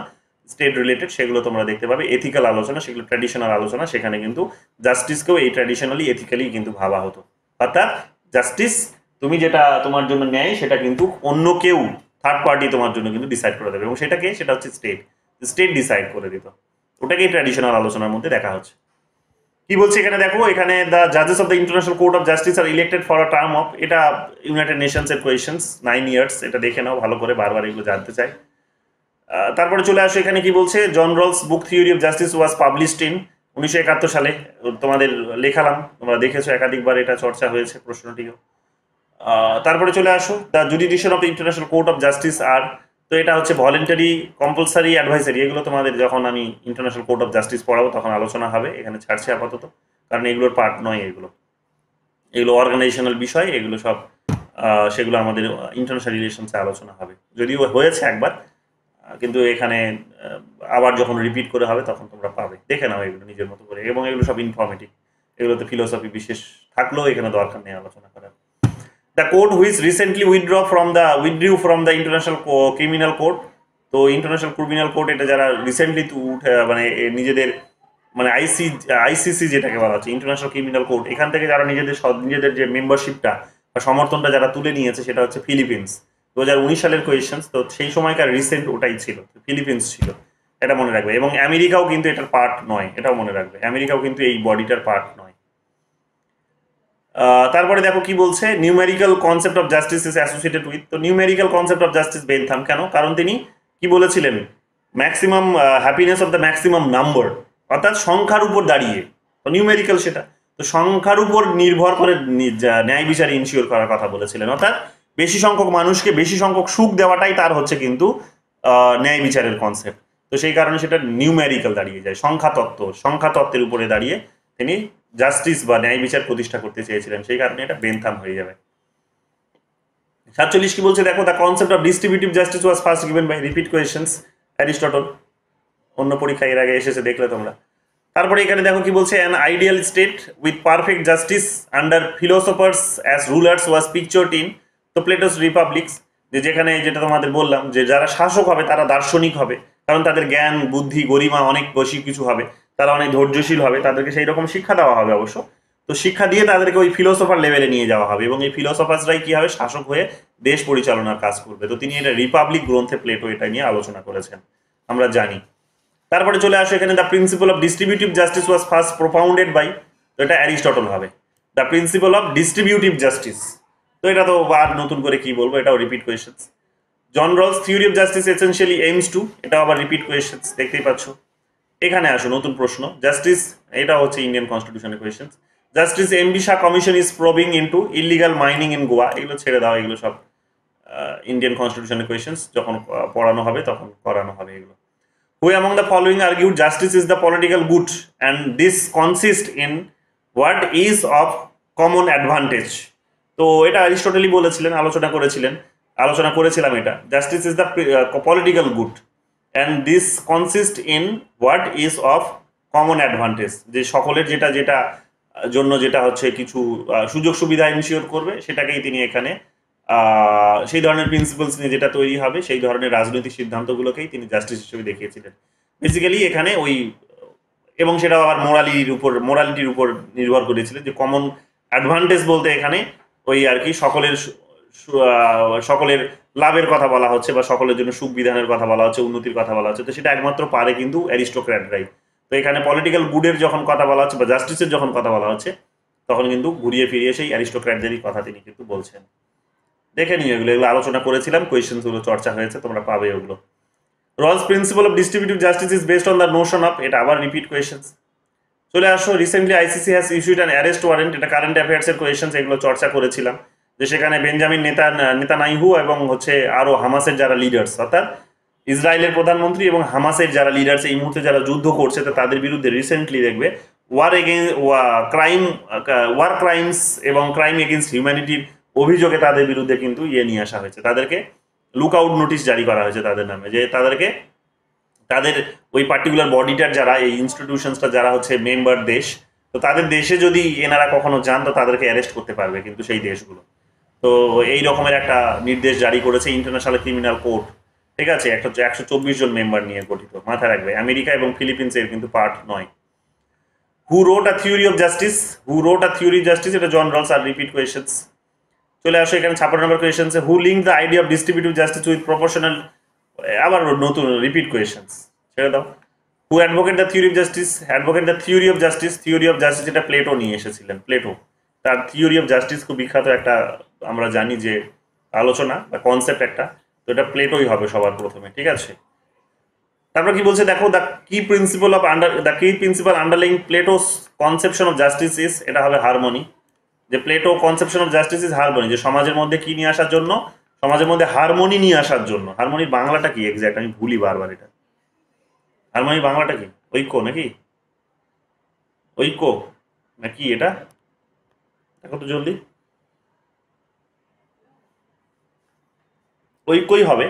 স্টেট রিলেটেড সেগুলো তোমরা দেখতে পাবে, এথিক্যাল আলোচনা সেগুলো ট্র্যাডিশনাল আলোচনা, সেখানে কিন্তু জাস্টিসকেও এই ট্র্যাডিশনালি এথিক্যালি কিন্তু ভাবা হতো। অর্থাৎ জাস্টিস তুমি যেটা তোমার জন্য ন্যায় সেটা কিন্তু অন্য কেউ, থার্ড পার্টি তোমার জন্য কিন্তু ডিসাইড করে দেবে, এবং সেটাকে সেটা হচ্ছে স্টেট, স্টেট ডিসাইড করে দিত, ওটাকেই ট্র্যাডিশনাল আলোচনার মধ্যে দেখা হচ্ছে। কি বলছে এখানে দেখো, এখানে দ্য জাজেস of the international court of justice are elected for a term of, এটা ইউনাইটেড নেশনস এর কোয়েশনস 9 ইয়ার্স, এটা দেখে নাও ভালো করে, বারবার এগুলো জানতে চাই। তারপরে চলে আসো, এখানে কি বলছে, John Rawls book theory of justice was published in 1971 সালে, তোমাদের লেখালাম, তোমরা দেখেছো একাধিকবার, এটা চর্চা হয়েছে প্রশ্নটিও। তারপরে চলে আসো, the judicial of the international court of justice are, তো এটা হচ্ছে ভলেন্টারি, কম্পালসারি, অ্যাডভাইসারি, এগুলো তোমাদের যখন আমি ইন্টারন্যাশনাল কোর্ট অফ জাস্টিস পড়াবো তখন আলোচনা হবে, এখানে ছাড়ছে আপাতত কারণ এগুলোর পার্ট নয়, এগুলো অর্গানাইজেশনাল বিষয়, এগুলো সব সেগুলো আমাদের ইন্টারন্যাশনাল রিলেশনসে আলোচনা হবে, যদিও হয়েছে একবার, কিন্তু এখানে আবার যখন রিপিট করে হবে তখন তোমরা পাবে, দেখে নাও এগুলো নিজের মতো করে, এবং এগুলো সব ইনফরমেটিভ, এগুলোতে ফিলোসফি বিশেষ থাকলেও এখানে দরকার নেই আলোচনা করার। The court which recently উইথড্রিউ from the international criminal court, তো ইন্টারন্যাশনাল ক্রিমিনাল কোর্ট এটা যারা রিসেন্টলি মানে নিজেদের মানে আইসিসি যেটাকে বলা হচ্ছে ইন্টারন্যাশনাল ক্রিমিনাল কোর্ট, এখান থেকে যারা নিজেদের যে মেম্বারশিপটা বা সমর্থনটা যারা তুলে নিয়েছে সেটা হচ্ছে ফিলিপিন্স, 2019 সালের কোয়েশ্চেন্স, তো সেই সময়কার রিসেন্ট ওটাই ছিল, ফিলিপিন্স ছিল, এটা মনে রাখবে। এবং আমেরিকাও কিন্তু এটার পার্ট নয়, এটাও মনে রাখবে, আমেরিকাও কিন্তু এই বডিটার পার্ট নয়। তারপরে দেখো কি বলছে, numerical concept of justice is associated with, তো numerical concept of justice Bentham কেন, কারণ তিনি কি বলেছিলেন, maximum happiness of the maximum number, অর্থাৎ সংখ্যার উপর দাঁড়িয়ে, তো নিউমেরিক্যাল সেটা, তো সংখ্যার উপর নির্ভর করে ন্যায় বিচার ইনশিওর করার কথা বলেছিলেন, অর্থাৎ বেশি সংখ্যক মানুষকে বেশি সংখ্যক সুখ দেওয়াটাই তার হচ্ছে কিন্তু ন্যায় বিচারের কনসেপ্ট। তো সেই কারণে সেটা নিউমেরিক্যাল দাঁড়িয়ে যায়, সংখ্যা তত্ত্বের উপরে দাঁড়িয়ে তিনি জাস্টিস বা ন্যায় বিচার প্রতিষ্ঠা করতে চেয়েছিলেন, সেই কারণে এটা বেনথাম হয়ে যাবে। 47 কি বলছে দেখো, the concept of distributive justice was first given by repeat questions Aristotle, অন্য পরীক্ষা এর আগে এসেছে দেখলে তোমরা। তারপরে এখানে দেখো কি বলছে, an ideal state with perfect justice under philosophers as rulers was pictured in তো প্লেটোস রিপাবলিক্স, যেখানে যেটা তোমাদের বললাম যে যারা শাসক হবে তারা দার্শনিক হবে, কারণ তাদের জ্ঞান বুদ্ধি গরিমা অনেক বেশি কিছু হবে, তারা অনেক ধৈর্যশীল হবে, তাদেরকে সেই রকম শিক্ষা দেওয়া হবে অবশ্য, তো শিক্ষা দিয়ে তাদেরকে ওই ফিলোসফার লেভেলে নিয়ে যাওয়া হবে, এবং এই ফিলোসফার্সরাই কি হবে, শাসক হয়ে দেশ পরিচালনার কাজ করবে। তো তিনি এটা রিপাবলিক গ্রন্থে প্লেটো এটা নিয়ে আলোচনা করেছেন, আমরা জানি। তারপরে চলে আসে এখানে, the principle of distributive justice was first propounded by, তো এটা অ্যারিস্টটল হবে, the principle of distributive justice, তো এটা তো আর নতুন করে কি বলবো, এটাও repeat questions. John Rawls theory of justice essentially aims to, এটাও আবার রিপিট কোয়েশ্চেন্স, দেখতেই পাচ্ছ। এখানে আসো নতুন প্রশ্ন, জাস্টিস, এটা হচ্ছে ইন্ডিয়ান কনস্টিটিউশনের questions, justice M B Shah commission is probing into illegal mining in Goa, এগুলো ছেড়ে দাও, এগুলো সব ইন্ডিয়ান কনস্টিটিউশনের কোয়েশ্চেন্স, যখন পড়ানো হবে তখন করানো হবে এগুলো। Who among the following argued justice is the political good and this consists in what is of common advantage, তো এটা অ্যারিস্টটলই বলেছিলেন, আলোচনা করেছিলাম এটা, justice is the political good and this consist in what is of common advantage, যে সকলের যেটা যেটা জন্য যেটা হচ্ছে কিছু সুযোগ সুবিধা ইনশিওর করবে, সেটাকেই তিনি এখানে সেই ধরনের প্রিন্সিপালস নিয়ে যেটা তৈরি হবে সেই ধরনের রাজনৈতিক সিদ্ধান্তগুলোকেই তিনি জাস্টিস হিসেবে দেখিয়েছিলেন। বেসিক্যালি এখানে ওই, এবং সেটাও আবার মোরালিটির উপর নির্ভর করেছিল, যে কমন অ্যাডভান্টেজ বলতে এখানে ওই আর কি সকলের লাভের কথা বলা হচ্ছে, বা সকলের জন্য সুখ বিধানের কথা বলা হচ্ছে, উন্নতির কথা বলা হচ্ছে। তো সেটা একমাত্র পারে কিন্তু অ্যারিস্টোক্র্যাটরাই। তো এখানে পলিটিক্যাল গুডের যখন কথা বলা হচ্ছে বা জাস্টিসের যখন কথা বলা হচ্ছে, তখন কিন্তু ঘুরিয়ে ফিরিয়ে সেই অ্যারিস্টোক্র্যাটদেরই কথা তিনি কিন্তু বলছেন। দেখে নিও এগুলো, এগুলো আলোচনা করেছিলাম, কোয়েশ্চেন্সগুলো চর্চা হয়েছে, তোমরা পাবে ওগুলো। Rawls principle of distributive justice is based on the Notion of, এটা আবার রিপিট কোয়েশ্চেন্স। চলে আসো, recently ICC has issued an arrest warrant, এটা কারেন্ট অ্যাফেয়ার্সের কোয়েশ্চেন্স, এগুলো চর্চা করেছিলাম। যে সেখানে বেঞ্জামিন নেতানিয়াহু এবং হচ্ছে আরো হামাসের যারা লিডার্স, অর্থাৎ ইসরায়েলের প্রধানমন্ত্রী এবং হামাসের যারা লিডার্স এই মুহূর্তে যারা যুদ্ধ করছে, তো তাদের বিরুদ্ধে রিসেন্টলি দেখবে ওয়ার ক্রাইমস এবং ক্রাইম এগেইনস্ট হিউম্যানিটির অভিযোগে তাদের বিরুদ্ধে কিন্তু নিয়ে আসা হয়েছে, তাদেরকে লুক আউট নোটিশ জারি করা হয়েছে তাদের নামে, যে তাদেরকে তাদের ওই পার্টিকুলার বডিটার যারা, এই ইনস্টিটিউশনসটা যারা হচ্ছে মেম্বার দেশ, তো তাদের দেশে যদি এনারা কখনো যান তো তাদেরকে অ্যারেস্ট করতে পারবে কিন্তু সেই দেশগুলো। তো এই রকমের একটা নির্দেশ জারি করেছে ইন্টারন্যাশনাল ক্রিমিনাল কোর্ট। ঠিক আছে, 124 জন মেম্বার নিয়ে গঠিত, মাথায় রাখবে। আমেরিকা এবং ফিলিপিন্সের কিন্তু পার্ট নয়। Who wrote a theory of justice, এটা জন রলস। আর রিপিট কোয়েশ্চেন্স। চলে আসো এখানে 56 নম্বর কোয়েশ্চেন্সে, who link the idea of distributive justice with proportional, আবার নতুন রিপিট কোয়েশ্চেন্স, ছেড়ে দাও। Who advocate the theory of justice, এটা প্লেটো নিয়ে এসেছিলেন। প্লেটো তার থিওরি অফ জাস্টিস খুব বিখ্যাত একটা, আমরা জানি যে আলোচনা বা কনসেপ্ট একটা, তো এটা প্লেটোই হবে সবার প্রথমে। ঠিক আছে, তারপর কি বলছে দেখো, দ্য কি principal underlying Plato's conception of justice is, এটা হবে হারমোনি। যে Plato conception of justice is harmony, যে সমাজের মধ্যে কি নিয়ে আসার জন্য, সমাজের মধ্যে হারমোনি নিয়ে আসার জন্য। হারমোনির বাংলাটা কি এক্স্যাক্ট, আমি ভুলি বারবার এটা। হারমোনির বাংলাটা কি? ঐক্য নাকি? ঐক্য নাকি এটা? দেখো তো জলদি। ঐক্যই হবে।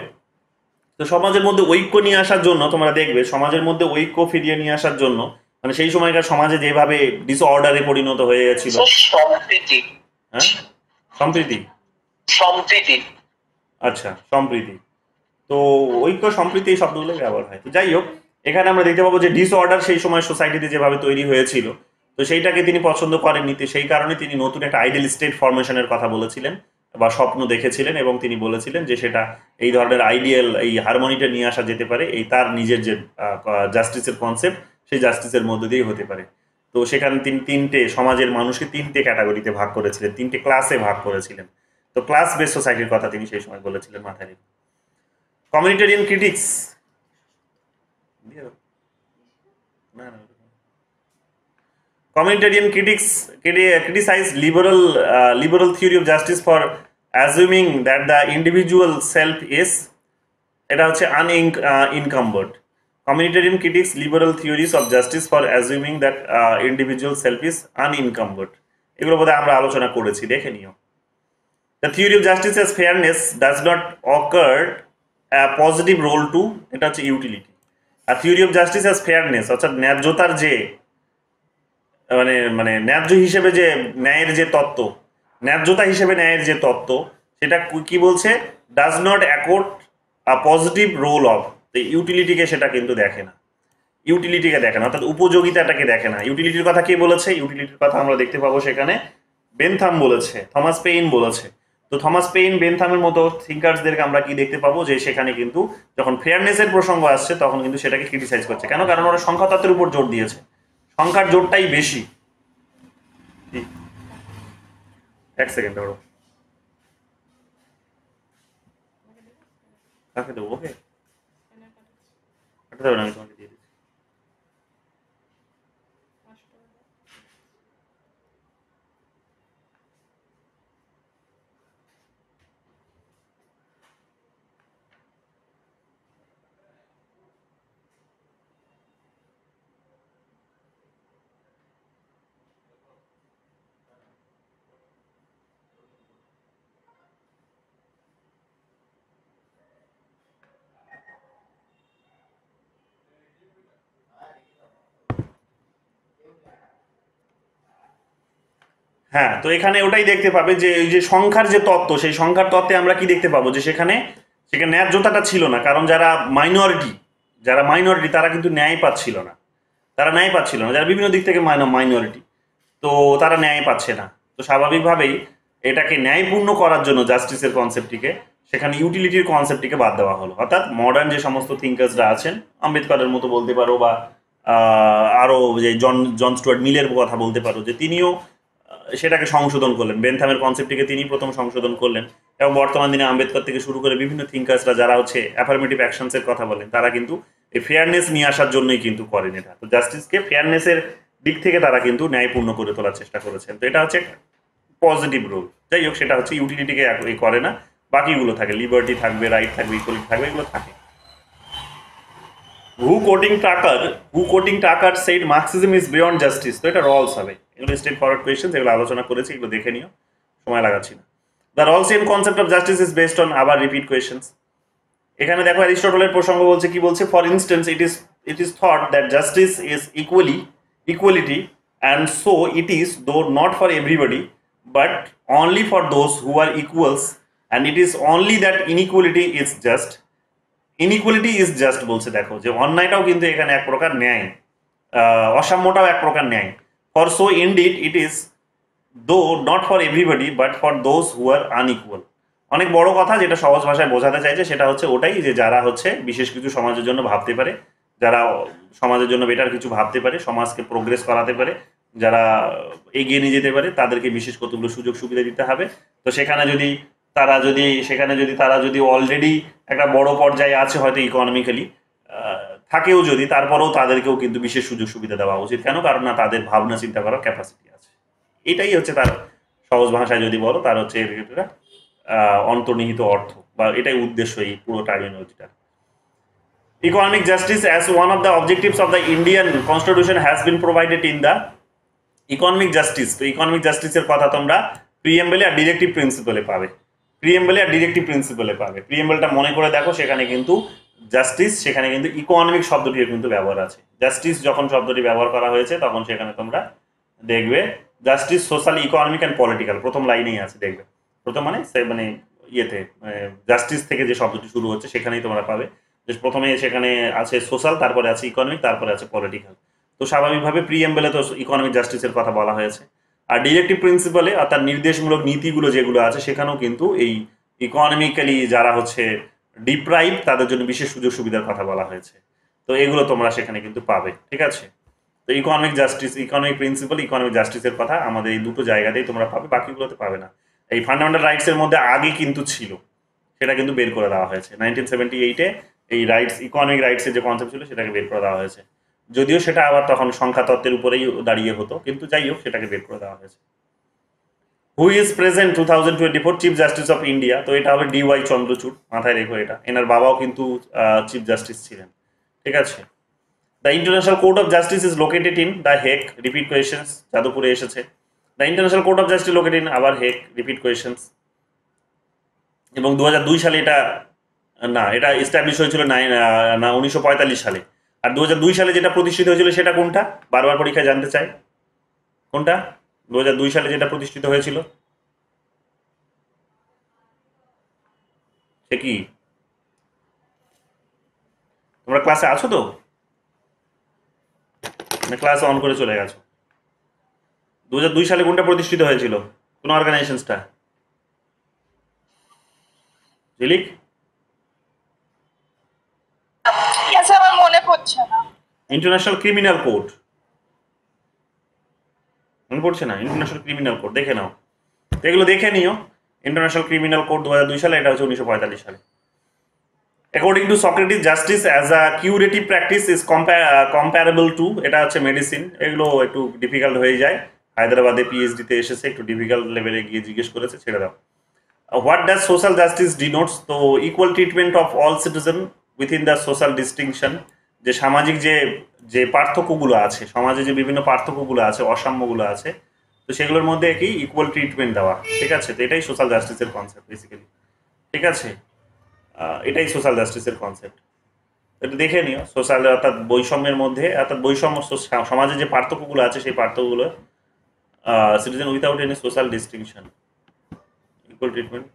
তো সমাজের মধ্যে ঐক্য নিয়ে আসার জন্য, তোমরা দেখবে সমাজের মধ্যে ঐক্য ফিরিয়ে নিয়ে আসার জন্য, মানে সেই সময়কার সমাজে যেভাবে ডিসঅর্ডারে পরিণত হয়ে গেছিল। সম্প্রীতি। হ্যাঁ, সম্প্রীতি। সম্প্রীতি। আচ্ছা, সম্প্রীতি। তো ঐক্য সম্প্রীতি এই শব্দগুলো ব্যবহার হয়। তো যাই হোক, এখানে আমরা দেখতে পাবো যে ডিসঅর্ডার সেই সময় সোসাইটিতে যেভাবে তৈরি হয়েছিল, তো সেইটাকে তিনি পছন্দ করেননি। তো সেই কারণে তিনি নতুন একটা আইডিয়াল স্টেট ফরমেশনের কথা বলেছিলেন বা স্বপ্ন দেখেছিলেন, এবং তিনি বলেছিলেন যে সেটা এই ধরনের আইডিয়াল, এই হারমোনিটা নিয়ে আসা যেতে পারে এই তার নিজের যে জাস্টিসের কনসেপ্ট, সেই জাস্টিসের মধ্যে দিয়েই হতে পারে। তো সেখানে তিনি তিনটে সমাজের মানুষকে তিনটে ক্যাটাগরিতে ভাগ করেছিলেন, তিনটে ক্লাসে ভাগ করেছিলেন। তো ক্লাস বেস সোসাইটির কথা তিনি সেই সময় বলেছিলেন, মাথায় রেখে। কমিউনিটেরিয়ান critics, communitarian critics criticize liberal theory of justice for assuming that the individual self is, এটা হচ্ছে unencumbered. Communitarian critics liberal theories of justice for assuming that individual self is unencumbered. এগুলো বোধহয় আমরা আলোচনা করেছি, দেখে নিও। The theory of justice as fairness does not occur a positive role to, এটা হচ্ছে utility. A theory of justice as fairness, অর্থাৎ ন্যায্যতার যে মানে মানে ন্যায্য হিসেবে যে ন্যায়ের যে তত্ত্ব, ন্যায্যতা হিসেবে ন্যায়ের যে তত্ত্ব, সেটা কি বলছে, does not accord a positive role of, ইউটিলিটিকে সেটা কিন্তু দেখে না, ইউটিলিটিকে দেখে না, অর্থাৎ উপযোগিতাটাকে দেখে না। ইউটিলিটির কথা কে বলেছে? ইউটিলিটির কথা আমরা দেখতে পাবো সেখানে বেনথাম বলেছে, থমাস পেইন বলেছে। তো থমাস পেইন, বেনথামের মতো থিঙ্কার্সদেরকে আমরা কি দেখতে পাবো, যে সেখানে কিন্তু যখন ফেয়ারনেসের প্রসঙ্গ আসছে তখন কিন্তু সেটাকে ক্রিটিসাইজ করছে। কেন? কারণ ওরা সংখ্যা তত্ত্বের উপর জোর দিয়েছে, সংখ্যার জোরটাই বেশি। এক সেকেন্ড ধরো, কাকে দেবো? ওকে, কাটতে দেবো না, আমি তোমাকে দিয়ে দিচ্ছি। হ্যাঁ, তো এখানে ওটাই দেখতে পাবে যে এই যে সংখ্যার যে তত্ত্ব, সেই সংখ্যার তত্ত্বে আমরা কি দেখতে পাবো, যে সেখানে ন্যায্যতাটা ছিল না। কারণ যারা মাইনরিটি, যারা মাইনরিটি তারা কিন্তু ন্যায় পাচ্ছিল না, যারা বিভিন্ন দিক থেকে মাইনরিটি, তো তারা ন্যায় পাচ্ছে না। তো স্বাভাবিকভাবেই এটাকে ন্যায়পূর্ণ করার জন্য জাস্টিসের কনসেপ্টটিকে, সেখানে ইউটিলিটির কনসেপ্টটিকে বাদ দেওয়া হলো। অর্থাৎ মডার্ন যে সমস্ত থিঙ্কার্সরা আছেন, আম্বেদকরের মতো বলতে পারো, বা আরও যে জন স্টুয়ার্ট মিলের কথা বলতে পারো, যে তিনিও সেটাকে সংশোধন করলেন। বেনথামের কনসেপ্টটিকে তিনি প্রথম সংশোধন করলেন, এবং বর্তমান দিনে আম্বেদকর থেকে শুরু করে বিভিন্ন থিঙ্কার্সরা যারা হচ্ছে অ্যাফার্মেটিভ অ্যাকশনসের কথা বলেন, তারা কিন্তু এই ফেয়ারনেস নিয়ে আসার জন্যই কিন্তু করেন এটা। তো জাস্টিসকে ফেয়ারনেসের দিক থেকে তারা কিন্তু ন্যায়পূর্ণ করে তোলার চেষ্টা করেছেন। তো এটা হচ্ছে পজিটিভ রোল। যাই হোক, সেটা হচ্ছে ইউটিলিটিকে করে না, বাকিগুলো থাকে, লিবার্টি থাকবে, রাইট থাকবে, ইকুয়ালিটি থাকবে, এগুলো থাকে। হু কোটিং টাকার said Marxism is beyond justice. তো এটা রলস হবে, এগুলো স্ট্রেট ফরওয়ার্ড কোয়েশ্চেন, এগুলো আলোচনা করেছি, এগুলো দেখে নিও, সময় লাগাচ্ছি না। The Rawlsian concept of justice is based on, আবার রিপিট কোয়েশ্চেন্স। এখানে দেখো অ্যারিস্টটলের প্রসঙ্গ বলছে, কি বলছে, for instance it is thought that justice is equality, and so it is though not for everybody but only for those who are equals, and it is only that inequality is just. Inequality is just বলছে, দেখো যে অন্যায়টাও কিন্তু এখানে এক প্রকার ন্যায়, অসাম্যটাও এক প্রকার ন্যায়। For so indeed it is though not for everybody but for those who are unequal. অনেক বড় কথা, যেটা সহজ ভাষায় বোঝাতে চাইছে সেটা হচ্ছে ওটাই, যে যারা হচ্ছে বিশেষ কিছু সমাজের জন্য ভাবতে পারে, যারা সমাজের জন্য বেটার কিছু ভাবতে পারে, সমাজকে প্রোগ্রেস করাতে পারে, যারা এগিয়ে নিয়ে যেতে পারে, তাদেরকে বিশেষ কতগুলো সুযোগ সুবিধা দিতে হবে। তো সেখানে যদি তারা যদি অলরেডি একটা বড় পর্যায়ে আছে হয়তো ইকোনমিক্যালি, থাকেও যদি, তারপরেও তাদেরকেও কিন্তু বিশেষ সুযোগ সুবিধা দেওয়া উচিত। কেন? কারণ না, তাদের ভাবনা চিন্তা করার ক্যাপাসিটি আছে। এটাই হচ্ছে তার, সহজ ভাষায় যদি বলো, তার হচ্ছে এটা অন্তর্নিহিত অর্থ, বা এটাই উদ্দেশ্য এই পুরো টার্মিনোলজিটার। Economic justice as one of the objectives of the Indian constitution has been provided in the economic justice. তো ইকোনমিক জাস্টিসের কথা তোমরা প্রিএমবেলে আর ডিরেক্টিভ প্রিন্সিপালে পাবে। প্রিএমবেলটা মনে করে দেখো, সেখানে কিন্তু জাস্টিস, সেখানে কিন্তু ইকোনমিক শব্দটিও কিন্তু ব্যবহার আছে। জাস্টিস যখন শব্দটি ব্যবহার করা হয়েছে, তখন সেখানে তোমরা দেখবে justice, social, economic and political প্রথম লাইনেই আছে, দেখবে। প্রথম মানে ইয়েতে জাস্টিস থেকে যে শব্দটি শুরু হচ্ছে সেখানেই তোমরা পাবে যে প্রথমে সেখানে আছে সোশ্যাল, তারপরে আছে ইকোনমিক, তারপরে আছে পলিটিক্যাল। তো স্বাভাবিকভাবে প্রিএমবেলে তো ইকোনমিক জাস্টিসের কথা বলা হয়েছে। আর ডিরেক্টিভ প্রিন্সিপালে, অর্থাৎ নির্দেশমূলক নীতিগুলো যেগুলো আছে, সেখানেও কিন্তু এই ইকোনমিক্যালি যারা হচ্ছে ডিপ্রাইভ, তাদের জন্য বিশেষ সুযোগ সুবিধার কথা বলা হয়েছে। তো এগুলো তোমরা সেখানে কিন্তু পাবে, ঠিক আছে। তো economic justice, economic principal, economic জাস্টিসের কথা আমাদের এই দুটো জায়গাতেই তোমরা পাবে, বাকিগুলোতে পাবে না। এই ফান্ডামেন্টাল রাইটসের মধ্যে আগে কিন্তু ছিল, সেটা কিন্তু বের করে দেওয়া হয়েছে 1978-এ। এই রাইটস, ইকোনমিক রাইটসের যে কনসেপ্ট ছিল, সেটাকে বের করে দেওয়া হয়েছে। যদিও সেটা আবার তখন সংখ্যা তত্ত্বের উপরেই দাঁড়িয়ে হতো, কিন্তু যাই হোক, সেটাকে বের করে দেওয়া হয়েছে। Who is present 2024 chief justice of India? তো এটা হবে DY চন্দ্রচূড়, মাথায় রেখো এটা। এনার বাবাও কিন্তু চিফ জাস্টিস ছিলেন, ঠিক আছে। The international court of justice is located in the Hague, repeat questions, যাদবপুরে এসেছে। The international court of justice located in, আবার হেগ, রিপিট কোয়েশ্চেন্স। এবং 2002 সালে এটা এস্টাবলিশ হয়েছিল 1945 সালে। আর 2002 সালে যেটা প্রতিষ্ঠিত হয়েছিল সেটা কোনটা? বারবার পরীক্ষায় জানতে চাই, কোনটা 2002 সালে যেটা প্রতিষ্ঠিত হয়েছিল, সে কি? তোমরা ক্লাসে আছো তো? ক্লাস অন করে চলে গেছো। 2002 সালে কোনটা প্রতিষ্ঠিত হয়েছিল? কোন অর্গানাইজেশনসটা? ঝিলিক? আমার মনে পড়ছে না। ইন্টারন্যাশনাল ক্রিমিনাল কোর্ট, মনে পড়ছে না? ইন্টারন্যাশনাল ক্রিমিনাল কোর্ট দেখে নাও, তো এগুলো দেখে নিও। ইন্টারন্যাশনাল ক্রিমিনাল কোর্ট 2002 সালে, এটা হচ্ছে 1945 সালে। According to Socrates, justice as a curative practice is comparable to, এটা হচ্ছে মেডিসিন। এগুলো একটু ডিফিকাল্ট হয়ে যায়, হায়দ্রাবাদে PhD-তে এসেছে, একটু ডিফিকাল্ট লেভেলে গিয়ে জিজ্ঞেস করেছে, ছেড়ে দাও। What does social justice denotes? তো equal treatment of all citizen within the social distinction, যে সামাজিক যে পার্থক্যগুলো আছে, সমাজে যে বিভিন্ন পার্থক্যগুলো আছে, অসাম্যগুলো আছে, তো সেগুলোর মধ্যে কি ইকুয়াল ট্রিটমেন্ট দেওয়া, ঠিক আছে। তো এটাই সোশ্যাল জাস্টিসের কনসেপ্ট বেসিক্যালি, ঠিক আছে। এটাই সোশ্যাল জাস্টিসের কনসেপ্ট। এটা দেখে নিও। সোশ্যাল অর্থাৎ বৈষম্যের মধ্যে, অর্থাৎ বৈষম্য, সমাজে যে পার্থক্যগুলো আছে, সেই পার্থক্যগুলো citizen without any social distinction, equal treatment.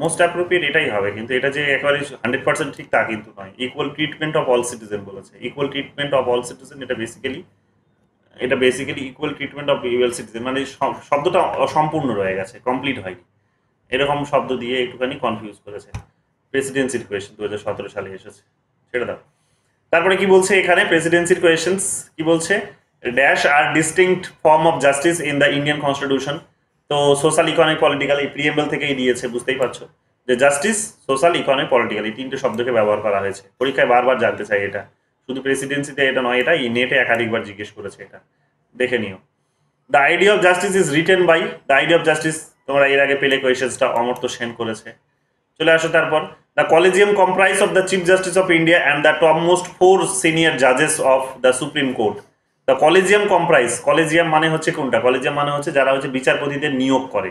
Most appropriate এটাই হবে, কিন্তু এটা যে একেবারে 100% ঠিক তা কিন্তু নয়। Equal treatment of all citizen বলেছে। Equal treatment of all citizen এটা basically equal treatment of UL citizen, মানে শব্দটা অসম্পূর্ণ রয়ে গেছে, কমপ্লিট হয়নি, এরকম শব্দ দিয়ে একটুখানি কনফিউজ করেছে। প্রেসিডেন্সির কোয়েশ্চেন 2017 সালে এসেছে, সেটা দাও। তারপরে কি বলছে এখানে প্রেসিডেন্সির কোয়েশ্চেন্স কি বলছে, dash are distinct form of justice in the Indian constitution. তো সোশ্যাল, ইকোনমিক, পলিটিক্যাল এই প্রিএম্বল থেকেই দিয়েছে, বুঝতেই পারছো যে জাস্টিস, সোশ্যাল, ইকোনমিক, পলিটিক্যাল এই তিনটে শব্দকে ব্যবহার করা হয়েছে। পরীক্ষায় বারবার জানতে চাই এটা, শুধু প্রেসিডেন্সিতে এটা নয়, এটা নেটে একাধিকবার জিজ্ঞেস করেছে, এটা দেখে নিও। The idea of justice is written by, the idea of justice তোমরা এর আগে পেলে কোয়েশ্চেন্সটা অমর্ত্য সেন করেছে। চলে আসো তারপর, the collegium comprise of the chief justice of India and the top most 4 senior জাজেস of the supreme court. The collegium comprise, collegium মানে হচ্ছে কোনটা, কলেজিয়াম মানে হচ্ছে যারা হচ্ছে বিচারপতিদের নিয়োগ করে,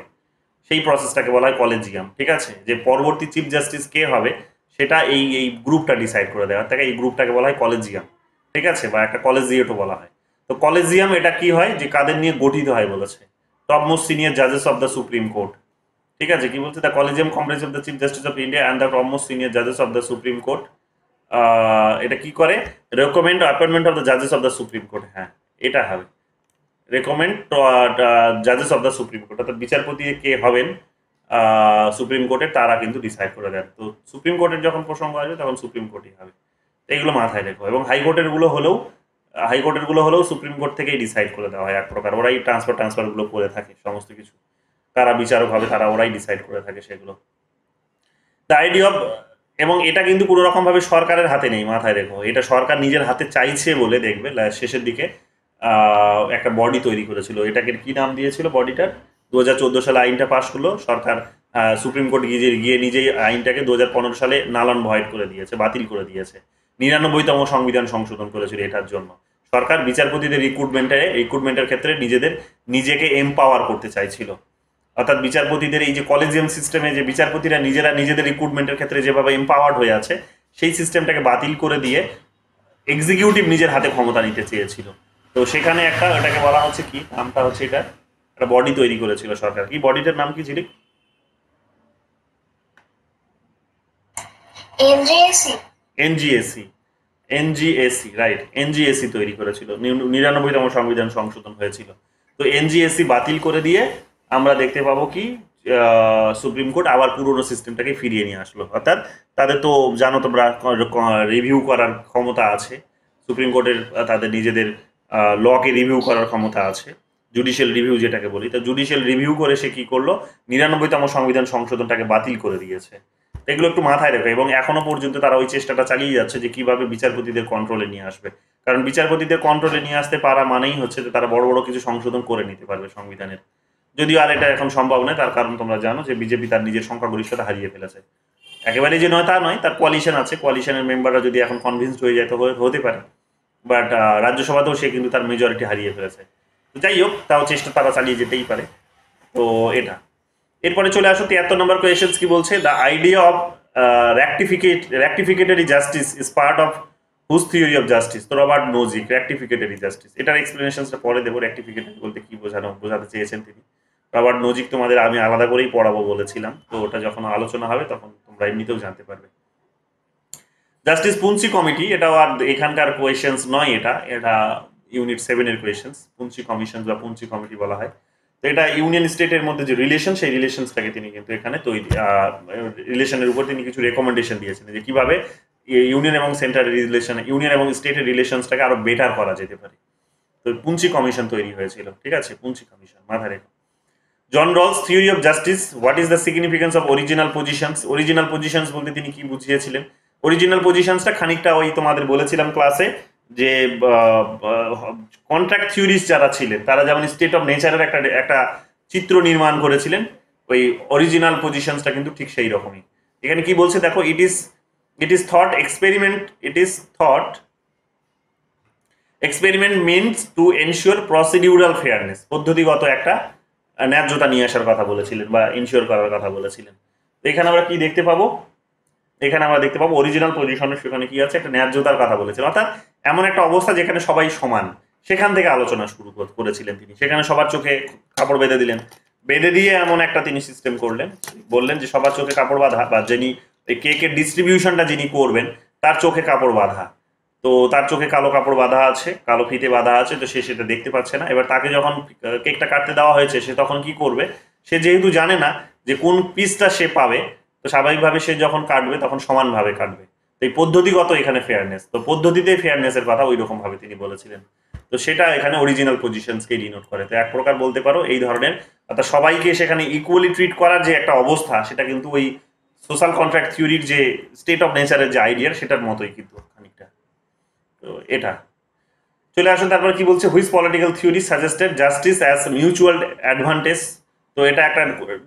সেই প্রসেসটাকে বলা হয় কলেজিয়াম, ঠিক আছে। যে পরবর্তী চিফ জাস্টিস কে হবে সেটা এই এই গ্রুপটা ডিসাইড করে দেওয়া থাকে, এই গ্রুপটাকে বলা হয় কলেজিয়াম, ঠিক আছে, বা একটা কলেজিয়েটও বলা হয়। তো কলেজিয়াম এটা কি হয়, যে কাদের নিয়ে গঠিত হয় বলেছে, টপ মোস্ট সিনিয়র জাজেস অফ দ্য সুপ্রিম কোর্ট, ঠিক আছে। কি বলছে, the collegium comprise of the chief justice of India and the top most senior জাজেস অফ দ্য সুপ্রিম কোর্ট। এটা কি করে, রেকমেন্ড অ্যাপয়েন্টমেন্ট অফ দ্য জাজেস অফ দ্য সুপ্রিম কোর্ট, হ্যাঁ এটা হবে রেকমেন্ড জাজেস অফ দ্য সুপ্রিম কোর্ট, অর্থাৎ বিচারপতি কে হবেন সুপ্রিম কোর্টে তারা কিন্তু ডিসাইড করে দেন। তো সুপ্রিম কোর্টের যখন প্রসঙ্গ আসবে তখন সুপ্রিম কোর্টই হবে, এইগুলো মাথায় রেখো। এবং হাইকোর্টের গুলো হলেও সুপ্রিম কোর্ট থেকেই ডিসাইড করে দেওয়া হয় এক প্রকার, ওরাই ট্রান্সফারগুলো করে থাকে সমস্ত কিছু, কারা বিচারক হবে তারা ওরাই ডিসাইড করে থাকে সেগুলো। দ্য আইডিয়া অফ, এবং এটা কিন্তু কোনো রকমভাবে সরকারের হাতে নেই, মাথায় রেখো, এটা সরকার নিজের হাতে চাইছে বলে দেখবে শেষের দিকে একটা বডি তৈরি করেছিল, এটাকে কি নাম দিয়েছিল বডিটার, 2014 সালে আইনটা পাশ করলো সরকার, সুপ্রিম কোর্ট গিয়ে নিজেই আইনটাকে 2015 সালে নাল অ্যান্ড ভয়েড করে দিয়েছে, বাতিল করে দিয়েছে। 99তম সংবিধান সংশোধন করেছিল এটার জন্য। সরকার বিচারপতিদের রিক্রুটমেন্টের ক্ষেত্রে নিজেকে এমপাওয়ার করতে চাইছিল, অর্থাৎ বিচারপতিদের এই যে কলেজিয়াম সিস্টেমে যে বিচারপতিরা নিজেদের রিক্রুটমেন্টের ক্ষেত্রে যেভাবে এমপাওয়ার্ড হয়ে আছে, সেই সিস্টেমটাকে বাতিল করে দিয়ে এক্সিকিউটিভ নিজের হাতে ক্ষমতা নিতে চেয়েছিল। তো সেখানে এটাকে বলা হচ্ছে কি, নামটা হচ্ছে এটা একটা বডি তৈরি করেছিল সরকার, কি বডিটার নাম কি ছিল, এনজিএসি, রাইট, এনজিএসি তৈরি করেছিল, 99তম সংবিধান সংশোধন হয়েছিল। তো এনজিএসি বাতিল করে দিয়ে আমরা দেখতে পাবো কি সুপ্রিম কোর্ট আবার পুরনো সিস্টেমটাকে ফিরিয়ে নিয়ে আসলো, অর্থাৎ তাদের তো জানো তোমরা রিভিউ করার ক্ষমতা আছে সুপ্রিম কোর্টের, তাদের নিজেদের লকে রিভিউ করার ক্ষমতা আছে, জুডিশিয়াল রিভিউ যেটাকে বলি। তো জুডিশিয়াল রিভিউ করে সে কি করলো, 99তম সংবিধান সংশোধনটাকে বাতিল করে দিয়েছে। এগুলো একটু মাথায় রেখো, এবং এখনো পর্যন্ত তারা ওই চেষ্টাটা চালিয়ে যাচ্ছে যে কিভাবে বিচারপতিদের কন্ট্রোলে নিয়ে আসবে, কারণ বিচারপতিদের কন্ট্রোলে নিয়ে আসতে পারা মানেই হচ্ছে যে তারা বড় বড় কিছু সংশোধন করে নিতে পারবে সংবিধানের, যদিও আর এটা এখন সম্ভব নয়, তার কারণ তোমরা জানো যে বিজেপি তার নিজের সংখ্যাগরিষ্ঠতা হারিয়ে ফেলেছে। একেবারে যে নয় তা নয়, তার কোয়ালিশন আছে, কোয়ালিশনের মেম্বাররা যদি এখন কনভিন্সড হয়ে যায় তো হতে পারে, বাট রাজ্যসভাতেও সে কিন্তু তার মেজরিটি হারিয়ে ফেলেছে। তো যাই হোক, তাও চেষ্টা তারা চালিয়ে যেতেই পারে। তো এটা, এরপরে চলে আসো 73 নম্বর কোয়েশ্চেন্স কি বলছে, the idea of rectificatory justice is part of whose theory of justice. তো রবার্ট নোজিক, রেক্টিফিকেটরি জাস্টিস, এটার এক্সপ্লেনেশনটা পরে দেবো, রেক্টিফিকেটরি বলতে কি বোঝাতে চেয়েছেন তিনি। রবার্ট নোজিক তোমাদের আমি আলাদা করেই পড়াবো বলেছিলাম, তো ওটা যখন আলোচনা হবে তখন তোমরা এমনিতেও জানতে পারবে। জাস্টিস পুঞ্চি কমিটি, এটাও আর এখানকার কোয়েশ্চেন্স নয়, এটা ইউনিট 7 এর কোয়েশ্চেন্স, পুঞ্চি কমিশন বা পুঞ্চি কমিটি বলা হয়। তো এটা ইউনিয়ন স্টেটের মধ্যে যে রিলেশন, সেই রিলেশনসটাকে তিনি কিন্তু এখানে রিলেশনের উপর তিনি কিছু রেকমেন্ডেশন দিয়েছেন যে কিভাবে ইউনিয়ন এবং সেন্ট্রাল রিলেশন, ইউনিয়ন এবং স্টেটের রিলেশনসটাকে আরো বেটার করা যেতে পারে। তো পুঞ্চি কমিশন তৈরি হয়েছিল, ঠিক আছে, পুঞ্চি কমিশন মাথায় রেখো। John Rawls theory of justice, what is the significance of original positions. Original positions বলতে তিনি কি বুঝিয়েছিলেন, অরিজিনাল পজিশনসটা খানিকটা ওই তোমাদের বলেছিলাম ক্লাসে যে কন্ট্রাক্ট থিওরিস যারা ছিলেন তারা যেমন স্টেট অফ নেচারের একটা চিত্র নির্মাণ করেছিলেন, ওই অরিজিনাল পজিশনসটা কিন্তু ঠিক সেই রকমই। এখানে কি বলছে দেখো, ইট is thought experiment means to ensure procedural fairness, পদ্ধতিগত একটা ন্যায্যতা নিয়ে আসার কথা বলেছিলেন বা ইনশিওর করার কথা বলেছিলেন। তো এখানে আমরা কি দেখতে পাবো, অরিজিনাল পজিশনের সেখানে কি আছে, একটা ন্যায্যতার কথা বলেছেন, অর্থাৎ এমন একটা অবস্থা যেখানে সবাই সমান, সেখান থেকে আলোচনা শুরু করেছিলেন তিনি। সেখানে সবার চোখে কাপড় বেঁধে দিলেন বেঁধে দিয়ে এমন একটা তিনি সিস্টেম করলেন, বললেন যে সবার চোখে কাপড় বাঁধা, বা যিনি এই কেকের ডিস্ট্রিবিউশনটা যিনি করবেন তার চোখে কাপড় বাঁধা। তো তার চোখে কালো কাপড় বাঁধা আছে, কালো ফিতে বাঁধা আছে, তো সে সেটা দেখতে পাচ্ছে না। এবার তাকে যখন কেকটা কাটতে দেওয়া হয়েছে, সে তখন কি করবে? সে যেহেতু জানে না যে কোন পিসটা সে পাবে, তো স্বাভাবিকভাবে সে যখন কাটবে তখন সমানভাবে কাটবে। তো এই পদ্ধতিগত এখানে ফেয়ারনেস, তো পদ্ধতিতে ফেয়ারনেসের কথা ওই রকম ভাবে তিনি বলেছিলেন। তো সেটা এখানে অরিজিনাল পজিশনসকে ডিনোট করে। তো এক প্রকার বলতে পারো এই ধরনের, অর্থাৎ সবাইকে সেখানে ইকুয়ালি ট্রিট করার যে একটা অবস্থা, সেটা কিন্তু ওই সোশ্যাল কন্ট্রাক্ট থিওরির যে স্টেট অফ নেচারের যে আইডিয়া, সেটার মতোই কিন্তু খানিকটা। তো এটা চলে আসুন তারপর কি বলছে, which political theory suggested justice as mutual advantage. তো এটা একটা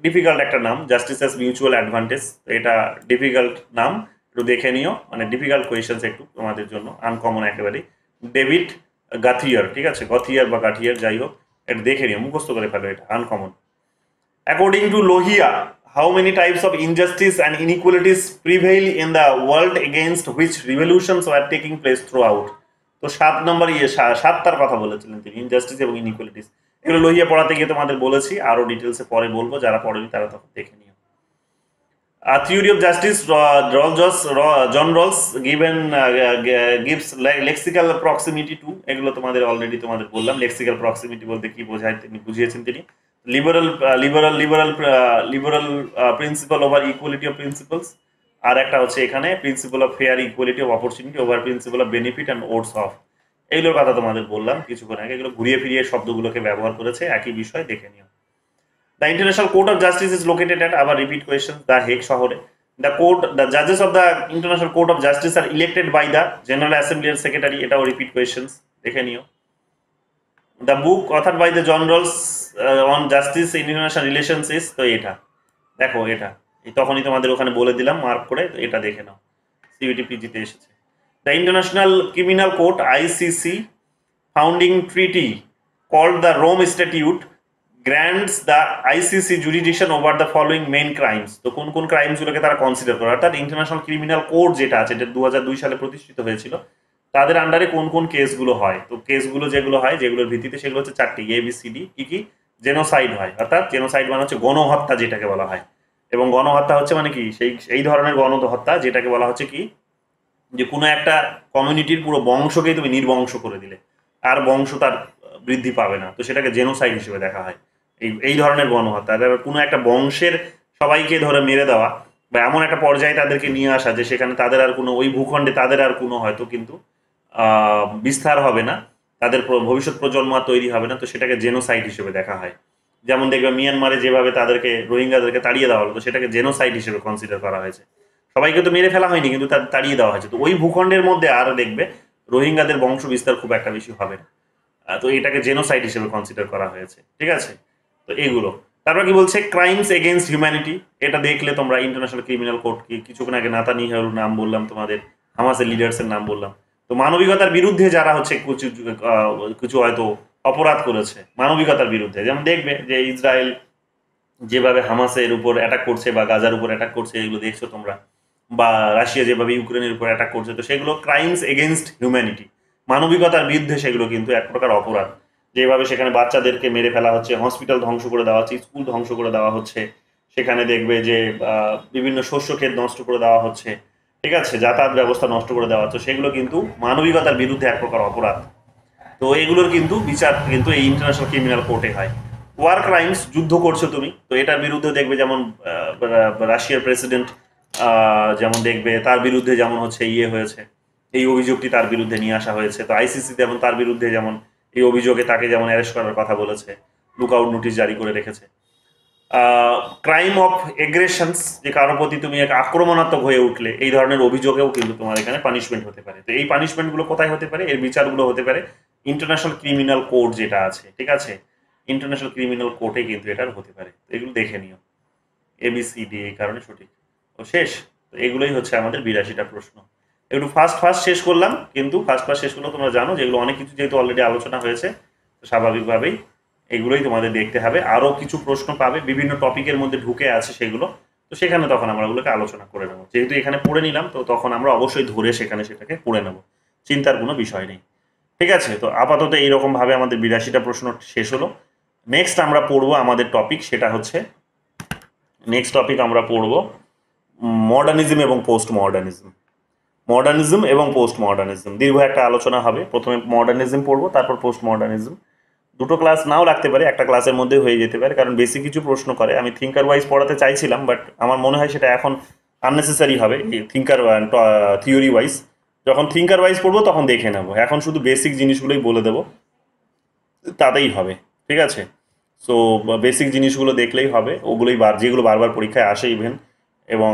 ডিফিকাল্ট একটা নাম, জাস্টিস অ্যাজ মিউচুয়াল অ্যাডভান্টেজ। তো এটা ডিফিকাল্ট নাম, একটু দেখে নিও, মানে ডিফিকাল্ট কোয়েশ্চেন্স একটু তোমাদের জন্য, আনকমন একেবারেই। ডেভিড গাথিয়ার, ঠিক আছে, গথিয়ার বা গাঠিয়ার যাই হোক, এটা দেখে নিও, মুখস্থ করে ফেলো, এটা uncommon. According to Lohia, how many types of injustice and inequalities prevail in the world against which revolutions were taking place throughout? তো 7 নম্বর 7টার কথা বলেছিলেন তিনি, ইনজাস্টিস এবং ইনইকুয়ালিটিস। এগুলো লোহিয়া পড়াতে গিয়ে তোমাদের বলেছি, আরো ডিটেলসে পরে বলবো, যারা পড়েনি তারা তখন দেখে নিও। Theory of justice, John Rawls gives lexical proximity to, এগুলো তোমাদের অলরেডি তোমাদের বললাম, লেক্সিক্যাল প্রক্সিমিটি বলতে কি বোঝায় তিনি বুঝিয়েছেন তিনি। Liberal principle over equality of principles, আর একটা হচ্ছে এখানে principle of fair equality of opportunity over principle of benefit and odds of. এইগুলোর কথা তোমাদের বললাম কিছুক্ষণ আগে, এগুলো ঘুরিয়ে ফিরিয়ে শব্দগুলোকে ব্যবহার করেছে, একই বিষয়, দেখে নিও। The International Court of Justice is located at, আবার repeat question, The Hague শহরে। The judges of the International Court of Justice are elected by the General Assembly and Secretary, এটাও repeat questions, দেখে নিও। The book authored by the John Rawls on Justice in International Relations is, তো এটা দেখো, এটা তখনই তোমাদের ওখানে বলে দিলাম মার্ক করে, তো এটা দেখে নাও, সিইউটিপিজিতে এসেছে। The International Criminal Court ICC founding treaty called the Rome Statute grants the ICC jurisdiction over the following main crimes. তো কোন কোন ক্রাইমস গুলোকে তারা কনসিডার করে, অর্থাৎ ইন্টারন্যাশনাল ক্রিমিনাল কোর্ট যেটা আছে, এটা 2002 সালে প্রতিষ্ঠিত হয়েছিল, তাদের আন্ডারে কোন কোন কেসগুলো হয়। তো কেসগুলো যেগুলো হয়, যেগুলোর ভিত্তিতে, সেগুলো হচ্ছে 4টি, ABCD। কি কি? জেনোসাইড হয়, অর্থাৎ জেনোসাইড মানে হচ্ছে গণহত্যা যেটাকে বলা হয়, এবং গণহত্যা হচ্ছে মানে কি, সেই ধরনের গণহত্যা যেটাকে বলা হচ্ছে কি, যে কোনো একটা কমিউনিটির পুরো বংশকেই তুমি নির্বংশ করে দিলে, আর বংশ তার বৃদ্ধি পাবে না, তো সেটাকে জেনোসাইড হিসেবে দেখা হয়। এই ধরনের গণহত্যা, কোনো একটা বংশের সবাইকে ধরে মেরে দেওয়া, বা এমন একটা পর্যায়ে তাদেরকে নিয়ে আসা যে সেখানে তাদের আর কোনো, ওই ভূখণ্ডে তাদের আর কোনো হয়তো কিন্তু বিস্তার হবে না, তাদের ভবিষ্যৎ প্রজন্ম তৈরি হবে না, তো সেটাকে জেনোসাইড হিসেবে দেখা হয়। যেমন দেখবে মিয়ানমারে যেভাবে তাদেরকে, রোহিঙ্গাদেরকে তাড়িয়ে দেওয়া হলো, তো সেটাকে জেনোসাইড হিসেবে কনসিডার করা হয়েছে। সবাইকে তো মেরে ফেলা হয়নি, কিন্তু তাড়িয়ে দেওয়া হয়েছে। তো ওই ভূখণ্ডের মধ্যে আর দেখবে রোহিঙ্গাদের বংশ বিস্তার খুব একটা বেশি হবে না, তো এটাকে জেনোসাইড হিসেবে কনসিডার করা হয়েছে, ঠিক আছে। তো এইগুলো, তারপর কি বলছে, ক্রাইমস এগেইনস্ট হিউম্যানিটি। এটা দেখলে তোমরা ইন্টারন্যাশনাল ক্রিমিনাল কোর্ট কি, কিছুক্ষণ আগে নেতানিয়াহুর নাম বললাম তোমাদের, হামাসের লিডার্সের নাম বললাম। তো মানবিকতার বিরুদ্ধে যারা হচ্ছে কিছু হয়তো অপরাধ করেছে মানবিকতার বিরুদ্ধে, যেমন দেখবে যে ইসরায়েল যেভাবে হামাসের উপর অ্যাটাক করছে বা গাজার উপর অ্যাটাক করছে, এগুলো দেখছো তোমরা, বা রাশিয়া যেভাবে ইউক্রেনের উপর অ্যাটাক করছে, তো সেগুলো ক্রাইমস এগেইনস্ট হিউম্যানিটি, মানবিকতার বিরুদ্ধে সেগুলো কিন্তু এক প্রকার অপরাধ। যেভাবে সেখানে বাচ্চাদেরকে মেরে ফেলা হচ্ছে, হসপিটাল ধ্বংস করে দেওয়া হচ্ছে, স্কুল ধ্বংস করে দেওয়া হচ্ছে, সেখানে দেখবে যে বিভিন্ন শস্য ক্ষেত নষ্ট করে দেওয়া হচ্ছে, ঠিক আছে, যাতায়াত ব্যবস্থা নষ্ট করে দেওয়া হচ্ছে, সেগুলো কিন্তু মানবিকতার বিরুদ্ধে এক প্রকার অপরাধ। তো এগুলোর কিন্তু বিচার কিন্তু এই ইন্টারন্যাশনাল ক্রিমিনাল কোর্টে হয়। ওয়ার ক্রাইমস, যুদ্ধ করছো তুমি, তো এটার বিরুদ্ধে দেখবে যেমন রাশিয়ার প্রেসিডেন্ট, যেমন দেখবে তার বিরুদ্ধে যেমন হচ্ছে হয়েছে, এই অভিযোগটি তার বিরুদ্ধে নিয়ে আসা হয়েছে। তো আইসিসি যেমন তার বিরুদ্ধে যেমন এই অভিযোগে তাকে যেমন অ্যারেস্ট করার কথা বলেছে, লুকআউট নোটিশ জারি করে রেখেছে। ক্রাইম অফ এগ্রেশনস, যে কারোর প্রতি তুমি এক আক্রমণাত্মক হয়ে উঠলে, এই ধরনের অভিযোগেও কিন্তু তোমার এখানে পানিশমেন্ট হতে পারে। তো এই পানিশমেন্টগুলো কোথায় হতে পারে, এর বিচারগুলো হতে পারে ইন্টারন্যাশনাল ক্রিমিনাল কোর্ট যেটা আছে, ঠিক আছে, ইন্টারন্যাশনাল ক্রিমিনাল কোর্টে কিন্তু এটার হতে পারে। তো এগুলো দেখে নিও, ABCD এই কারণে সঠিক। তো শেষ, তো এগুলোই হচ্ছে আমাদের 82টা প্রশ্ন। একটু ফার্স্ট শেষ করলাম, কিন্তু ফার্স্ট শেষ করলে তোমরা জানো যেগুলো অনেক কিছু যেহেতু অলরেডি আলোচনা হয়েছে, তো স্বাভাবিকভাবেই এগুলোই তোমাদের দেখতে হবে। আরও কিছু প্রশ্ন পাবে, বিভিন্ন টপিকের মধ্যে ঢুকে আছে সেগুলো, তো সেখানে তখন আমরা ওগুলোকে আলোচনা করে নেবো। যেহেতু এখানে পড়ে নিলাম, তো তখন আমরা অবশ্যই ধরে সেটাকে পড়ে নেবো, চিন্তার কোনো বিষয় নেই, ঠিক আছে। তো আপাতত এইরকমভাবে আমাদের 82টা প্রশ্ন শেষ হলো। নেক্সট আমরা পড়বো আমাদের টপিক, সেটা হচ্ছে নেক্সট টপিক আমরা পড়বো মডার্নিজম এবং পোস্ট মডার্নিজম। মডার্নিজম এবং পোস্ট মডার্নিজম দীর্ঘ একটা আলোচনা হবে। প্রথমে মডার্নিজম পড়বো, তারপর পোস্ট মডার্নিজম। দুটো ক্লাস নাও লাগতে পারে, একটা ক্লাসের মধ্যে হয়ে যেতে পারে, কারণ বেশি কিছু প্রশ্ন করে। আমি থিঙ্কার ওয়াইজ পড়াতে চাইছিলাম, বাট আমার মনে হয় সেটা এখন আননেসেসারি হবে থিঙ্কার থিওরি ওয়াইজ। যখন থিঙ্কার ওয়াইজ পড়বো তখন দেখে নেবো, এখন শুধু বেসিক জিনিসগুলোই বলে দেবো, তাতেই হবে। ঠিক আছে, সো বেসিক জিনিসগুলো দেখলেই হবে, ওগুলোই যেগুলো বারবার পরীক্ষায় আসে ইভেন, এবং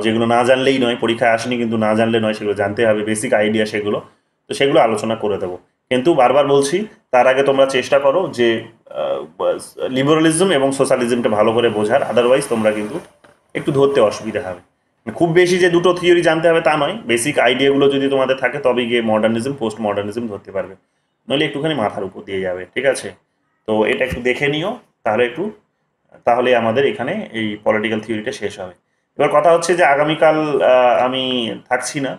যেগুলো না জানলেই নয়, পরীক্ষায় আসেনি কিন্তু না জানলে নয়, সেগুলো জানতে হবে, বেসিক আইডিয়া সেগুলো। তো সেগুলো আলোচনা করে দেবো। কিন্তু বারবার বলছি, তার আগে তোমরা চেষ্টা করো যে লিবারালিজম এবং সোশ্যালিজমটা ভালো করে বোঝার, আদারওয়াইজ তোমরা কিন্তু একটু ধরতে অসুবিধা হবে। খুব বেশি যে দুটো থিওরি জানতে হবে তা নয়, বেসিক আইডিয়াগুলো যদি তোমাদের থাকে তবেই গিয়ে মডার্নিজম পোস্ট মডার্নিজম ধরতে পারবে, নইলে একটুখানি মাথার উপর দিয়ে যাবে। ঠিক আছে, তো এটা একটু দেখে নিও, তাহলে আমাদের এখানে এই পলিটিক্যাল থিওরিটা শেষ হবে। এবার কথা হচ্ছে যে আগামীকাল আমি থাকছি না,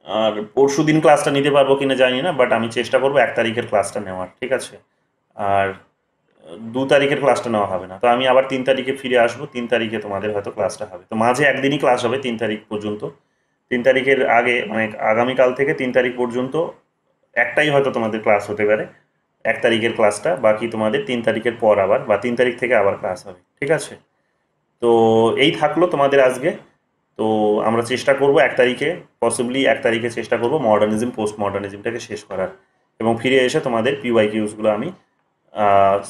আর পরশু দিন ক্লাসটা নিতে পারবো কিনা জানি না, বাট আমি চেষ্টা করবো 1 তারিখের ক্লাসটা নেওয়ার। ঠিক আছে, আর 2 তারিখের ক্লাসটা নেওয়া হবে না, তো আমি আবার 3 তারিখে ফিরে আসবো। 3 তারিখে তোমাদের হয়তো ক্লাসটা হবে, তো মাঝে একদিনই ক্লাস হবে 3 তারিখ পর্যন্ত। 3 তারিখের আগে মানে আগামীকাল থেকে 3 তারিখ পর্যন্ত একটাই হয়তো তোমাদের ক্লাস হতে পারে, 1 তারিখের ক্লাসটা। বাকি তোমাদের 3 তারিখের পর আবার, বা 3 তারিখ থেকে আবার ক্লাস হবে। ঠিক আছে, তো এই থাকলো তোমাদের আজকে। তো আমরা চেষ্টা করব 1 তারিখে, পসিবলি 1 তারিখে চেষ্টা করব মডার্নিজম পোস্ট মডার্নিজমটাকে শেষ করার, এবং ফিরে এসে তোমাদের পিওয়াইকিউসগুলো আমি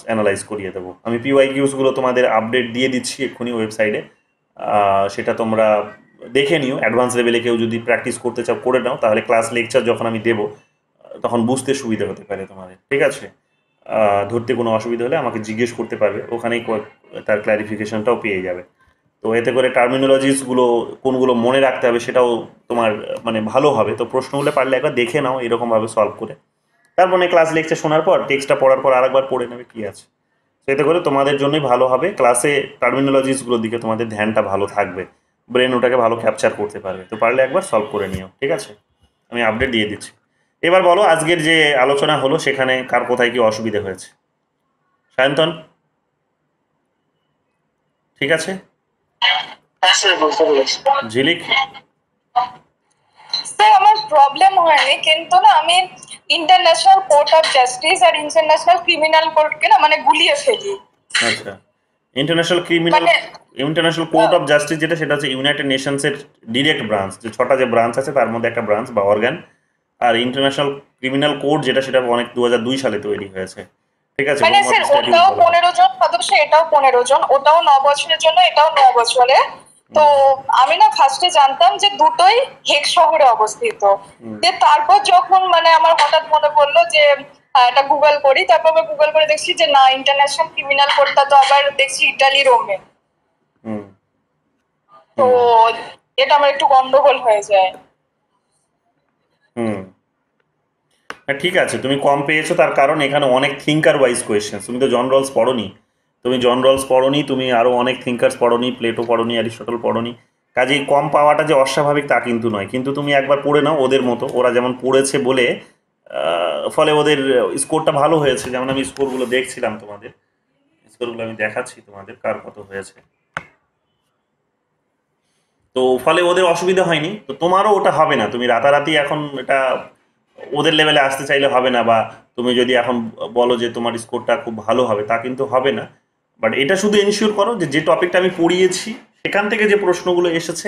অ্যানালাইজ করিয়ে দেবো। আমি পিওয়াইকিউসগুলো তোমাদের আপডেট দিয়ে দিচ্ছি এক্ষুনি ওয়েবসাইটে, সেটা তোমরা দেখে নিও। অ্যাডভান্স লেভেলে কেউ যদি প্র্যাকটিস করতে চাও করে নাও, তাহলে ক্লাস লেকচার যখন আমি দেবো তখন বুঝতে সুবিধা হতে পারে তোমাদের। ঠিক আছে, ধরতে কোনো অসুবিধা হলে আমাকে জিজ্ঞেস করতে পারবে, ওখানেই তার ক্ল্যারিফিকেশনটাও পেয়ে যাবে। তো এতে করে টার্মিনোলজিসগুলো কোনগুলো মনে রাখতে হবে সেটাও তোমার মানে ভালো হবে। তো প্রশ্নগুলো পারলে একবার দেখে নাও এরকমভাবে সলভ করে, তারপরে ক্লাস লেকচার শোনার পর টেক্সটটা পড়ার পর আরেকবার পড়ে নেবে, কী আছে। তো এতে করে তোমাদের জন্যই ভালো হবে, ক্লাসে টার্মিনোলজিসগুলোর দিকে তোমাদের ধ্যানটা ভালো থাকবে, ব্রেন ওটাকে ভালো ক্যাপচার করতে পারবে। তো পারলে একবার সলভ করে নিও। ঠিক আছে, আমি আপডেট দিয়ে দিচ্ছি। এবার বলো, আজকের যে আলোচনা হলো সেখানে কার কোথায় কি অসুবিধা হয়েছে? সায়ন্তন ঠিক আছে? হ্যাঁ স্যার, বুঝতে পেরেছি। ঝিলিক? স্যার আমার প্রবলেম হয়নি, কিন্তু না আমি ইন্টারন্যাশনাল কোর্ট অফ জাস্টিস আর ইন্টারন্যাশনাল ক্রিমিনাল কোর্টকে না মানে গুলিয়ে ফেলি। আচ্ছা, ইন্টারন্যাশনাল কোর্ট অফ জাস্টিস যেটা, সেটা হচ্ছে ইউনাইটেড নেশনসের ডিরেক্ট ব্রাঞ্চ, যে 6টা যে ব্রাঞ্চ আছে তার মধ্যে একটা ব্রাঞ্চ বা অর্গান। আর ইন্টারন্যাশনাল ক্রিমিনাল কোর্ট যেটা, সেটা অনেক 2002 সালে তৈরি হয়েছে। ঠিক আছে, মানে স্যার ওটাও 15 জন সদস্য, এটাও 15 জন, ওটাও 9 বছরের জন্য, এটাও 9 বছরে। তো আমি না ফার্স্টে জানতাম যে দুটোই হেগ শহরে অবস্থিত, যে তারপর যখন মানে আমার হঠাৎ মনে পড়লো যে এটা গুগল করি, তারপর আমি গুগল করে দেখছি যে না, ইন্টারন্যাশনাল ক্রিমিনাল কোর্টটা তো আবার দেখছি ইটালি রোমে। তো এটা আমার একটু গন্ডগোল হয়ে যায়। ঠিক আছে, তুমি কম পেয়েছো তার কারণ এখানে অনেক থিঙ্কার ওয়াইজ কোয়েশ্চেন। তুমি তো জন রলস পড়োনি, তুমি আরও অনেক থিঙ্কার্স পড়োনি, প্লেটো পড়োনি, অ্যারিস্টটল পড়োনি। কাজেই কম পাওয়াটা যে অস্বাভাবিক তা কিন্তু নয়, কিন্তু তুমি একবার পড়ে নাও ওদের মতো, ওরা যেমন পড়েছে বলে ফলে ওদের স্কোরটা ভালো হয়েছে। যেমন আমি স্কোরগুলো দেখছিলাম, তোমাদের স্কোরগুলো আমি দেখাচ্ছি তোমাদের কার কত হয়েছে। তো ফলে ওদের অসুবিধা হয়নি, তো তোমারও ওটা হবে না। তুমি রাতারাতি এখন এটা ওদের লেভেলে আসতে চাইলে হবে না, বা তুমি যদি এখন বলো যে তোমার স্কোরটা খুব ভালো হবে, তা কিন্তু হবে না। বাট এটা শুধু এনশিওর করো যে টপিকটা আমি পড়িয়েছি সেখান থেকে যে প্রশ্নগুলো এসেছে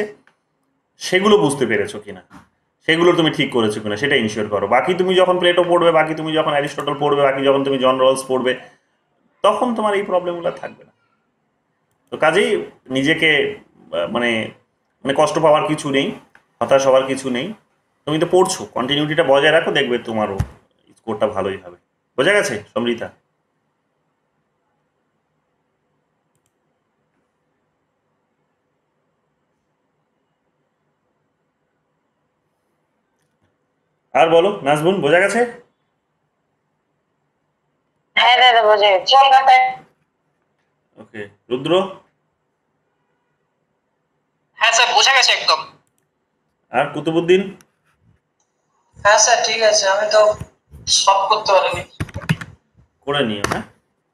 সেগুলো বুঝতে পেরেছো কিনা, সেগুলো তুমি ঠিক করেছো কিনা, সেটা এনশিওর করো। বাকি তুমি যখন প্লেটো পড়বে, বাকি তুমি যখন অ্যারিস্টটল পড়বে, বাকি যখন তুমি জন রলস পড়বে, তখন তোমার এই প্রবলেমগুলো থাকবে না। তো কাজেই নিজেকে মানে মানে কষ্ট পাওয়ার কিছু নেই, হতাশ হওয়ার কিছু নেই। তুমি তো পড়ছো, কন্টিনিউটিটা বজায় রাখো, দেখবে তোমারও স্কোরটা ভালোই হবে। বোঝা গেছে সমৃতা? আর বলো নাজবুন, বোঝা গেছে? হ্যাঁ দাদা, বোঝা গেছে। ওকে, রুদ্র? হ্যাঁ স্যার, বোঝা গেছে একদম। আর কুতুবুদ্দিন? হ্যাঁ স্যার, ঠিক আছে, আমি তো সব করতে পারিনি। করে নিও, হ্যাঁ,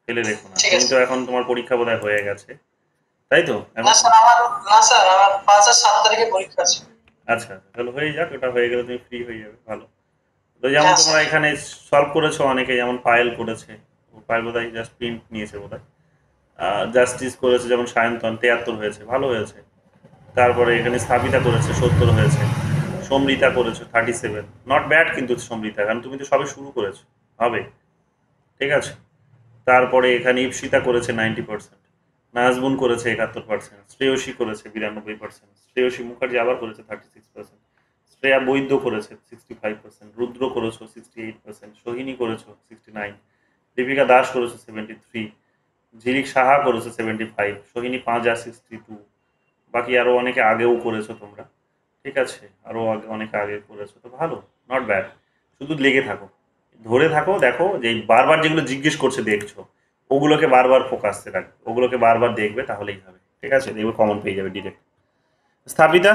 ফেলে রেখো না। ঠিক তুমি আছে। তো এখন তোমার পরীক্ষা বোধহয় হয়ে গেছে, তাই তো এখন? না স্যার আমার 5 আর 7 তারিখে পরীক্ষা আছে। আচ্ছা, তাহলে হয়ে যাক, ওটা হয়ে গেলে তুমি ফ্রি হয়ে যাবে, ভালো। তো যেমন হ্যাঁ তোমরা স্যার। এখানে সলভ করেছো অনেকে, যেমন পায়েল করেছে, ও পায়েল বোধহয় জাস্ট প্রিন্ট নিয়েছে বোধহয়। জাস্টিস করেছে যেমন সায়ন্তন 73 হয়েছে, ভালো হয়েছে। তারপরে এখানে স্থাপিতা করেছে 70 হয়েছে। সমৃতা করেছো 37, নট ব্যাড কিন্তু সমৃতা, কারণ তুমি তো সবে শুরু করেছো, হবে, ঠিক আছে। তারপরে এখানে ইপসিতা করেছে 90%, নাজবুন করেছে 71%, শ্রেয়সী করেছে 92%, শ্রেয়সী মুখার্জি আবার করেছে 36%, শ্রেয়া বৈদ্য করেছে 65%, রুদ্র করেছো 68%, সোহিনী করেছো 69, দীপিকা দাস করেছে 73, ঝিলিক সাহা করেছে 75, সোহিনী পাঁজা 62, বাকি আরও অনেকে আগেও করেছো তোমরা, ঠিক আছে, আরও অনেকে আগে করেছো, তো ভালো, নট ব্যাড। শুধু লেগে থাকো, ধরে থাকো, দেখো যে বারবার যেগুলো জিজ্ঞেস করছে দেখছো, ওগুলোকে বারবার ফোকাসে রাখবে, ওগুলোকে বারবার দেখবে, তাহলেই হবে, ঠিক আছে, দেখবে কমন পেয়ে যাবে ডিরেক্ট। স্থাপিতা?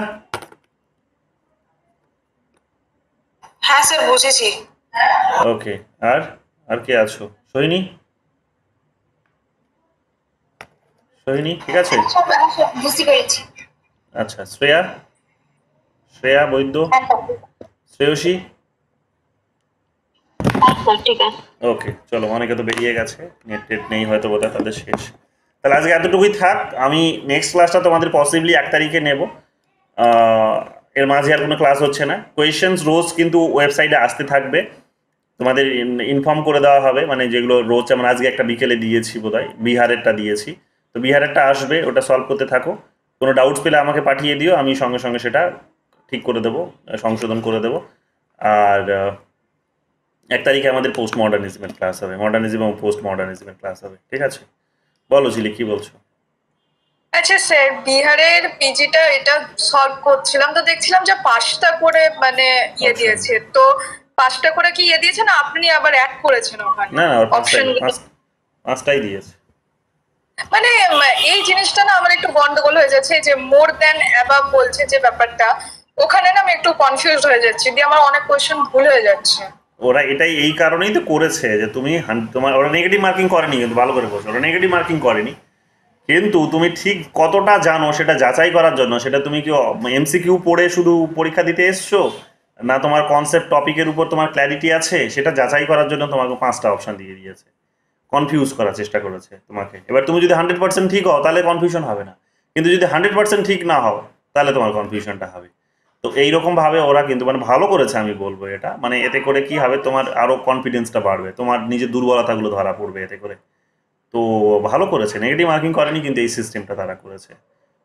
হ্যাঁ স্যার বুঝেছি। ওকে, আর আর কে আছো? সোহিনী? সোহিনী ঠিক আছে? বুঝতে পেরেছি। আচ্ছা, শ্রেয়া? শ্রেয়া বৈদ্য? শ্রেয়সী? ঠিক আছে। ওকে, চলো, অনেকে তো বেরিয়ে গেছে, নেট টেট নেই হয়তো বোধহয় তাদের, শেষ। তাহলে আজকে এতটুকুই থাক, আমি নেক্সট ক্লাসটা তোমাদের পসিবলি 1 তারিখে নেব। এর মাঝে আর কোনো ক্লাস হচ্ছে না। কোয়েশ্চেন্স রোজ কিন্তু ওয়েবসাইটে আসতে থাকবে, তোমাদের ইনফর্ম করে দেওয়া হবে, মানে যেগুলো রোজ, যেমন আজকে একটা বিকেলে দিয়েছি বোধহয়, বিহারেরটা দিয়েছি, তো বিহারেরটা আসবে, ওটা সলভ করতে থাকো। কোনো ডাউটস পেলে আমাকে পাঠিয়ে দিও, আমি সঙ্গে সঙ্গে সেটা ঠিক করে দেবো, সংশোধন করে দেবো। আর 1 তারিখে আমাদের পোস্ট মডার্নিজমের ক্লাস হবে, মডার্নিজম এবং পোস্ট মডার্নিজমের ক্লাস হবে, ঠিক আছে। বলো ঝিলি, কি বলছো? আচ্ছা স্যার, বিহারের পিজিটা এটা সলভ করছিলাম, তো দেখছিলাম যে 5টা করে মানে Option. দিয়েছে, তো 5টা করে কি দিয়েছে না আপনি আবার অ্যাড করেছেন ওখানে না না, ওর অপশন? পাঁচটাই দিয়েছে। মানে এই জিনিসটা না আমার একটু গন্ডগোল হয়ে যাচ্ছে, যে মোর দ্যান অ্যাবাভ বলছে যে ব্যাপারটা, ওখানে না আমি একটু কনফিউজ হয়ে যাচ্ছি, দিয়ে আমার অনেক কোয়েশ্চেন ভুল হয়ে যাচ্ছে। ওরা এটাই এই কারণেই তো করেছে যে তুমি তোমার, ওরা নেগেটিভ মার্কিং করেনি, কিন্তু ভালো করে বলছো, ওরা নেগেটিভ মার্কিং করেনি, কিন্তু তুমি ঠিক কতটা জানো সেটা যাচাই করার জন্য, সেটা তুমি কি এমসিকিউ পড়ে শুধু পরীক্ষা দিতে এসছো, না তোমার কনসেপ্ট টপিকের উপর তোমার ক্ল্যারিটি আছে, সেটা যাচাই করার জন্য তোমাকে 5টা অপশন দিয়ে দিয়েছে, কনফিউজ করার চেষ্টা করেছে তোমাকে। এবার তুমি যদি 100% ঠিক হও তাহলে কনফিউশন হবে না, কিন্তু যদি 100% ঠিক না হও তাহলে তোমার কনফিউশনটা হবে। তো এইরকমভাবে ওরা কিন্তু মানে ভালো করেছে, আমি বলবো এটা, মানে এতে করে কি হবে, তোমার আরও কনফিডেন্সটা বাড়বে, তোমার নিজের দুর্বলতাগুলো ধরা পড়বে এতে করে। তো ভালো করেছে, নেগেটিভ মার্কিং করেনি, কিন্তু এই সিস্টেমটা তারা করেছে।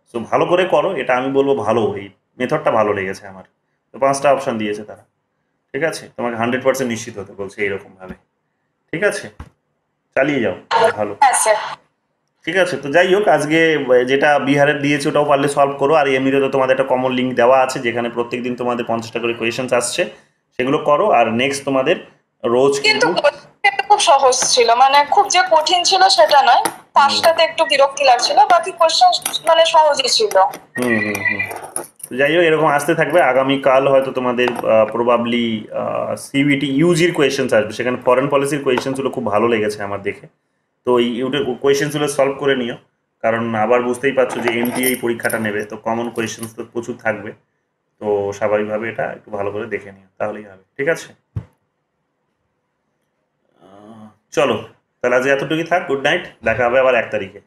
সো ভালো করে করো, এটা আমি বলবো ভালো, এই মেথডটা ভালো লেগেছে আমার। তো 5টা অপশন দিয়েছে তারা, ঠিক আছে, তোমাকে 100% নিশ্চিত হতে বলছে এইরকমভাবে, ঠিক আছে, চালিয়ে যাও, ভালো। হ্যাঁ স্যার। ঠিক আছে, তো যাই হোক, আজকে যেটা বিহারের দিয়েছে ওটাও পারলে সলভ করো, আর এমনিতে তো তোমাদের একটা কমন লিঙ্ক দেওয়া আছে যেখানে প্রত্যেকদিন তোমাদের 50টা করে কোয়েশ্চেন্স আসছে, সেগুলো করো। আর নেক্সট তোমাদের রোজ কিন্তু কিন্তু question খুব সহজ ছিল, মানে খুব যে কঠিন ছিল সেটা নয়, 5টাতে একটু বিরক্তি লাগছিল, বাকি কোয়েশ্চেন মানে সহজই ছিল। হুম হুম হুম, তো যাই হোক, এরকম আসতে থাকবে। আগামীকাল হয়তো তোমাদের প্রবাবলি সিবিটি ইউজির কোয়েশ্চেন্স আসবে, সেখানে ফরেন পলিসির কোয়েশ্চেন্সগুলো খুব ভালো লেগেছে আমার দেখে। তো এই কোয়েশ্চেন্সগুলো সলভ করে নিও, কারণ আবার বুঝতেই পারছো যে এনটিএ এই পরীক্ষাটা নেবে, তো কমন কোয়েশ্চেন্স তো প্রচুর থাকবে, তো স্বাভাবিকভাবে এটা একটু ভালো করে দেখে নিও, তাহলেই হবে, ঠিক আছে। চলো, তাহলে আজ এতটুকুই থাক, গুড নাইট, দেখা হবে আবার 1 তারিখে।